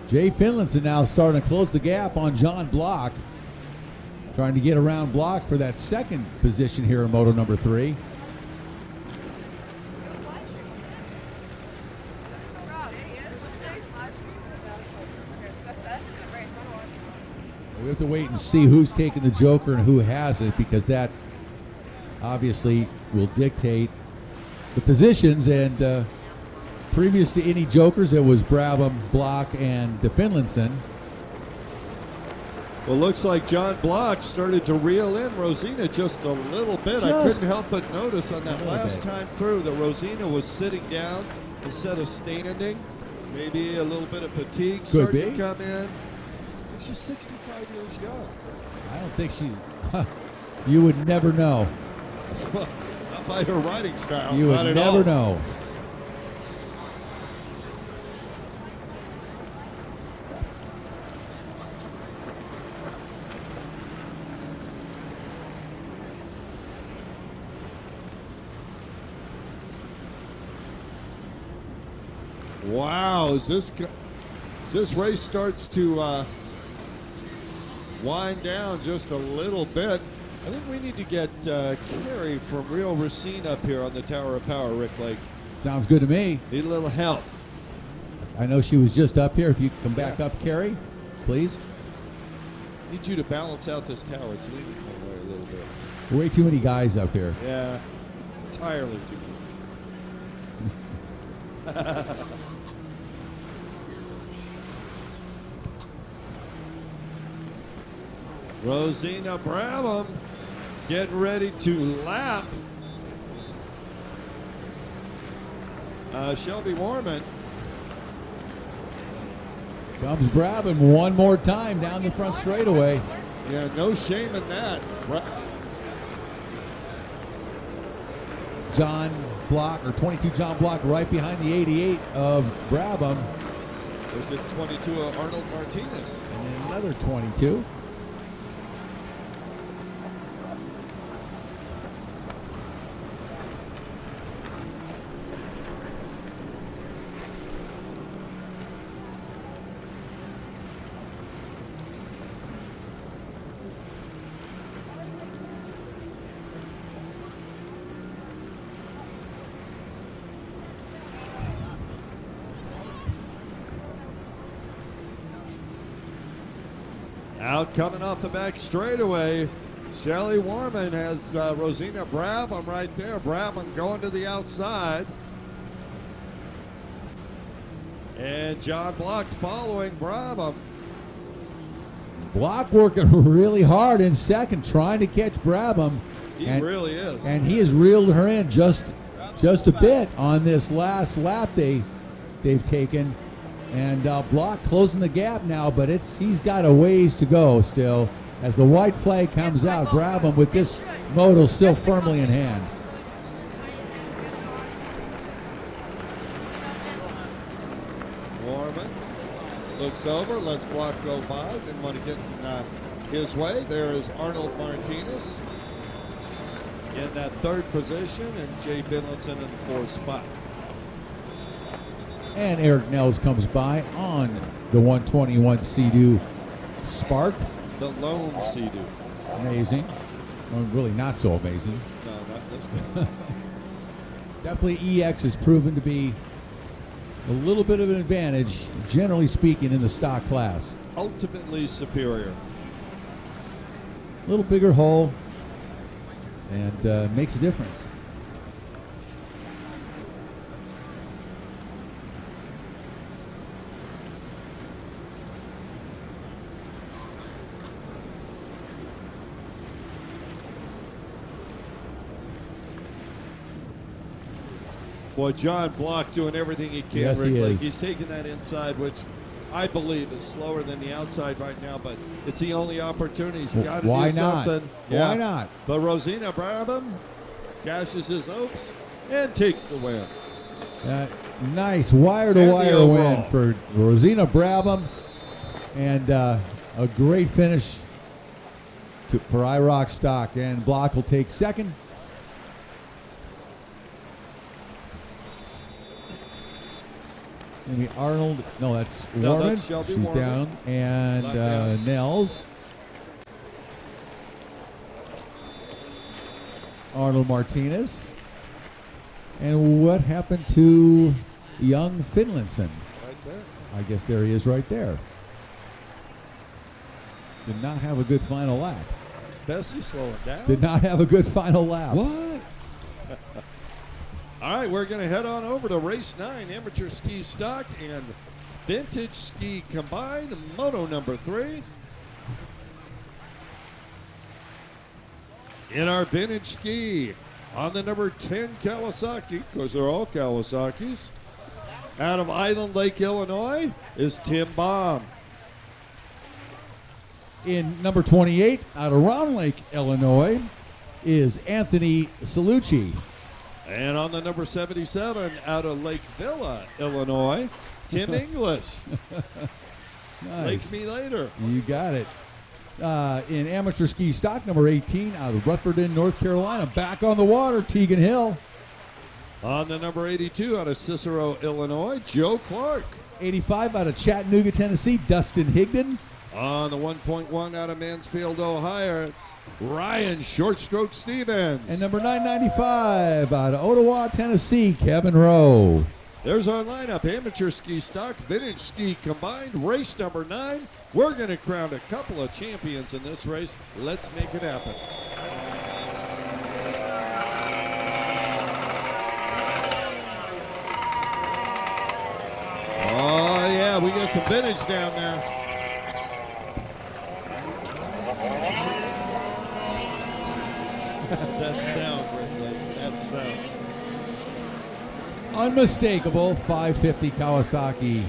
Jay Finlayson now starting to close the gap on John Block. Trying to get around Block for that second position here in Moto number 3. We have to wait and see who's taking the Joker and who hasn't, because that obviously will dictate the positions. And previous to any Jokers, it was Brabham, Block, and Finlayson. Well, looks like John Block started to reel in Rosina just a little bit. I couldn't help but notice on that last time through that Rosina was sitting down instead of standing. Maybe a little bit of fatigue starting to come in. She's 65 years young. I don't think she. You would never know. Not by her riding style. You would not at never all. know. Wow, as this race starts to wind down just a little bit, I think we need to get Carrie from Real Racine up here on the Tower of Power, Rick Lake. Sounds good to me. Need a little help. I know she was just up here. If you could come back up, Carrie, please. Need you to balance out this tower. It's leaning one way a little bit. Way too many guys up here. Yeah, entirely too many. Rosina Brabham getting ready to lap Shelby Warman. Comes Brabham one more time down the front straightaway. Yeah, no shame in that. John Block, or 22 John Block, right behind the 88 of Brabham. There's a 22 of Arnold Martinez. And then another 22. Out coming off the back straightaway, Shelly Warman has Rosina Brabham right there. Brabham going to the outside. And John Block following Brabham. Block working really hard in second, trying to catch Brabham. He really is. And he has reeled her in just a bit on this last lap they've taken. And Block closing the gap now, but he's got a ways to go still. As the white flag comes out, Brabham with this moto still firmly in hand. Warman looks over, lets Block go by. Didn't want to get in his way. There is Arnold Martinez in that third position, and Jay Finlinson in the fourth spot. And Eric Nels comes by on the 121 Sea-Doo Spark. The lone Sea-Doo. Amazing. Well, really not so amazing. No, not this one. Definitely EX has proven to be a little bit of an advantage, generally speaking, in the stock class. Ultimately superior. A little bigger hull, and makes a difference. Boy, John Block doing everything he can. Yes, Rick he Lake. is. He's taking that inside, which I believe is slower than the outside right now, but it's the only opportunity. He's got to Why do not? something. Why not? But Rosina Brabham cashes his hopes and takes the win. Nice wire-to-wire And the win overall. for Rosina Brabham, and a great finish for IROC Stock. And Block will take second. Maybe Arnold. No, that's No, Warman. that's Shelby She's Warman. down. And Black down. Nels. Arnold Martinez. And what happened to young Finlinson? Right there. I guess there he is right there. Did not have a good final lap. Is Bessie slowing down? Did not have a good final lap. What? All right, we're going to head on over to Race 9, Amateur Ski Stock and Vintage Ski Combined, Moto number 3. In our Vintage Ski, on the number 10 Kawasaki, because they're all Kawasaki's, out of Island Lake, Illinois, is Tim Baum. In number 28, out of Round Lake, Illinois, is Anthony Salucci. And on the number 77, out of Lake Villa, Illinois, Tim English. Nice. Lake me later. You got it. In amateur ski stock, number 18, out of Rutherford, North Carolina, back on the water, Tegan Hill. On the number 82, out of Cicero, Illinois, Joe Clark. 85, out of Chattanooga, Tennessee, Dustin Higdon. On the 1.1, out of Mansfield, Ohio, Ryan Short Stroke Stevens. And number 995, out of Ottawa, Tennessee, Kevin Rowe. There's our lineup: amateur ski stock, vintage ski combined, race number 9. We're going to crown a couple of champions in this race. Let's make it happen. Oh, yeah, we got some vintage down there. That sound, Ridley. That sound. Unmistakable 550 Kawasaki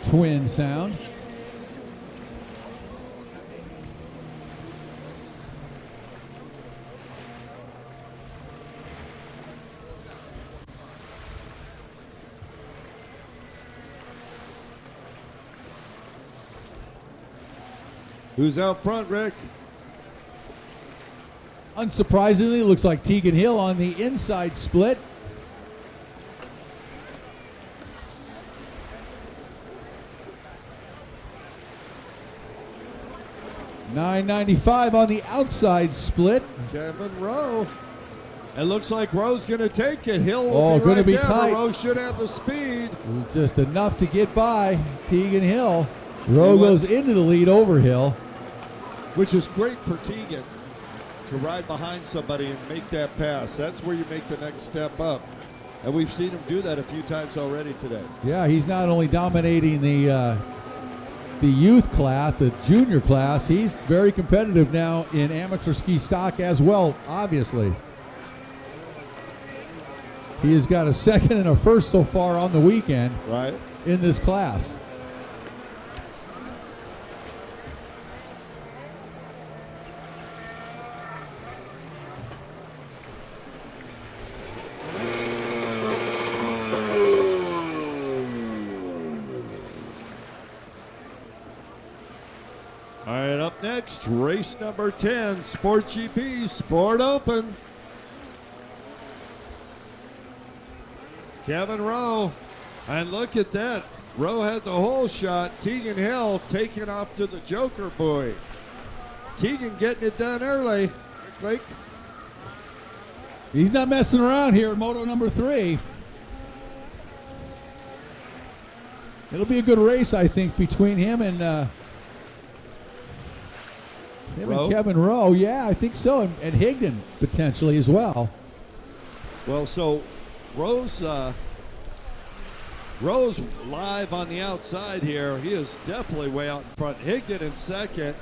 twin sound. Who's out front, Rick? Unsurprisingly, looks like Tegan Hill on the inside split. $9.95 on the outside split. Kevin Rowe. It looks like Rowe's going to take it. Hill will Oh, be gonna right be there. tight. Rowe should have the speed. Just enough to get by Tegan Hill. Rowe goes into the lead over Hill. Which is great for Tegan to ride behind somebody and make that pass. That's where you make the next step up. And we've seen him do that a few times already today. Yeah, he's not only dominating the youth class, the junior class, he's very competitive now in amateur ski stock as well, obviously. He has got a second and a first so far on the weekend Right. in this class. All right, up next, race number 10, Sport GP, Sport Open. Kevin Rowe, and look at that. Rowe had the whole shot. Tegan Hill taking off to the Joker boy. Tegan getting it done early. Rick Lake. He's not messing around here at Moto number 3. It'll be a good race, I think, between him and Kevin Rowe. Yeah, I think so. And Higdon potentially as well. Well, so Rowe's live on the outside here. He is definitely way out in front. Higdon in second.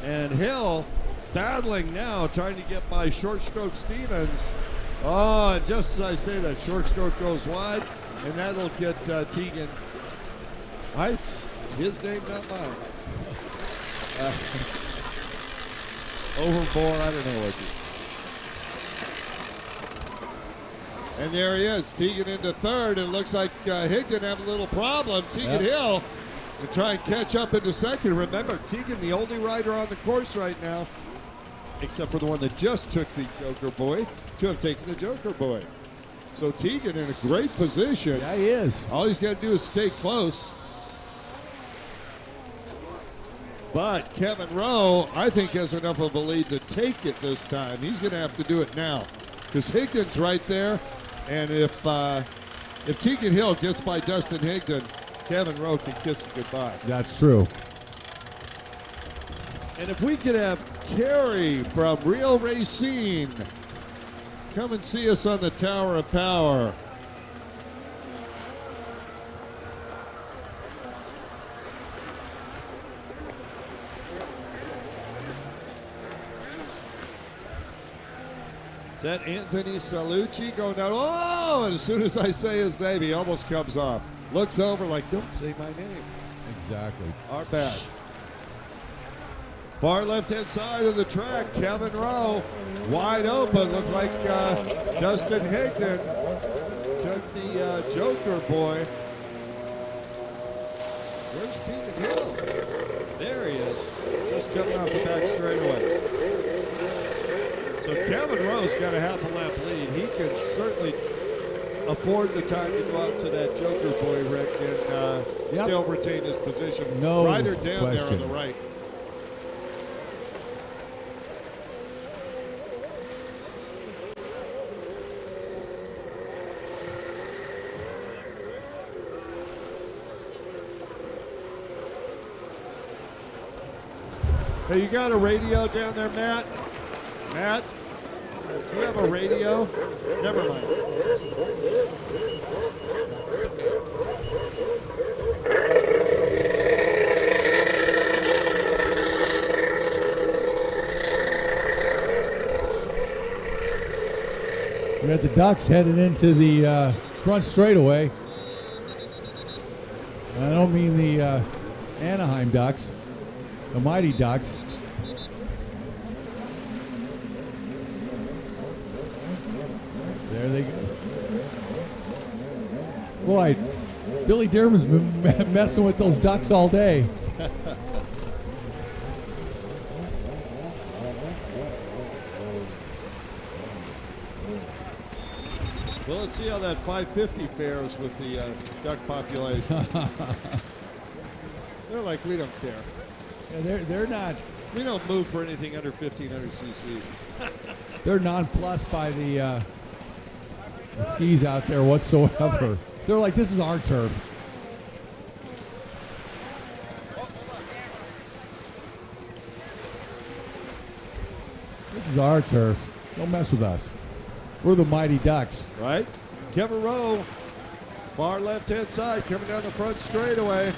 And Hill battling now, trying to get by Short Stroke Stevens. Oh, and just as I say that, Short Stroke goes wide, and that'll get Tegan. His name, not mine. Overboard, I don't know what he. And there he is, Tegan into third. It looks like Higdon had a little problem. Tegan Hill to try and catch up into second. Remember, Tegan, the only rider on the course right now, except for the one that just took the Joker boy, to have taken the Joker boy. So Tegan in a great position. Yeah, he is. All he's got to do is stay close. But Kevin Rowe, I think, has enough of a lead to take it this time. He's going to have to do it now because Higdon's right there. And if Tegan Hill gets by Dustin Higdon, Kevin Rowe can kiss him goodbye. That's true. And if we could have Carrie from Real Racine come and see us on the Tower of Power. Is that Anthony Salucci going down? Oh, and as soon as I say his name, he almost comes off. Looks over like, don't say my name. Exactly. Our bad. Far left-hand side of the track, Kevin Rowe, wide open. Looked like Dustin Higdon took the Joker boy. Where's Tegan Hill? There he is, just coming off the back straightaway. So Kevin Rowe's got a half a lap lead. He can certainly afford the time to go out to that Joker boy, Rick, and still retain his position. No Rider down question. there on the right. Hey, you got a radio down there, Matt? Matt? Do you have a radio? Never mind. We got the Ducks headed into the front straightaway. I don't mean the Anaheim Ducks, the Mighty Ducks. There they go. Boy, Billy Dearman's been messing with those Ducks all day. Well, let's see how that 550 fares with the duck population. They're like, we don't care. Yeah, they're not. We don't move for anything under 1,500 cc's. They're nonplussed by the skis out there whatsoever. They're like, this is our turf. This is our turf. Don't mess with us. We're the Mighty Ducks. Right? Kevin Rowe, far left-hand side, coming down the front straightaway.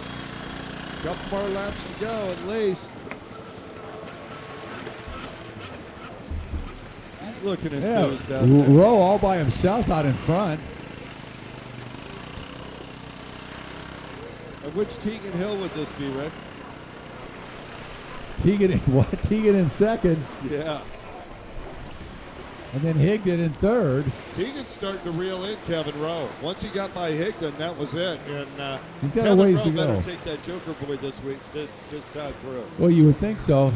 Couple more laps to go at least. He's looking enthused out there. Rowe all by himself out in front. Of which Tegan Hill would this be, Rick? Tegan in second. Yeah. And then Higdon in third. Tegan's starting to reel in Kevin Rowe. Once he got by Higdon, that was it. And he's got Kevin a ways Rowe to go. better take that Joker boy this week, this time through. Well, you would think so.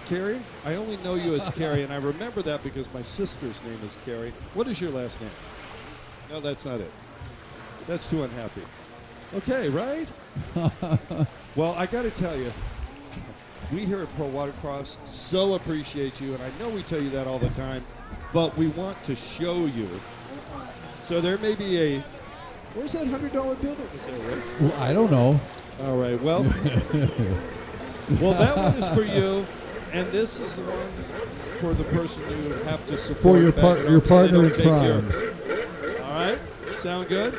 Carrie? I only know you as Carrie, and I remember that because my sister's name is Carrie. What is your last name? No, that's not it. That's too unhappy. Okay, right? Well, I got to tell you, we here at Pro Watercross so appreciate you, and I know we tell you that all the time, but we want to show you. So there may be a, where's that $100 bill that was there, Rick? Well, I don't know. All right, well, well, that one is for you. And this is the one for the person you would have to support. For your partner in crime. All right? Sound good?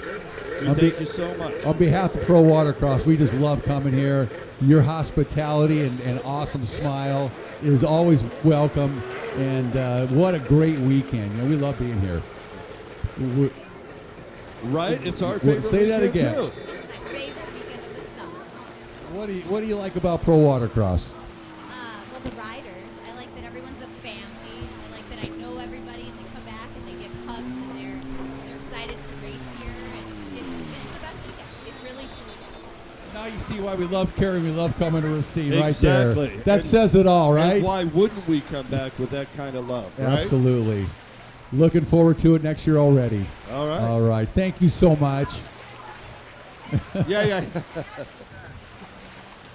Thank you so much. On behalf of Pro Watercross, we just love coming here. Your hospitality and awesome smile is always welcome. And what a great weekend. You know, we love being here. Right? It's our favorite Say that again. Too. It's my favorite weekend of the summer. What do you like about Pro Watercross? Well, the riders. I like that everyone's a family. I like that I know everybody, and they come back and they get hugs, and they're excited to race here, and it's the best weekend. It really, truly is. Now you see why we love Kerry. We love coming to Racine Exactly. right there. That says it all, right? And why wouldn't we come back with that kind of love, right? Absolutely. Looking forward to it next year already. All right. All right. Thank you so much. Yeah.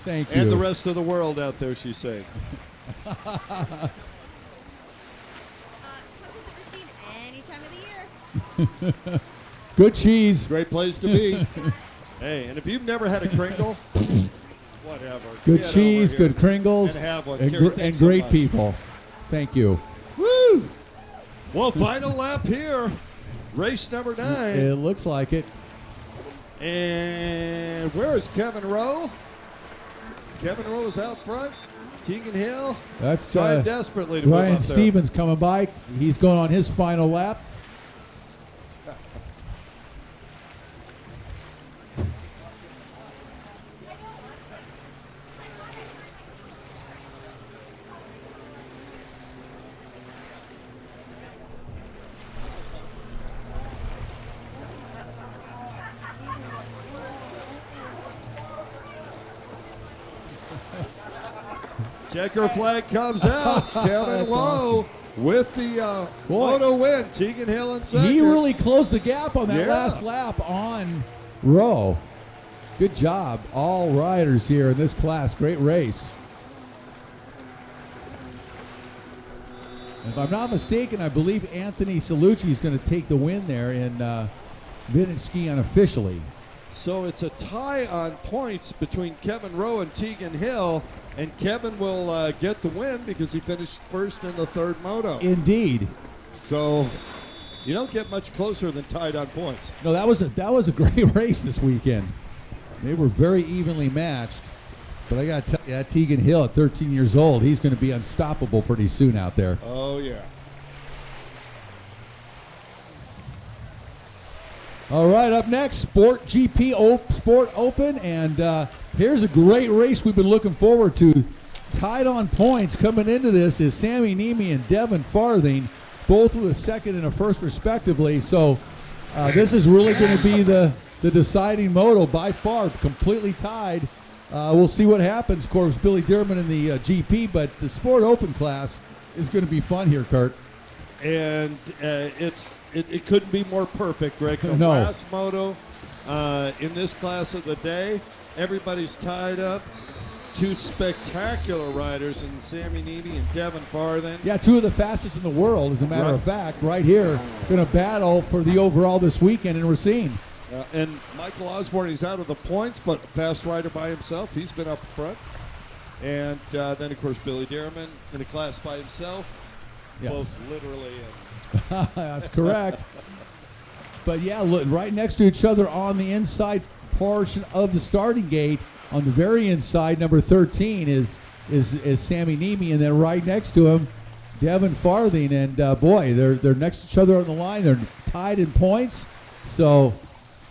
Thank you. And the rest of the world out there, she's saying. Come visit Racine any time of the year. Good cheese. Great place to be. Hey, and if you've never had a Kringle, Whatever. Good Get cheese, over here good Kringles, and have one. and, Carrie, and thanks so great much. people. Thank you. Woo! Well, final lap here. Race number 9. It looks like it. And where is Kevin Rowe? Kevin Rowe is out front. Tegan Hill That's trying desperately to move Ryan up there. Stevens coming by. He's going on his final lap. Checker flag comes out. Kevin Rowe with the MOTO win. Tegan Hill in second. He really closed the gap on that Yeah. last lap on Rowe. Good job. All riders here in this class. Great race. If I'm not mistaken, I believe Anthony Salucci is going to take the win there in vintage ski unofficially. So it's a tie on points between Kevin Rowe and Tegan Hill, and Kevin will get the win because he finished first in the third moto. Indeed. So you don't get much closer than tied on points. No, that was a great race this weekend. They were very evenly matched. But I got to tell you, that Tegan Hill at 13 years old, he's going to be unstoppable pretty soon out there. Oh, yeah. All right, up next, Sport GP Sport Open, and here's a great race we've been looking forward to. Tied on points coming into this is Sammy Niemi and Devin Farthing, both with a second and a first respectively. So this is really going to be the deciding moto by far, completely tied. We'll see what happens. Of course, Billy Dearman in the GP, but the Sport Open class is going to be fun here, Kurt. And it couldn't be more perfect, Greg. The No. last moto in this class of the day, everybody's tied up. Two spectacular riders in Sammy Niemi and Devin Farthing. Yeah, two of the fastest in the world, as a matter Right. of fact, right here, going to battle for the overall this weekend in Racine. And Michael Osborne, he's out of the points, but fast rider by himself. He's been up front. And then, of course, Billy Dearman in a class by himself. Yes. Both literally and That's correct. But yeah, look, right next to each other on the inside portion of the starting gate, on the very inside, number 13 is Sammy Niemi, and then right next to him, Devin Farthing. And boy, they're next to each other on the line. They're tied in points. So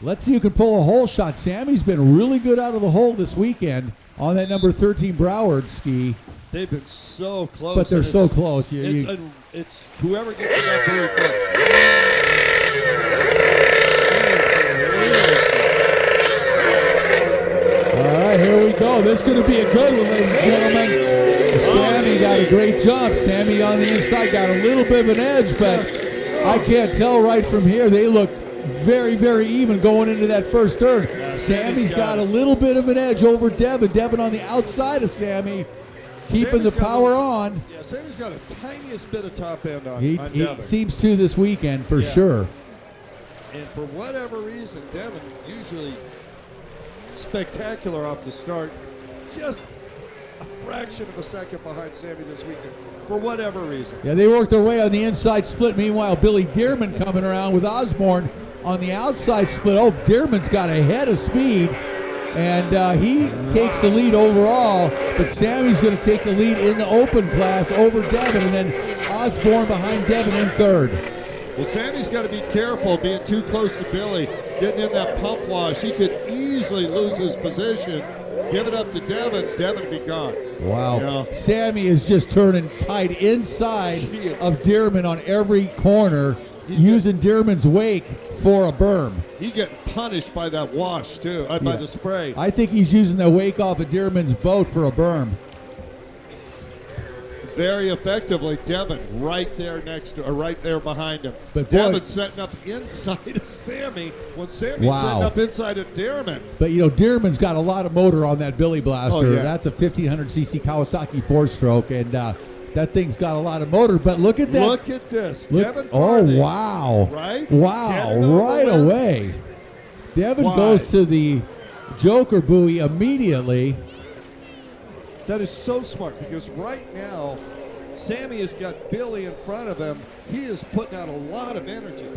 let's see who can pull a hole shot. Sammy's been really good out of the hole this weekend on that number 13 Broward ski. they've been so close. But they're and so close. It's whoever gets to that very close. All right, here we go. This is going to be a good one, ladies and gentlemen. Sammy got a great jump. Sammy on the inside got a little bit of an edge, but I can't tell right from here. They look very, very even going into that first turn. Sammy's got a little bit of an edge over Devin. Devin on the outside of Sammy, keeping the power on. Yeah, Sammy's got a tiniest bit of top end on He Devin. seems to this weekend for sure. And for whatever reason, Devin usually spectacular off the start. Just a fraction of a second behind Sammy this weekend. For whatever reason. Yeah, they worked their way on the inside split. Meanwhile, Billy Dearman coming around with Osborne on the outside split. Oh, Dearman's got a head of speed, and he takes the lead overall. But Sammy's going to take the lead in the open class over Devin, and then Osborne behind Devin in third. Well, Sammy's got to be careful being too close to Billy, getting in that pump wash. He could easily lose his position. Give it up to Devin. Devin be gone. Wow. Yeah. Sammy is just turning tight inside of Dearman on every corner, using Dearman's wake for a berm. He getting punished by that wash, too, by the spray. I think he's using the wake off of Dearman's boat for a berm. Very effectively, Devin right there next to, or right there behind him. But boy, Devin setting up inside of Sammy when Sammy's setting up inside of Dearman. But you know, Dearman's got a lot of motor on that Billy Blaster. Oh, yeah. That's a 1500cc Kawasaki 4-stroke, and that thing's got a lot of motor. But look at that! Look at this, Look, Devin. oh Farthing, wow! Right? Wow! Right away, Devin goes to the Joker buoy immediately. That is so smart, because right now, Sammy has got Billy in front of him. He is putting out a lot of energy.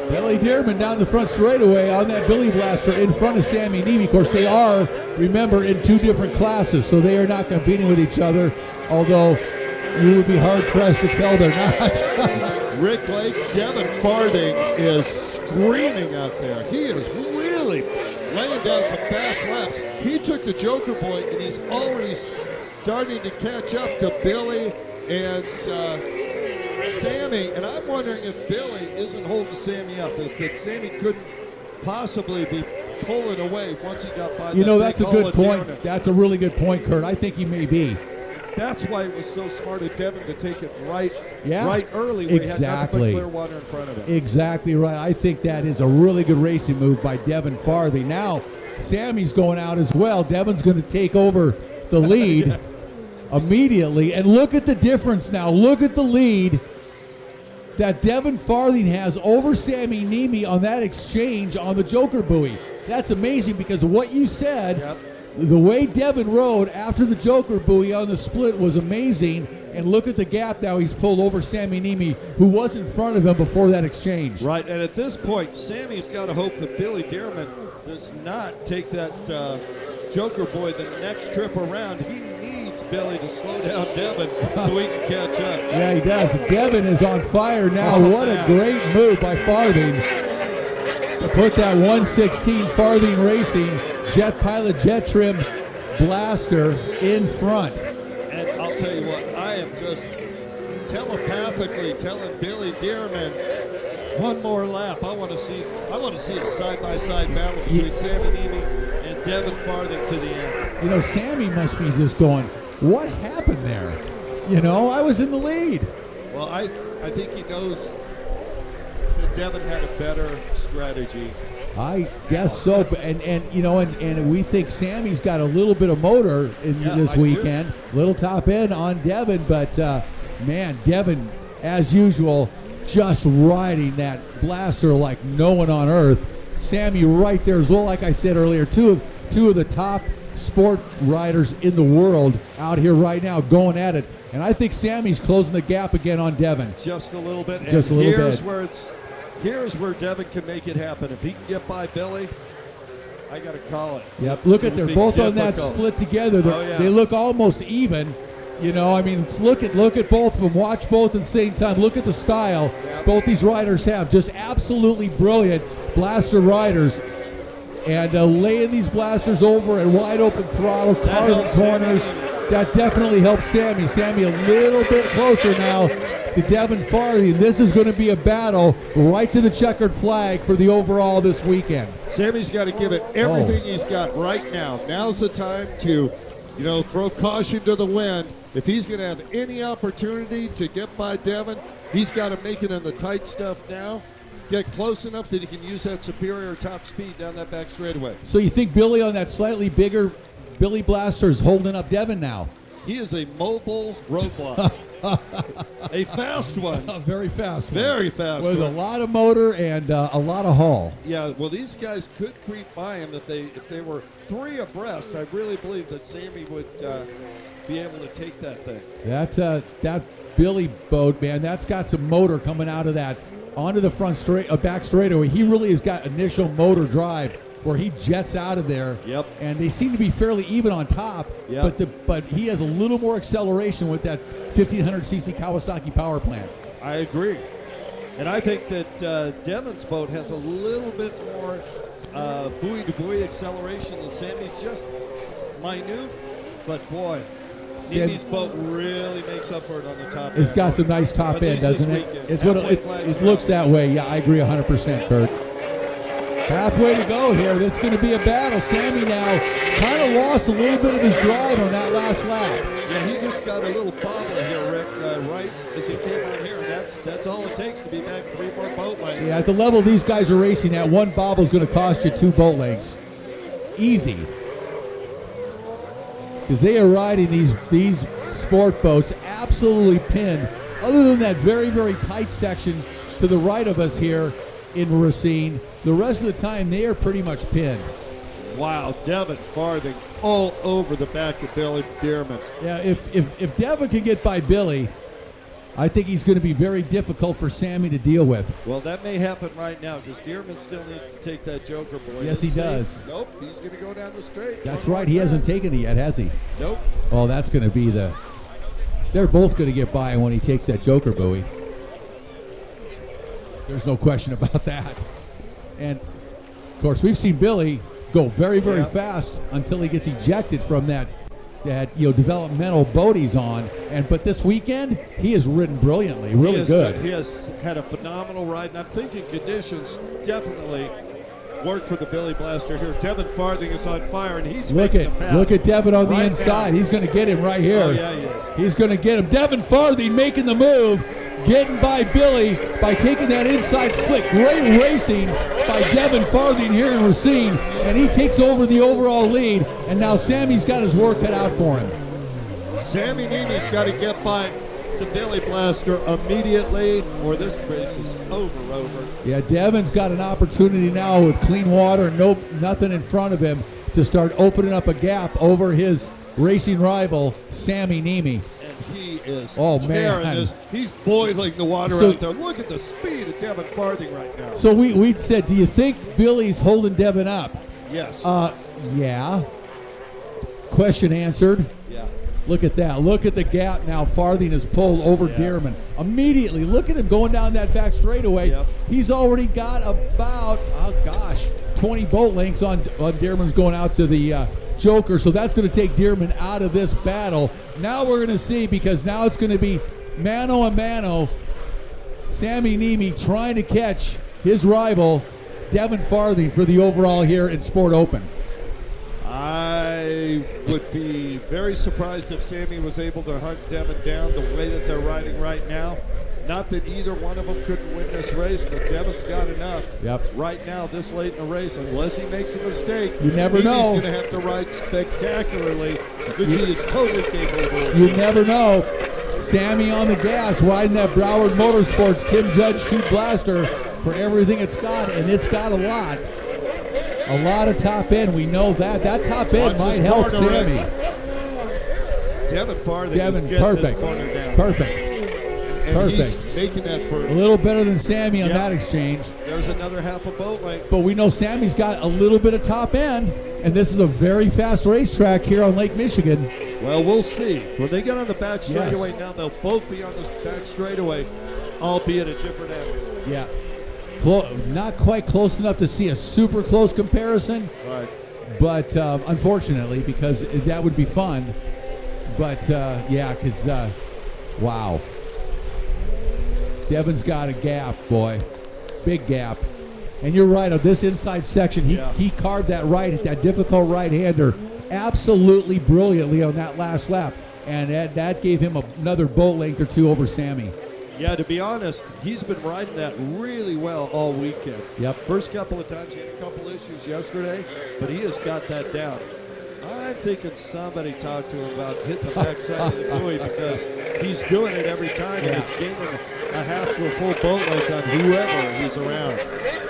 Billy Dearman down the front straightaway on that Billy Blaster in front of Sammy Nemi. Of course, they are, remember, in two different classes, so they are not competing with each other, although you would be hard-pressed to tell they're not. Rick Lake, Devin Farthing is screaming out there. He is really laying down some fast laps. He took the Joker Boy, and he's already starting to catch up to Billy and Sammy, and I'm wondering if Billy isn't holding Sammy up, if Sammy couldn't possibly be pulling away once he got by. You know, that's a good point. That's a really good point, Kurt. I think he may be. That's why it was so smart of Devin to take it right early when exactly. he had nothing but clear water in front of him. Exactly right. I think that is a really good racing move by Devin Farthing. Now, Sammy's going out as well. Devin's going to take over the lead immediately. And look at the difference now. Look at the lead that Devin Farthing has over Sammy Nemi on that exchange on the Joker buoy. That's amazing, because of what you said. Yep. The way Devin rode after the Joker buoy on the split was amazing. And look at the gap now. He's pulled over Sammy Nemi, who was in front of him before that exchange. Right, and at this point, Sammy's got to hope that Billy Dearman does not take that Joker Boy the next trip around. He needs Billy to slow down Devin so he can catch up. Yeah, he does. Devin is on fire now. What a great move by Farthing to put that 116 Farthing Racing Jet Pilot JetTrim Blaster in front. And I'll tell you what, I am just telepathically telling Billy Dearman, one more lap. I want to see a side-by-side battle between Sammy Nemi and Devin Farthing to the end. You know, Sammy must be just going, what happened there? You know, I was in the lead. Well, I think he knows that Devin had a better strategy. I guess so, and you know, and we think Sammy's got a little bit of motor in this weekend, little top end on Devin, but man, Devin, as usual, just riding that blaster like no one on earth. Sammy right there as well, like I said earlier, two of the top sport riders in the world out here right now going at it, and I think Sammy's closing the gap again on Devin. Just a little bit. Just a little bit. Here's where Devin can make it happen. If he can get by Billy, I got to call it. Yep. Look at, they're both on that split together. They look almost even. You know, I mean, look at both of them. Watch both at the same time. Look at the style both these riders have. Just absolutely brilliant blaster riders. And laying these blasters over at wide open throttle, carving corners. That definitely helps Sammy. Sammy a little bit closer now to Devin Farthing. This is going to be a battle right to the checkered flag for the overall this weekend. Sammy's got to give it everything he's got right now. Now's the time to, you know, throw caution to the wind. If he's going to have any opportunity to get by Devin, he's got to make it in the tight stuff now. Get close enough that he can use that superior top speed down that back straightaway. So you think Billy on that slightly bigger Billy Blaster is holding up Devin now? He is a mobile roadblock. A fast one. A very fast one. Very fast with one. a lot of motor and a lot of haul. Yeah, well, these guys could creep by him if they were three abreast. I really believe that Sammy would be able to take that thing. That Billy boat, man, that's got some motor coming out of that onto the front back straightaway. He really has got initial motor drive where he jets out of there. Yep. And they seem to be fairly even on top. Yep. But he has a little more acceleration with that 1500cc Kawasaki power plant. I agree. And I think that Devin's boat has a little bit more buoy-to-buoy acceleration than Sammy's, just minute. But boy, Nemi's boat really makes up for it on the top end. It's got some nice top end, doesn't it? It's what it looks that way. Yeah, I agree 100%, Kurt. Halfway to go here. This is going to be a battle. Sammy now kind of lost a little bit of his drive on that last lap. Yeah, he just got a little bobble here, Rick, right as he came out here. And that's all it takes to be back 3 more boat lengths. Yeah, at the level these guys are racing at, one bobble is going to cost you 2 boat lengths. Easy. because they are riding these sport boats absolutely pinned. Other than that very, very tight section to the right of us here in Racine, the rest of the time they are pretty much pinned. Wow, Devin Farthing all over the back of Billy Dearman. Yeah, if Devin can get by Billy, I think he's going to be very difficult for Sammy to deal with. Well, that may happen right now because Dearman still needs to take that Joker boy. Yes, he does. Nope, he's going to go down the straight. That's right. He hasn't taken it yet, has he? Nope. Oh, that's going to be the... They're both going to get by when he takes that Joker buoy. There's no question about that. And, of course, we've seen Billy go very, very fast until he gets ejected from that developmental boat he's on. But this weekend, he has ridden brilliantly, really good. He has had a phenomenal ride, and I'm thinking conditions definitely work for the Billy Blaster here. Devin Farthing is on fire, and he's making the pass. Look at Devin on the Right inside. now. He's going to get him right here. Oh, yeah, he is. He's going to get him. Devin Farthing making the move, getting by Billy by taking that inside split. Great racing by Devin Farthing here in Racine, and he takes over the overall lead, and now Sammy's got his work cut out for him. Sammy Nini's got to get by the Billy Blaster immediately, or this race is over. Yeah, Devin's got an opportunity now with clean water and nothing in front of him to start opening up a gap over his racing rival, Sammy Nimi. And he is tearing this. He's boiling the water out there. Look at the speed of Devin Farthing right now. So we said, do you think Billy's holding Devin up? Yes. Yeah. Question answered. Yeah. Look at that. Look at the gap now. Farthing is pulled over Dearman. Immediately, look at him going down that back straightaway. Yep. He's already got about, 20 boat lengths on Dearman's going out to the Joker. So that's going to take Dearman out of this battle. Now we're going to see, because now it's going to be mano a mano. Sammy Nimi trying to catch his rival, Devin Farthing, for the overall here in Sport Open. I would be very surprised if Sammy was able to hunt Devin down the way that they're riding right now. Not that either one of them couldn't win this race, but Devin's got enough right now this late in the race. Unless he makes a mistake, you never know. He's going to have to ride spectacularly, which he is totally capable of. You never know. Sammy on the gas, riding that Broward Motorsports Tim Judge 2 Blaster for everything it's got, and it's got a lot. A lot of top end. We know that. That top end might help Sammy. Devin Farthing is getting perfect. this corner down. Perfect. He's making that for a little better than Sammy on that exchange. There's another half a boat length. But we know Sammy's got a little bit of top end, and this is a very fast racetrack here on Lake Michigan. Well, we'll see. When they get on the back straightaway now, they'll both be on the back straightaway, albeit at different ends. Yeah. Not quite close enough to see a super close comparison. Right. But unfortunately, because that would be fun. But because wow. Devin's got a gap, boy. Big gap. And you're right, on this inside section, he carved that difficult right-hander absolutely brilliantly on that last lap. And that gave him another boat length or two over Sammy. Yeah, to be honest, he's been riding that really well all weekend. Yep. First couple of times, he had a couple issues yesterday, but he has got that down. I'm thinking somebody talked to him about hitting the backside of the buoy, because he's doing it every time, and it's gaining a half to a full boat length on whoever he's around.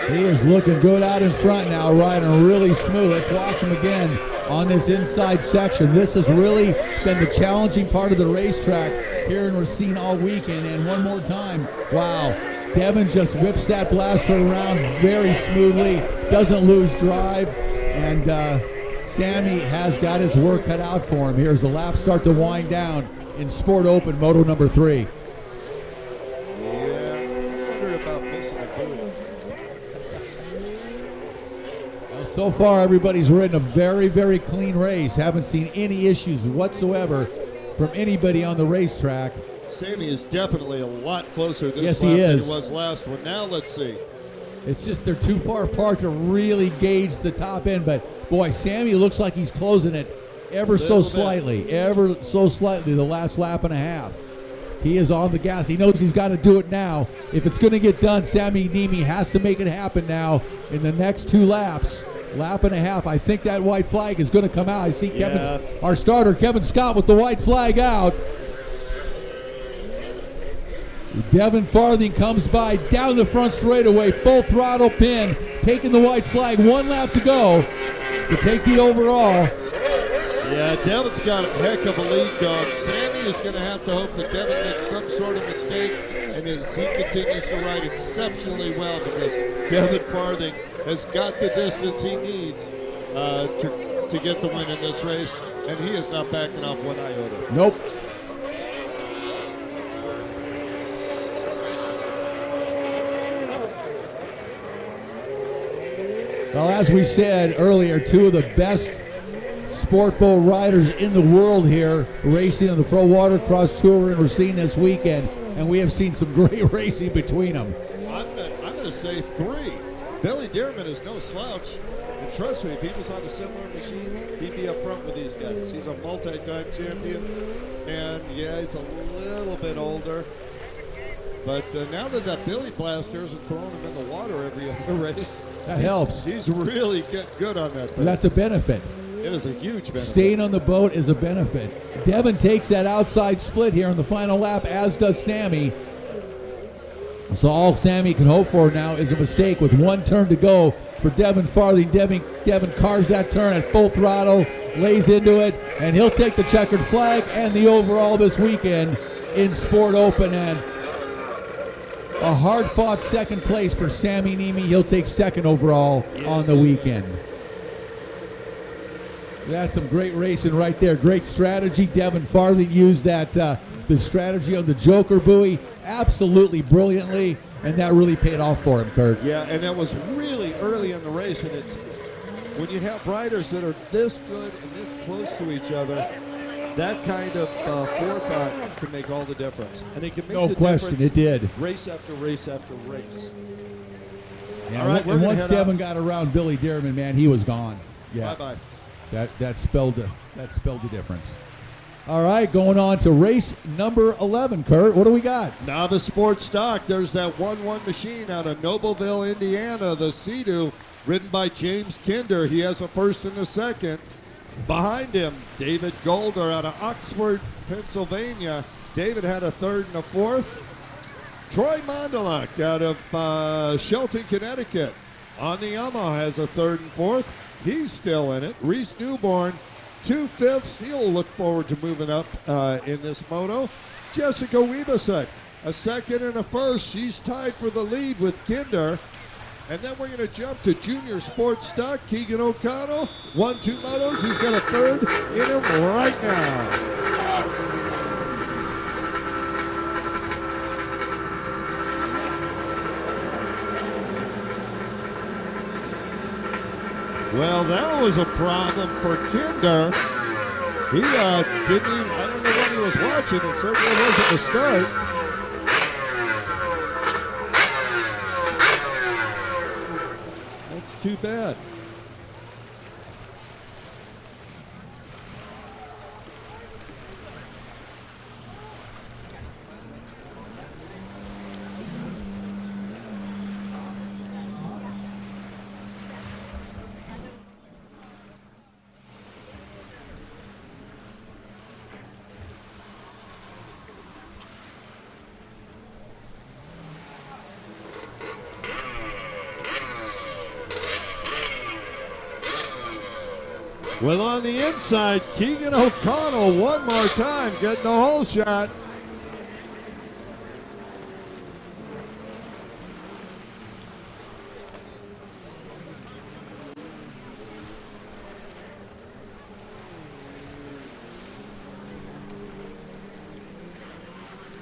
He is looking good out in front now, riding really smooth. Let's watch him again on this inside section. This has really been the challenging part of the racetrack here in Racine all weekend. And one more time, wow, Devin just whips that blaster around very smoothly, doesn't lose drive, and Sammy has got his work cut out for him. Here's the lap start to wind down in Sport Open Moto number 3. So far, everybody's ridden a very, very clean race. Haven't seen any issues whatsoever from anybody on the racetrack. Sammy is definitely a lot closer this lap than he was last one. Now let's see. It's just they're too far apart to really gauge the top end. But, boy, Sammy looks like he's closing it ever so slightly the last lap and a half. He is on the gas. He knows he's got to do it now. If it's going to get done, Sammy Nimi has to make it happen now in the next 2 laps. Lap and a half. I think that white flag is going to come out. I see our starter, Kevin Scott, with the white flag out. Devin Farthing comes by down the front straightaway, full throttle pin, taking the white flag. 1 lap to go to take the overall. Yeah, Devin's got a heck of a lead going. Sammy is going to have to hope that Devin makes some sort of mistake, and as he continues to ride exceptionally well, because Devin Farthing has got the distance he needs to get the win in this race, and he is not backing off 1 iota. Nope. Well, as we said earlier, 2 of the best sport boat riders in the world here racing on the Pro Watercross Tour in Racine this weekend, and we have seen some great racing between them. I'm going to say 3. Billy Dearman is no slouch, and trust me, if he was on a similar machine, he'd be up front with these guys. He's a multi-time champion, and yeah, he's a little bit older. But now that Billy Blaster isn't throwing him in the water every other race, that helps. He's really getting good on that thing. That's a benefit. It is a huge benefit. Staying on the boat is a benefit. Devin takes that outside split here in the final lap, as does Sammy. So all Sammy can hope for now is a mistake with 1 turn to go for Devin Farthing. Devin carves that turn at full throttle, lays into it, and he'll take the checkered flag and the overall this weekend in Sport Open. And a hard-fought 2nd place for Sammy Niemi. He'll take 2nd overall on the weekend. That's some great racing right there. Great strategy. Devin Farthing used that the strategy on the Joker buoy absolutely brilliantly, and that really paid off for him, Kurt. Yeah, and that was really early in the race, and when you have riders that are this good and this close to each other, that kind of forethought can make all the difference. And it can make no question, it did. Race after race after race. Yeah, all right, and once Devin got around Billy Dearman, man, he was gone. Yeah. Bye-bye. That spelled the difference. All right, going on to race number 11, Kurt. What do we got? Novice Sports Stock. There's that 1-1 machine out of Nobleville, Indiana, the Sea-Doo, ridden by James Kinder. He has a 1st and a 2nd. Behind him, David Golder out of Oxford, Pennsylvania. David had a 3rd and a 4th. Troy Mondeluk out of Shelton, Connecticut, on the Yamaha has a 3rd and 4th. He's still in it. Reese Newborn, 2 5ths. He'll look forward to moving up in this moto. Jessica Wiebesek, a 2nd and a 1st. She's tied for the lead with Kinder. And then we're going to jump to Junior Sports Stock. Keegan O'Connell, 1-2 motos. He's got a 3rd in him right now. Well, that was a problem for Kinder. He didn't even, I don't know what he was watching. It certainly wasn't the start. That's too bad. Well, on the inside, Keegan O'Connell one more time, getting a hole shot.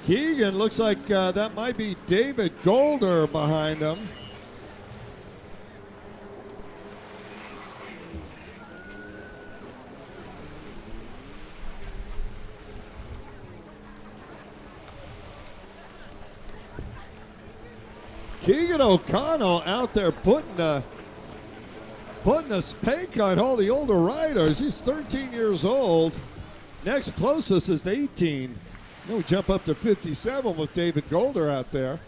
Keegan looks like that might be David Golder behind him. Keegan O'Connell out there putting a spank on all the older riders. He's 13 years old. Next closest is 18. Then we jump up to 57 with David Golder out there.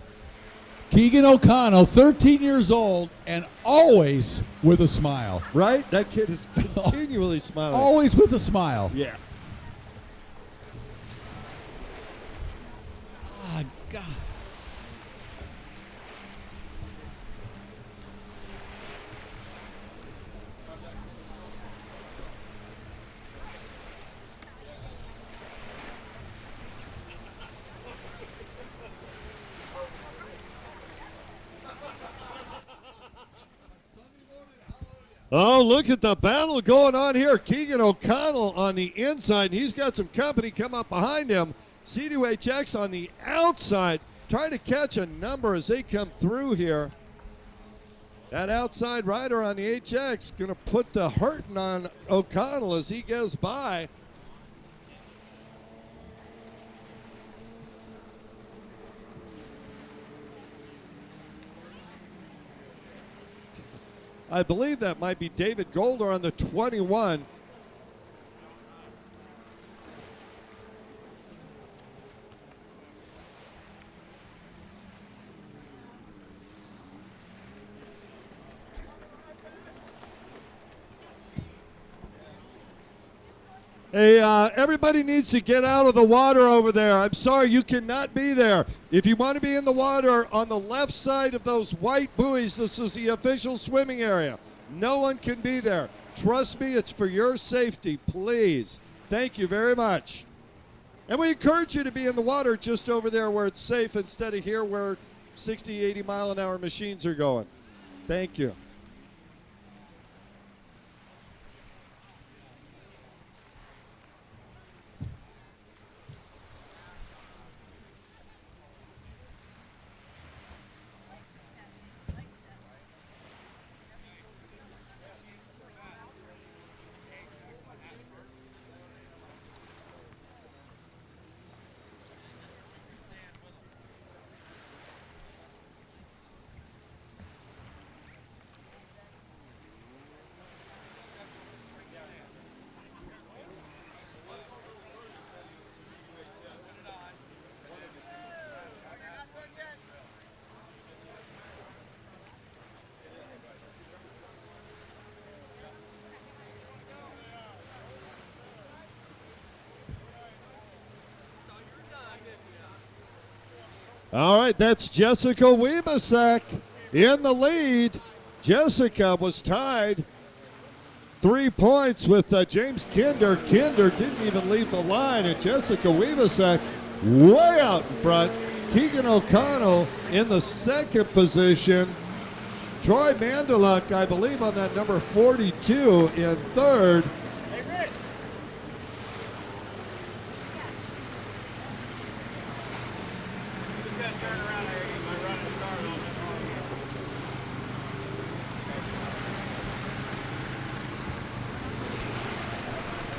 Keegan O'Connell, 13 years old, and always with a smile. Right? That kid is continually smiling. Always with a smile. Yeah. Oh, God. Oh, look at the battle going on here. Keegan O'Connell on the inside, and he's got some company come up behind him. C2HX on the outside, trying to catch a number as they come through here. That outside rider on the HX going to put the hurting on O'Connell as he goes by. I believe that might be David Golder on the 21. Hey, everybody needs to get out of the water over there. I'm sorry, you cannot be there. If you want to be in the water on the left side of those white buoys, this is the official swimming area. No one can be there. Trust me, it's for your safety, please. Thank you very much. And we encourage you to be in the water just over there where it's safe instead of here where 60, 80 mile an hour machines are going. Thank you. All right, that's Jessica Weebasek in the lead. Jessica was tied 3 points with James Kinder. Kinder didn't even leave the line, and Jessica Weebasek way out in front. Keegan O'Connell in the second position. Troy Mandaluk, I believe, on that number 42 in third.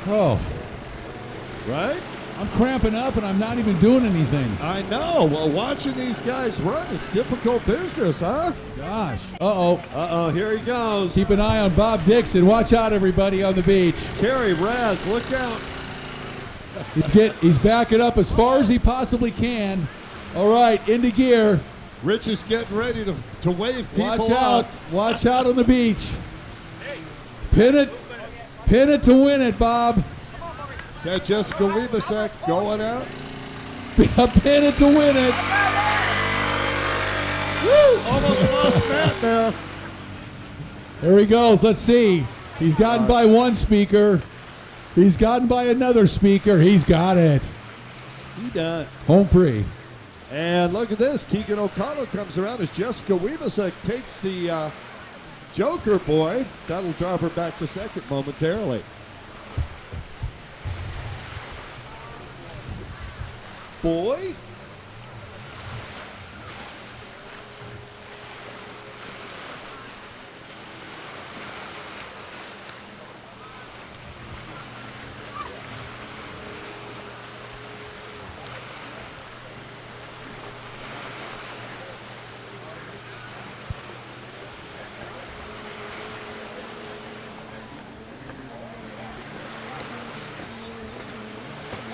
Oh. Right? I'm cramping up and I'm not even doing anything. I know. Well, watching these guys run is difficult business, huh? Gosh. Uh-oh. Uh-oh, here he goes. Keep an eye on Bob Dixon. Watch out, everybody, on the beach. Kerry Raz, look out. He's backing up as far as he possibly can. All right, into gear. Rich is getting ready to wave people Watch out. off. Watch out on the beach. Pin it. Pin it to win it, Bob. Is that Jessica Weebasek going out? Pin it to win it. Woo! Almost lost Matt there. There he goes. Let's see. He's gotten by one speaker. He's gotten by another speaker. He's got it. He done. Home free. And look at this. Keegan O'Connell comes around as Jessica Weebasek takes the Joker boy. That'll drop her back to second momentarily. Boy.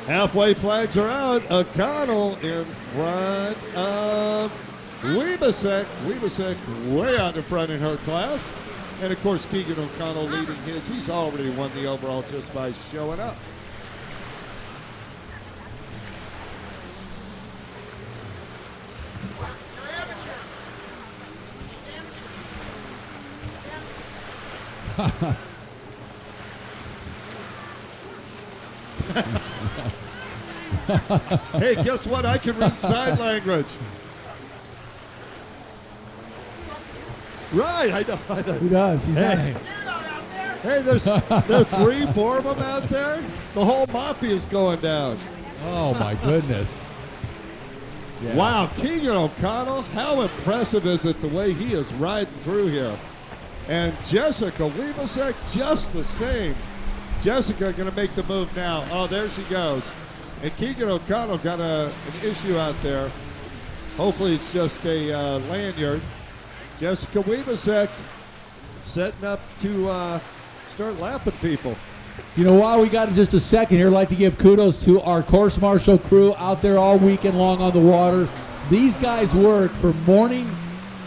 Halfway flags are out. O'Connell in front of Weebasek way out in front in her class. And, of course, Keegan O'Connell leading his. He's already won the overall just by showing up. Hey, guess what? I can read sign language. Right, I know. He does. He's not. Hey, there's 3, 4 of them out there. The whole mafia is going down. Oh, my goodness. Yeah. Wow, Keegan O'Connell, how impressive is it the way he is riding through here? And Jessica Weebasek, just the same. Jessica going to make the move now. Oh, there she goes. And Keegan O'Connell got an issue out there. Hopefully it's just a lanyard. Jessica Weebasek setting up to start lapping people. You know, while we got just a second here, I'd like to give kudos to our course marshal crew out there all weekend long on the water. These guys work from morning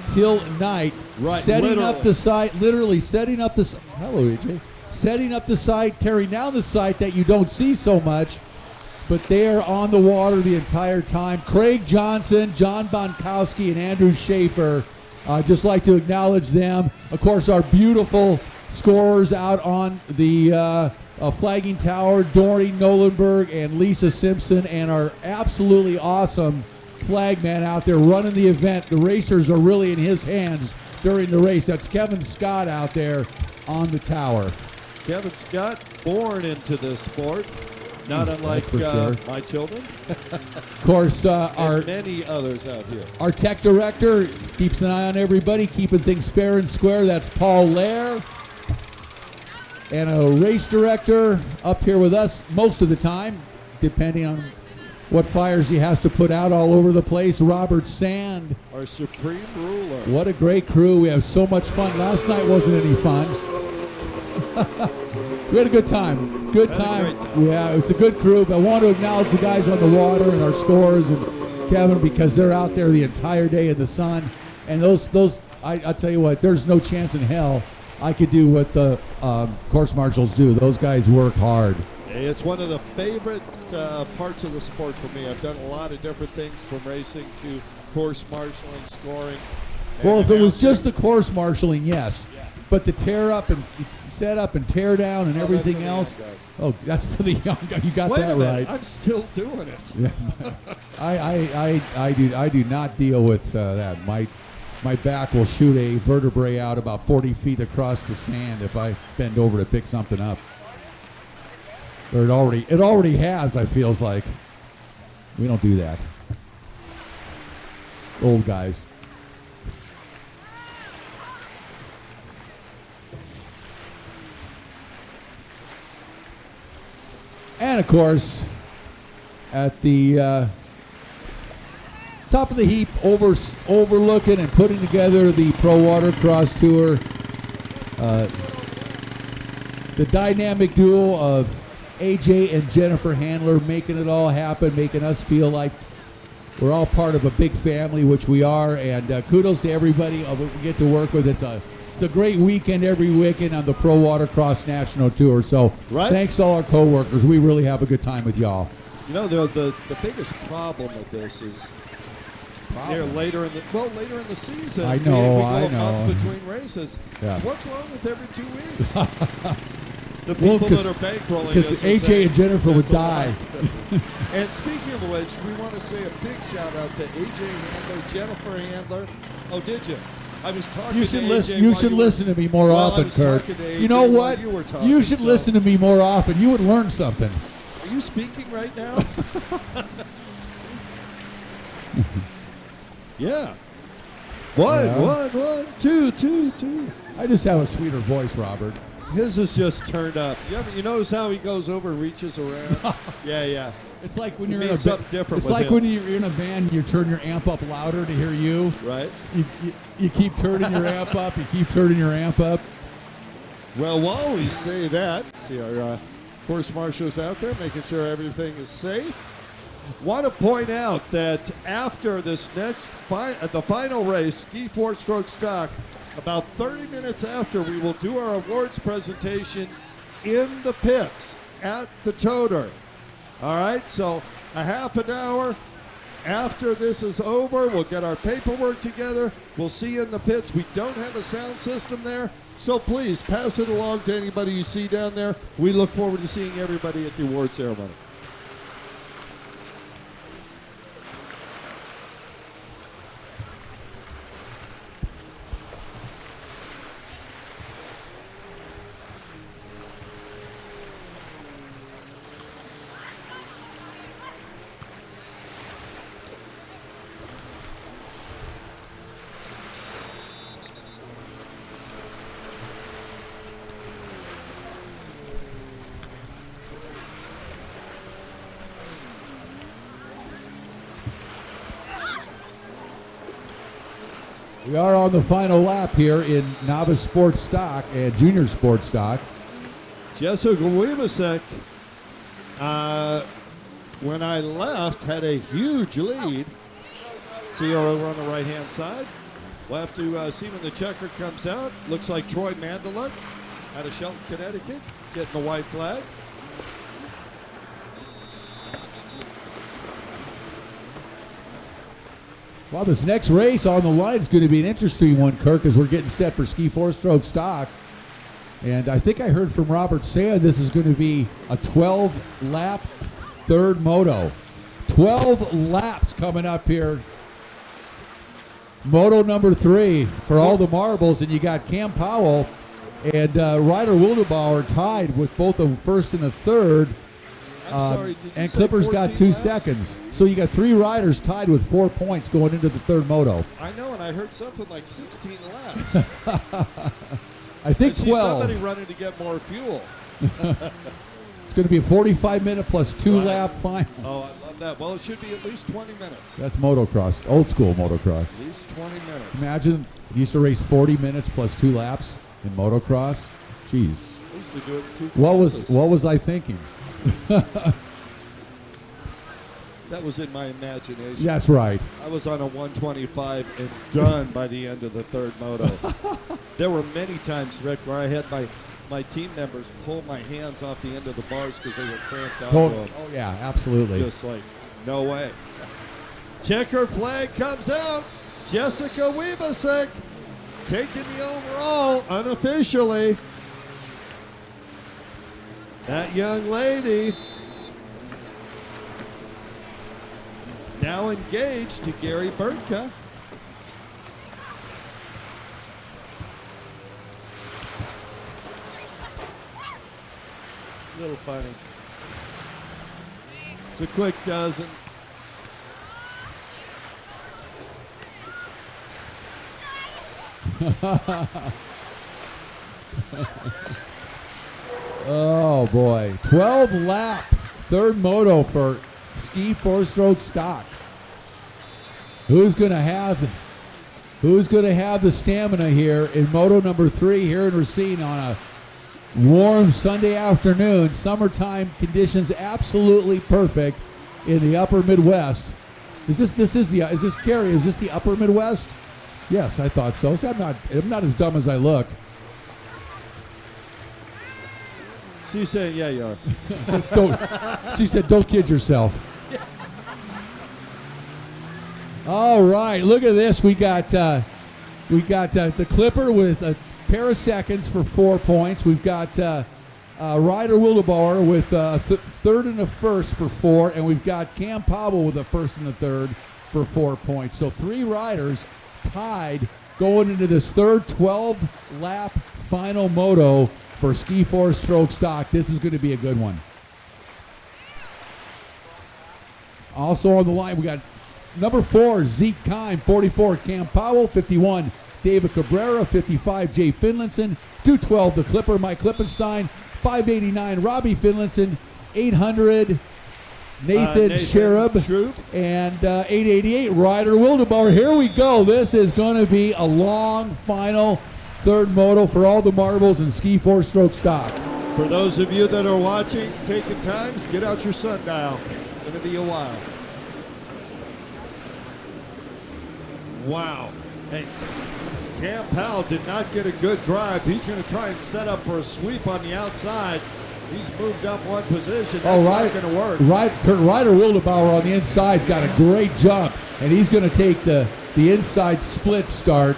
till night, setting up the site, literally setting up the hello, AJ. Setting up the site, tearing down the site that you don't see so much, but they are on the water the entire time. Craig Johnson, John Bonkowski, and Andrew Schaefer. I'd just like to acknowledge them. Of course, our beautiful scorers out on the flagging tower, Doreen Nolenberg and Lisa Simpson, and our absolutely awesome flagman out there running the event. The racers are really in his hands during the race. That's Kevin Scott out there on the tower. Kevin Scott, born into this sport, not unlike my children. Of course, our many others out here. Our tech director keeps an eye on everybody, keeping things fair and square. That's Paul Lair. And a race director up here with us most of the time, depending on what fires he has to put out all over the place. Robert Sand. Our supreme ruler. What a great crew. We have so much fun. Last night wasn't any fun. We had a good time. Good time. Yeah, it's a good crew. But I want to acknowledge the guys on the water and our scorers and Kevin, because they're out there the entire day in the sun. And I'll tell you what, there's no chance in hell I could do what the course marshals do. Those guys work hard. It's one of the favorite parts of the sport for me. I've done a lot of different things, from racing to course marshaling, scoring. Well, if it was just the course marshaling, yes. Yeah. But the tear up and set up and tear down and everything else. Oh, that's for the young guy. You got that right. I'm still doing it. Yeah. I do not deal with that. My back will shoot a vertebrae out about 40 feet across the sand if I bend over to pick something up. Or it already has, I feels like. We don't do that. Old guys. And of course, at the top of the heap, overlooking and putting together the Pro Watercross Tour, the dynamic duo of AJ and Jennifer Handler, making it all happen, making us feel like we're all part of a big family, which we are. And kudos to everybody we get to work with. It's a great weekend every weekend on the Pro Watercross National Tour. So thanks all our co-workers. We really have a good time with y'all. You know, the biggest problem with this is later in the season. I know. A month between races. Yeah. What's wrong with every 2 weeks? The people that are bankrolling because AJ and Jennifer would die. And speaking of which, we want to say a big shout out to AJ Handler, Jennifer Handler. Oh, did you? I was talking you should to listen. AJ You should listen to me more often, Kurt. You know what? You should listen to me more often. You would learn something. Are you speaking right now? Yeah. One, two. I just have a sweeter voice, Robert. His is just turned up. You notice how he goes over and reaches around? Yeah. It's like when you're in a band, you turn your amp up louder to hear you. Right. You keep turning your amp up. You keep turning your amp up. Well, while we say that, see our course marshals out there making sure everything is safe. Want to point out that after this next the final race, Ski 4-Stroke Stock, about 30 minutes after, we will do our awards presentation in the pits at the toter. All right, so a half an hour after this is over, we'll get our paperwork together. We'll see you in the pits. We don't have a sound system there, so please pass it along to anybody you see down there. We look forward to seeing everybody at the award ceremony. We are on the final lap here in novice sports stock and junior sports stock. Jessica Wibasek, when I left, had a huge lead. See her over on the right-hand side. We'll have to see when the checker comes out. Looks like Troy Mandela out of Shelton, Connecticut, getting the white flag. Well, this next race on the line is going to be an interesting one, Kirk, as we're getting set for Ski 4-Stroke Stock. And I think I heard from Robert Sand this is going to be a 12-lap third moto. 12 laps coming up here. Moto number 3 for all the marbles. And you got Cam Powell and Ryder Wildebauer tied with both a first and a third. And Clippers got 2 seconds. So you got 3 riders tied with 4 points going into the third moto. I know, and I heard something like 16 laps. I think 12. Somebody running to get more fuel. It's going to be a 45-minute plus 2-lap final. Oh, I love that. Well, it should be at least 20 minutes. That's motocross, old school motocross. At least 20 minutes. Imagine you used to race 40 minutes plus 2 laps in motocross. Jeez. I used to do it in 2 What was I thinking? That was in my imagination. That's right. I was on a 125 and done by the end of the third moto. There were many times, Rick, where I had my team members pull my hands off the end of the bars because they were cramped out. Oh, yeah, absolutely. Just like, no way. Checker flag comes out. Jessica Wibasek taking the overall unofficially. That young lady now engaged to Gary Burtka. A little funny. It's a quick dozen. Oh boy, 12-lap third moto for Ski 4-Stroke Stock. Who's going to have the stamina here in moto number 3 here in Racine on a warm Sunday afternoon? Summertime conditions absolutely perfect in the upper Midwest. Is this Carrie? Is this the upper Midwest? Yes, I thought so. So I'm not as dumb as I look. She's saying, yeah, you are. She said, don't kid yourself. All right, look at this. We got the Clipper with a pair of seconds for 4 points. We've got Ryder Wildebauer with a third and a first for 4, and we've got Cam Powell with a first and a third for 4 points. So 3 riders tied going into this third 12-lap final moto for Ski 4-Stroke Stock. This is going to be a good one. Also on the line, we got number 4, Zeke Kime, 44, Cam Powell, 51, David Cabrera, 55, Jay Finlinson, 212, the Clipper, Mike Klippenstein, 589, Robbie Finlinson, 800, Nathan Sherub, and 888, Ryder Wildebauer. Here we go. This is going to be a long final third moto for all the marbles in Ski 4-Stroke Stock. For those of you that are watching, taking times, get out your sundial. It's going to be a while. Wow. Hey, Cam Powell did not get a good drive. He's going to try and set up for a sweep on the outside. He's moved up one position. That's not going to work. Ryder Wildebauer on the inside's got a great jump, and he's going to take the inside split start.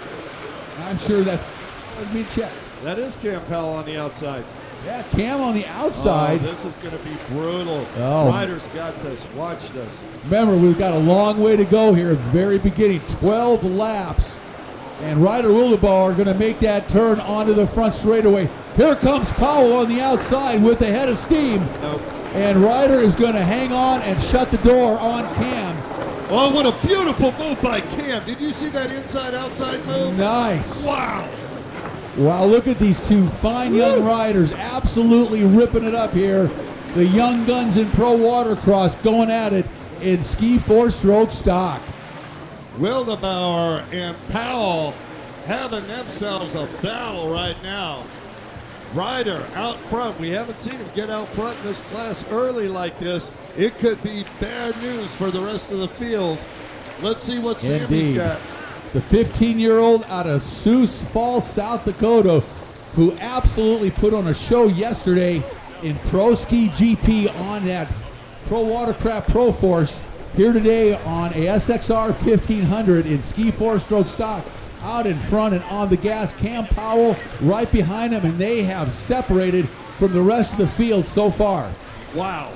I'm sure that's. Let me check. That is Cam Powell on the outside. Yeah, Cam on the outside. Oh, this is going to be brutal. Oh. Ryder's got this. Watch this. Remember, we've got a long way to go here at the very beginning. 12 laps. And Ryder Wildebauer going to make that turn onto the front straightaway. Here comes Powell on the outside with a head of steam. Nope. And Ryder is going to hang on and shut the door on Cam. Oh, what a beautiful move by Cam. Did you see that inside-outside move? Nice. Wow. Wow, look at these two fine young riders absolutely ripping it up here. The young guns in pro watercross going at it in ski four-stroke stock. Wildebauer and Powell having themselves a battle right now. Ryder out front. We haven't seen him get out front in this class early like this. It could be bad news for the rest of the field. Let's see what Sammy's got. The 15-year-old out of Sioux Falls, South Dakota, who absolutely put on a show yesterday in Pro Ski GP on that Pro Watercraft Pro Force. Here today on a SXR 1500 in ski four-stroke stock. Out in front and on the gas, Cam Powell right behind him, and they have separated from the rest of the field so far. Wow.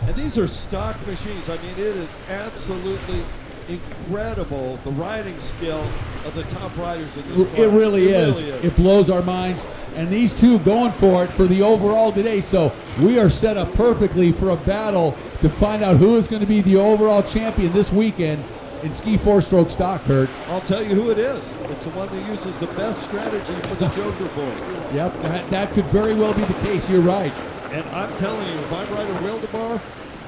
And these are stock machines. I mean, it is absolutely incredible, the riding skill of the top riders in this class. It really is. It blows our minds. And these two going for it for the overall today. So we are set up perfectly for a battle to find out who is going to be the overall champion this weekend in ski four-stroke stock, Kurt. I'll tell you who it is. It's the one that uses the best strategy for the Joker board. Yep, that could very well be the case. You're right. And I'm telling you, if I'm Ryder Wildebauer,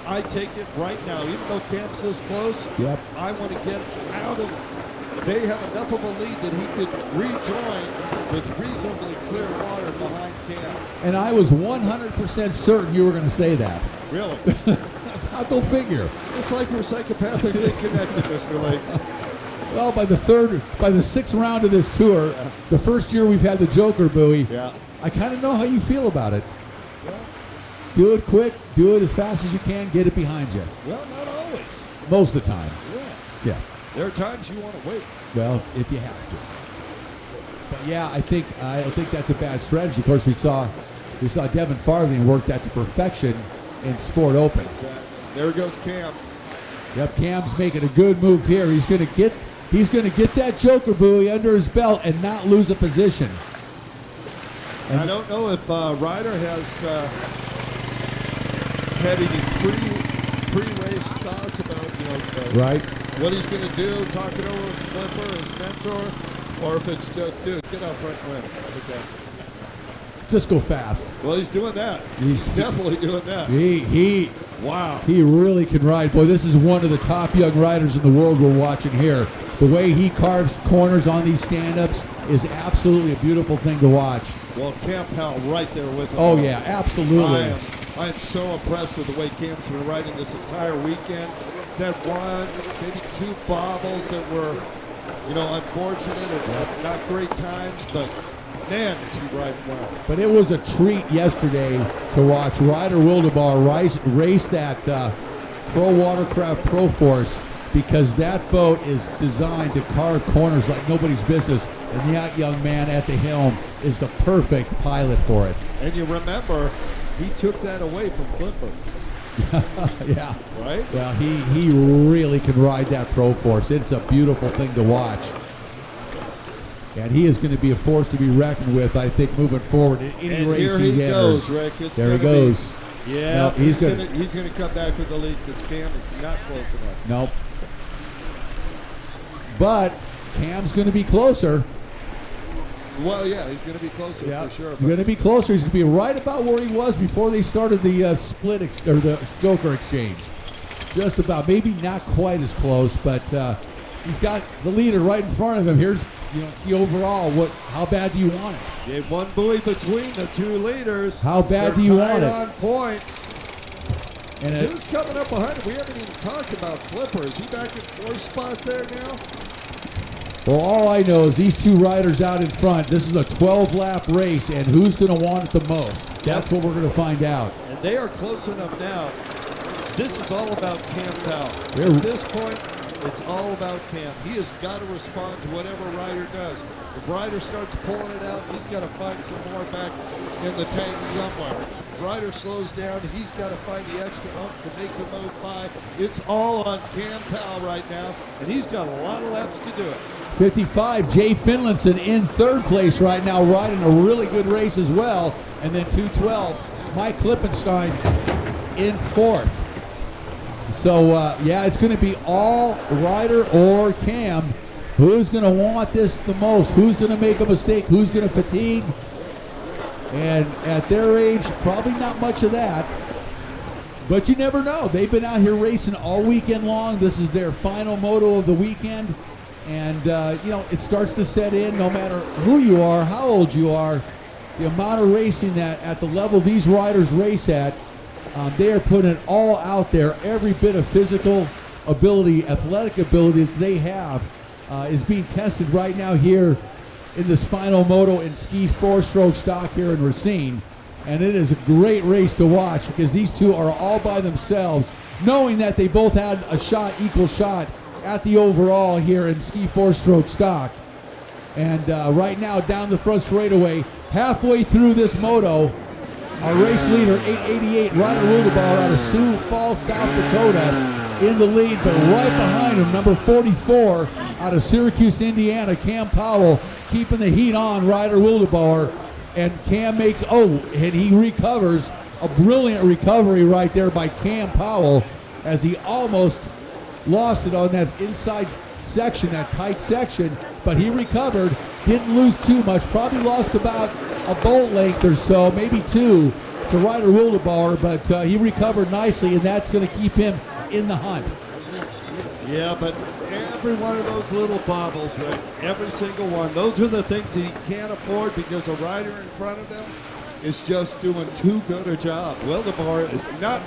I take it right now. Even though Cam's this close, yep. I want to get out of. They have enough of a lead that he could rejoin with reasonably clear water behind Cam. And I was 100% certain you were going to say that. Really? I'll go figure. It's like we're psychopathically connected, Mr. Lake. Well, by the sixth round of this tour, the first year we've had the Joker buoy, I kind of know how you feel about it. Yeah. Do it quick, do it as fast as you can, get it behind you. Well, not always. Most of the time. Yeah. There are times you want to wait. Well, if you have to. But yeah, I think that's a bad strategy. Of course, we saw Devin Farthing work that to perfection in Sport Open. Exactly. There goes Cam. Yep, Cam's making a good move here. He's going to get that Joker buoy under his belt and not lose a position. And I don't know if Ryder has had any pre-race thoughts about what he's going to do, talking over with Clipper, his mentor, or if it's just, dude, get out front and win. Okay. Just go fast. Well, he's doing that. He's definitely doing that. Wow. He really can ride. Boy, this is one of the top young riders in the world we're watching here. The way he carves corners on these stand-ups is absolutely a beautiful thing to watch. Well, Cam Powell right there with him. Oh, yeah, absolutely. I am so impressed with the way Cam's been riding this entire weekend. He's had one, maybe two bobbles that were, unfortunate and not great times, but man, is he riding well. But it was a treat yesterday to watch Ryder Wildebauer race that Pro Watercraft Pro Force, because that boat is designed to carve corners like nobody's business, and that young man at the helm is the perfect pilot for it. And you remember, he took that away from Clipper. Yeah. Right? Well, he really can ride that Pro Force. It's a beautiful thing to watch. And he is going to be a force to be reckoned with, I think, moving forward in any race he enters. Here he goes, Rick. There he goes. Yeah, he's going to come back with the lead because Cam is not close enough. Nope. But Cam's going to be closer. Well, yeah, he's going to be closer for sure. He's going to be closer. He's going to be right about where he was before they started the the Joker exchange. Just about, maybe not quite as close, but he's got the leader right in front of him. Here's the overall. How bad do you want it? You had one buoy between the two leaders. How bad do you want it? On points. And who's coming up behind him? We haven't even talked about Clipper. Is he back in fourth spot there now? Well, all I know is these two riders out in front, this is a 12-lap race, and who's going to want it the most? That's what we're going to find out. And they are close enough now. This is all about Cam Powell. At this point, it's all about Cam. He has got to respond to whatever Ryder does. If Ryder starts pulling it out, he's got to find some more back in the tank somewhere. If Ryder slows down, he's got to find the extra hump to make the move by. It's all on Cam Powell right now, and he's got a lot of laps to do it. 55, Jay Finlinson in third place right now, riding a really good race as well. And then 212, Mike Klippenstein in fourth. So, yeah, it's going to be all Ryder or Cam. Who's going to want this the most? Who's going to make a mistake? Who's going to fatigue? And at their age, probably not much of that. But you never know. They've been out here racing all weekend long. This is their final moto of the weekend. And, you know, it starts to set in no matter who you are, how old you are. The amount of racing that at the level these riders race at, they are putting it all out there. Every bit of physical ability, athletic ability that they have is being tested right now here in this final moto in ski four-stroke stock here in Racine. And it is a great race to watch because these two are all by themselves, knowing that they both had a shot, equal shot at the overall here in ski four-stroke stock. And right now down the front straightaway, halfway through this moto, our race leader, 888, Ryder Wildebauer out of Sioux Falls, South Dakota, in the lead, but right behind him, number 44, out of Syracuse, Indiana, Cam Powell, keeping the heat on Ryder Wildebauer. And Cam makes, and he recovers, a brilliant recovery right there by Cam Powell, as he almost lost it on that inside section, that tight section, but he recovered, didn't lose too much, probably lost about a bolt length or so, maybe two, to Ryder Wildebauer, but he recovered nicely, and that's going to keep him in the hunt. Yeah, but every one of those little bobbles, Rick, every single one, those are the things that he can't afford because a rider in front of him is just doing too good a job. Wildebauer is not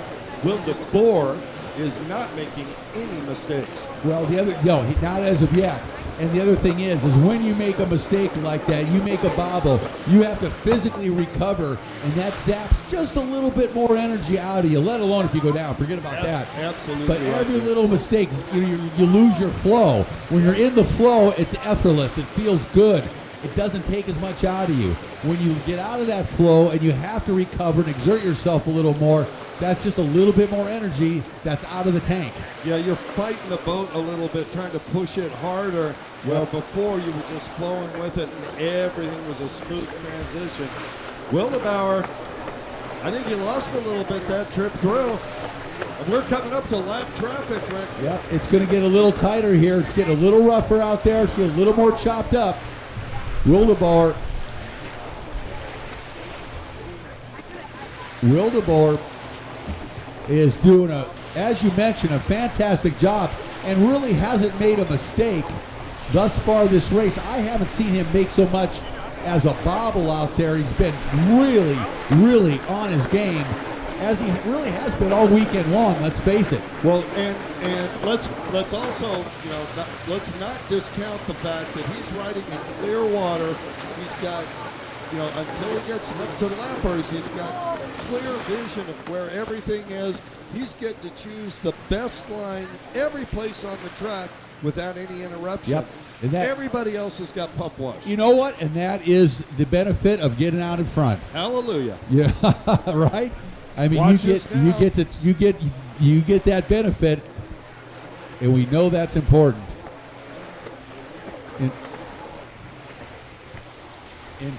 making any mistakes. Well, not as of yet. And the other thing is when you make a mistake like that, you make a bobble, you have to physically recover, and that zaps just a little bit more energy out of you, let alone if you go down. Forget about that. Absolutely. But every little mistake, you lose your flow. When you're in the flow, it's effortless. It feels good. It doesn't take as much out of you. When you get out of that flow and you have to recover and exert yourself a little more, that's just a little bit more energy that's out of the tank. Yeah, you're fighting the boat a little bit, trying to push it harder. Well, before you were just flowing with it and everything was a smooth transition. Wildebauer, I think he lost a little bit that trip through. And we're coming up to lap traffic, Rick. Yep, it's going to get a little tighter here. It's getting a little rougher out there. It's getting a little more chopped up. Wildebauer is doing, as you mentioned, a fantastic job and really hasn't made a mistake thus far this race. I haven't seen him make so much as a bobble out there. He's been really, really on his game, as he really has been all weekend long, let's face it. Well, and let's also, let's not discount the fact that he's riding in clear water. He's got, until he gets up to the lappers, he's got clear vision of where everything is. He's getting to choose the best line every place on the track without any interruption. Yep. And everybody else has got pump wash. You know what? And that is the benefit of getting out in front. Hallelujah. Yeah, right? I mean, you get that benefit, and we know that's important. In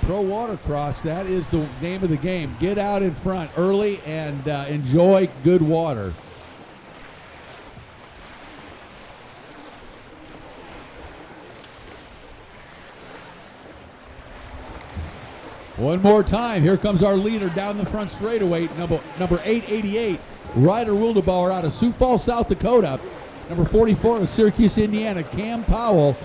pro watercross, that is the name of the game. Get out in front early and enjoy good water. One more time. Here comes our leader down the front straightaway, number 888, Ryder Wildebauer out of Sioux Falls, South Dakota. Number 44 out of Syracuse, Indiana, Cam Powell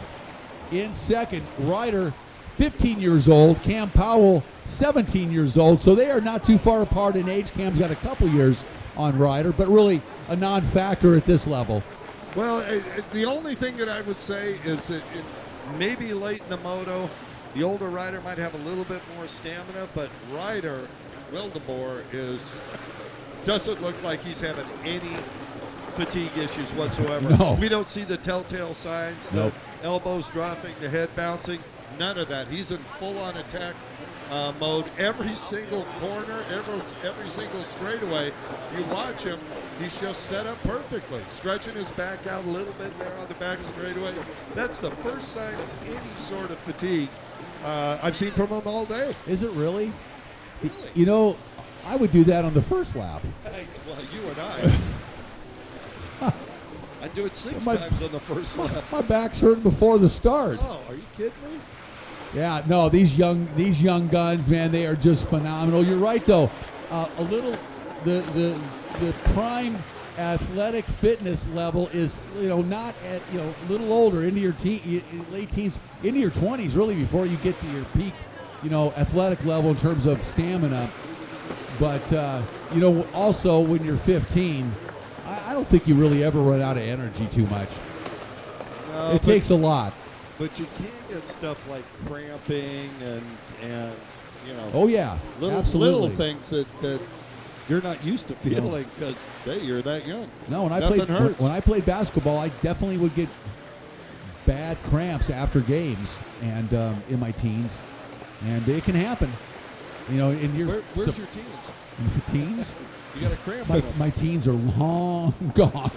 in second. Ryder, 15 years old. Cam Powell, 17 years old. So they are not too far apart in age. Cam's got a couple years on Ryder, but really a non-factor at this level. Well, the only thing that I would say is that maybe late in the moto, the older rider might have a little bit more stamina, but rider Wildeboer doesn't look like he's having any fatigue issues whatsoever. No. We don't see the telltale signs, Nope. the elbows dropping, the head bouncing, none of that. He's in full-on attack mode. Every single corner, every single straightaway, you watch him, he's just set up perfectly, stretching his back out a little bit there on the back straightaway. That's the first sign of any sort of fatigue I've seen from him all day. Is it really? Really? You know, I would do that on the first lap. Well, you and I. I'd do it six times on the first lap. My back's hurting before the start. Oh, are you kidding me? Yeah, no, these young guns, man, they are just phenomenal. You're right though. A little the prime athletic fitness level is, you know, not at, you know, a little older, into your late teens, into your 20s really, before you get to your peak, you know, athletic level in terms of stamina. But you know, also when you're 15, I don't think you really ever run out of energy too much. No, it takes a lot. But you can get stuff like cramping and you know. Oh yeah, absolutely. Little things that you're not used to feeling because you're that young. No, when I played basketball, I definitely would get bad cramps after games, and in my teens, and it can happen. You know, in your where's your teens? Teens? You got a cramp in them. My teens are long gone.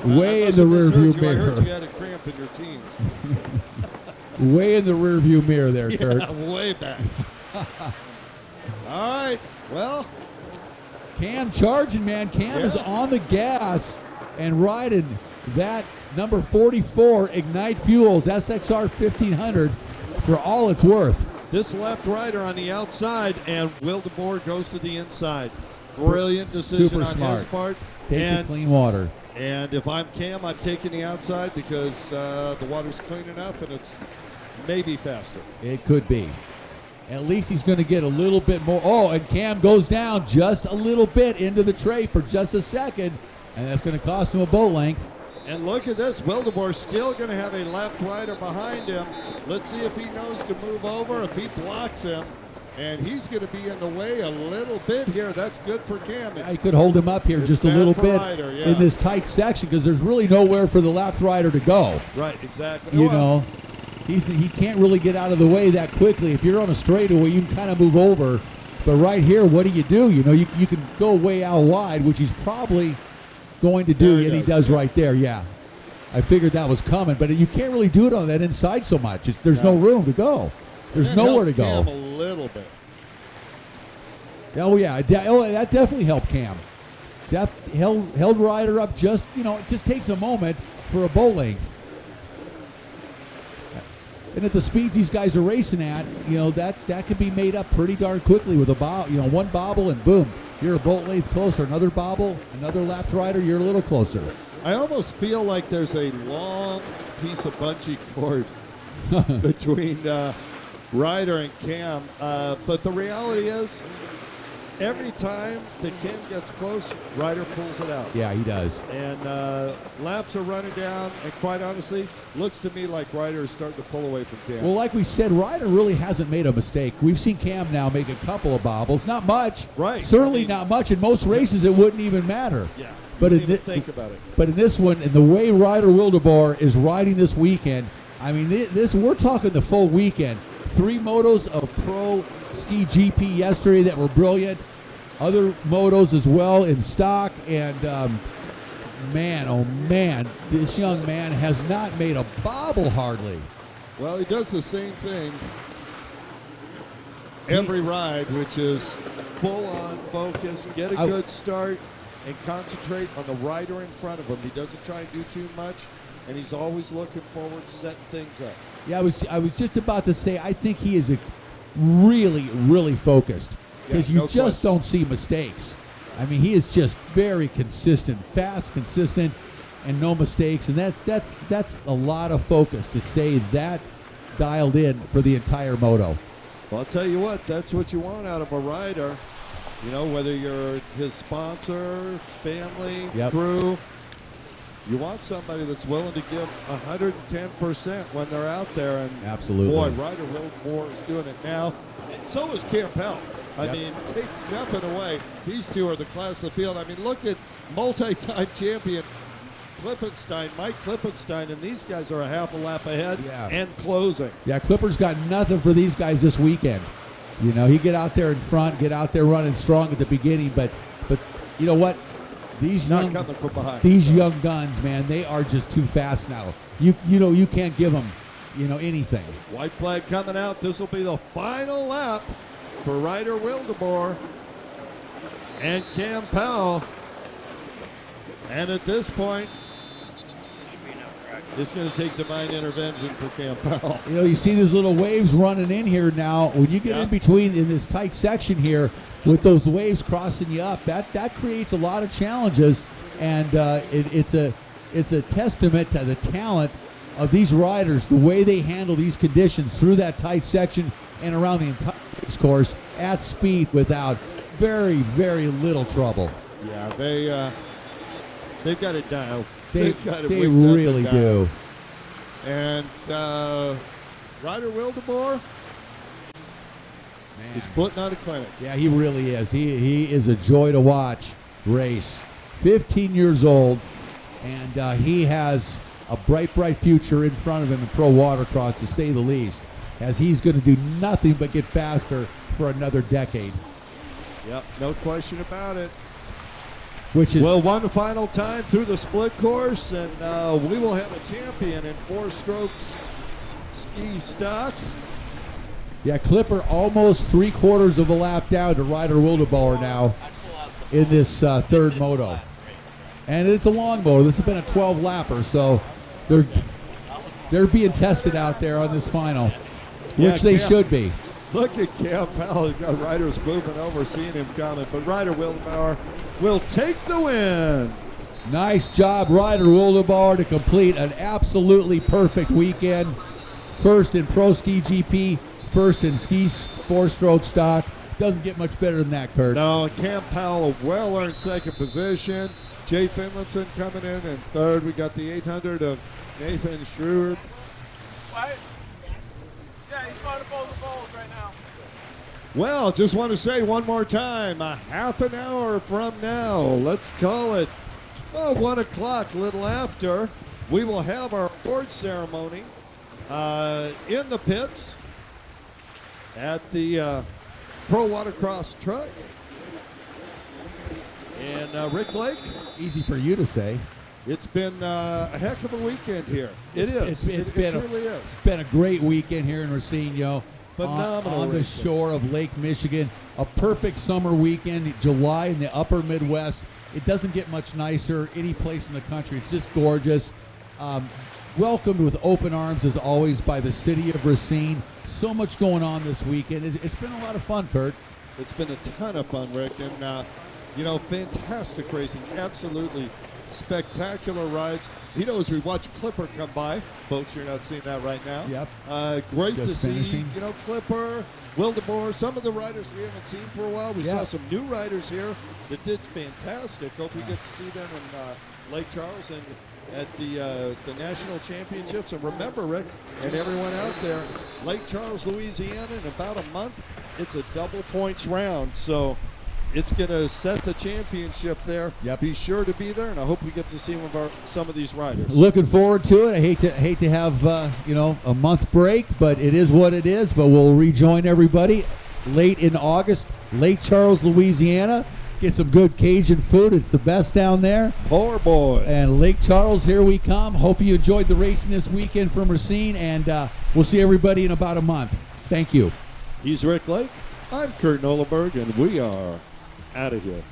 Way in the rearview mirror. I heard you had a cramp in your teens. Way in the rearview mirror there, Kurt. Yeah, way back. All right, well. Cam charging, man. Cam is on the gas and riding that number 44 Ignite Fuels SXR 1500 for all it's worth. This left rider on the outside, and Wildeboer goes to the inside. Brilliant decision Super on smart. his part. Take the clean water. And if I'm Cam, I'm taking the outside because the water's clean enough and it's maybe faster. It could be. At least he's going to get a little bit more. Oh, and Cam goes down just a little bit into the tray for just a second, and that's going to cost him a boat length. And look at this. Wildeboer still going to have a left rider behind him. Let's see if he knows to move over, if he blocks him. And he's going to be in the way a little bit here. That's good for Cam. I could hold him up here just a little bit rider, in this tight section because there's really nowhere for the left rider to go. Right, exactly. You know, he can't really get out of the way that quickly. If you're on a straightaway, you can kind of move over. But right here, what do? You know, you can go way out wide, which he's probably going to do, and he does right there, yeah. I figured that was coming, but you can't really do it on that inside so much. There's no room to go. There's nowhere to go. Cam a little bit. Oh yeah, that definitely helped Cam. Held rider up just, you know, it just takes a moment for a boat length. And at the speeds these guys are racing at, you know, that can be made up pretty darn quickly with one bobble and boom, you're a boat length closer. Another bobble, another left rider, you're a little closer. I almost feel like there's a long piece of bungee cord between Ryder and Cam, but the reality is, every time that Cam gets close, Ryder pulls it out. Yeah, he does. And laps are running down, and quite honestly, looks to me like Ryder is starting to pull away from Cam. Well, like we said, Ryder really hasn't made a mistake. We've seen Cam now make a couple of bobbles. Not much. Right. Certainly not much. In most races, it wouldn't even matter. Yeah. But think about it. But in this one, and the way Ryder Wildeboer is riding this weekend, I mean, we're talking the full weekend. 3 motos of Pro Ski GP yesterday that were brilliant. Other motos as well in stock, and man, oh man, this young man has not made a bobble hardly. Well, he does the same thing every ride, which is full on focus, get a good start, and concentrate on the rider in front of him. He doesn't try and do too much, and he's always looking forward, setting things up. Yeah, I was just about to say, I think he is really, really focused. Because you just don't see mistakes. I mean, he is just very consistent, fast, consistent, and no mistakes. And that's a lot of focus to stay that dialed in for the entire moto. Well, I'll tell you what, that's what you want out of a rider. You know, whether you're his sponsor, his family, crew. You want somebody that's willing to give 110% when they're out there. And Absolutely. boy, Ryder Wildemore is doing it now. And so is Campbell. I Yep. mean, take nothing away. These two are the class of the field. I mean, look at multi-time champion Klippenstein, Mike Klippenstein, and these guys are a half a lap ahead and closing. Yeah, Clipper's got nothing for these guys this weekend. You know, he get out there in front, get out there running strong at the beginning, but you know what? These Not coming from behind. These young guns, man, they are just too fast now. You know, you can't give them, you know, anything. White flag coming out. This will be the final lap for Ryder Wildemore and Cam Powell. And at this point, it's going to take divine intervention for Cam Powell. You know, you see these little waves running in here now. When you get in between in this tight section here with those waves crossing you up, that creates a lot of challenges, and it's a testament to the talent of these riders, the way they handle these conditions through that tight section and around the entire race course at speed without very, very little trouble. Yeah, they've got it down. They really really do. And Ryder Wildemore is putting on a clinic. Yeah, he really is. He is a joy to watch race. 15 years old, and he has a bright future in front of him in pro watercross, to say the least, as he's going to do nothing but get faster for another decade. Yep, no question about it. Which is well, one final time through the split course, and we will have a champion in 4-stroke ski stock. Yeah, Clipper almost 3/4 of a lap down to Ryder Wildemore now in this third moto. And it's a long moto. This has been a 12-lapper, so they're being tested out there on this final, which they should be. Look at Cam Powell. He's got riders moving over, seeing him coming. But Ryder Wildemore will take the win. Nice job, Ryder Wildemore, to complete an absolutely perfect weekend. First in Pro Ski GP, first in ski 4-stroke stock. Doesn't get much better than that, Kurt. No, Cam Powell, a well-earned second position. Jay Finlinson coming in third. We got the 800 of Nathan Schroer. What? Yeah, he's trying to fold the balls right now. Well, just want to say one more time, a half an hour from now, let's call it 1 o'clock, a little after, we will have our award ceremony in the pits at the Pro Watercross truck. And Rick Lake. Easy for you to say. It's been a heck of a weekend here. It truly is. It's been a great weekend here in Racine, Phenomenal on the shore of Lake Michigan. A perfect summer weekend, July in the upper Midwest. It doesn't get much nicer any place in the country. It's just gorgeous. Welcomed with open arms, as always, by the city of Racine. So much going on this weekend. It's been a lot of fun, Kurt. It's been a ton of fun, Rick. And, fantastic racing. Absolutely spectacular rides. As we watch Clipper come by, folks, you're not seeing that right now. Yep. Great Just to finishing. see, Clipper, Wildemore, some of the riders we haven't seen for a while. We saw some new riders here that did fantastic. Hope we get to see them in Lake Charles and at the national championships. And remember, Rick, and everyone out there, Lake Charles, Louisiana, in about a month, it's a double points round. So it's going to set the championship there. Yep. Be sure to be there, and I hope we get to see some of these riders. Looking forward to it. I hate to have a month break, but it is what it is. But we'll rejoin everybody late in August, Lake Charles, Louisiana. Get some good Cajun food. It's the best down there. Poor boy. And Lake Charles, here we come. Hope you enjoyed the racing this weekend from Racine, and we'll see everybody in about a month. Thank you. He's Rick Lake. I'm Kurt Nolenberg, and we are out of here.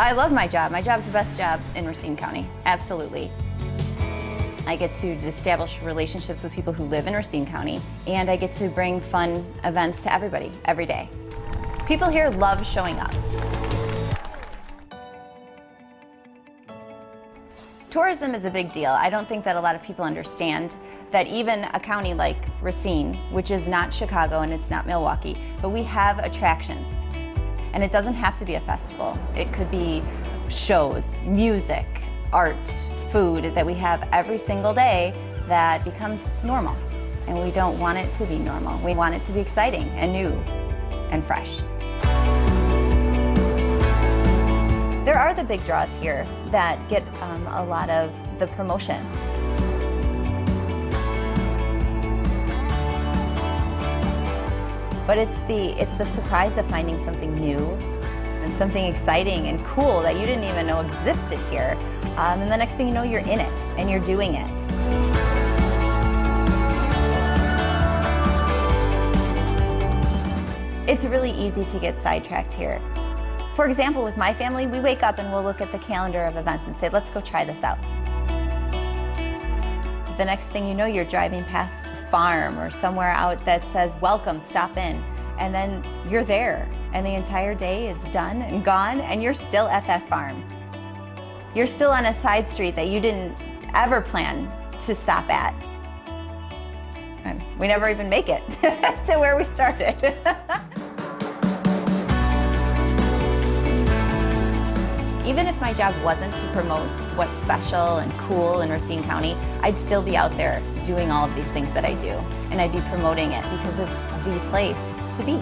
I love my job. My job's the best job in Racine County, absolutely. I get to establish relationships with people who live in Racine County, and I get to bring fun events to everybody, every day. People here love showing up. Tourism is a big deal. I don't think that a lot of people understand that even a county like Racine, which is not Chicago and it's not Milwaukee, but we have attractions. And it doesn't have to be a festival. It could be shows, music, art, food that we have every single day that becomes normal. And we don't want it to be normal. We want it to be exciting and new and fresh. There are the big draws here that get a lot of the promotion. But it's the surprise of finding something new and something exciting and cool that you didn't even know existed here. And the next thing you know, you're in it and you're doing it. It's really easy to get sidetracked here. For example, with my family, we wake up and we'll look at the calendar of events and say, let's go try this out. The next thing you know, you're driving past a farm or somewhere out that says, welcome, stop in. And then you're there, and the entire day is done and gone, and you're still at that farm. You're still on a side street that you didn't ever plan to stop at. And we never even make it to where we started. Even if my job wasn't to promote what's special and cool in Racine County, I'd still be out there doing all of these things that I do. And I'd be promoting it because it's the place to be.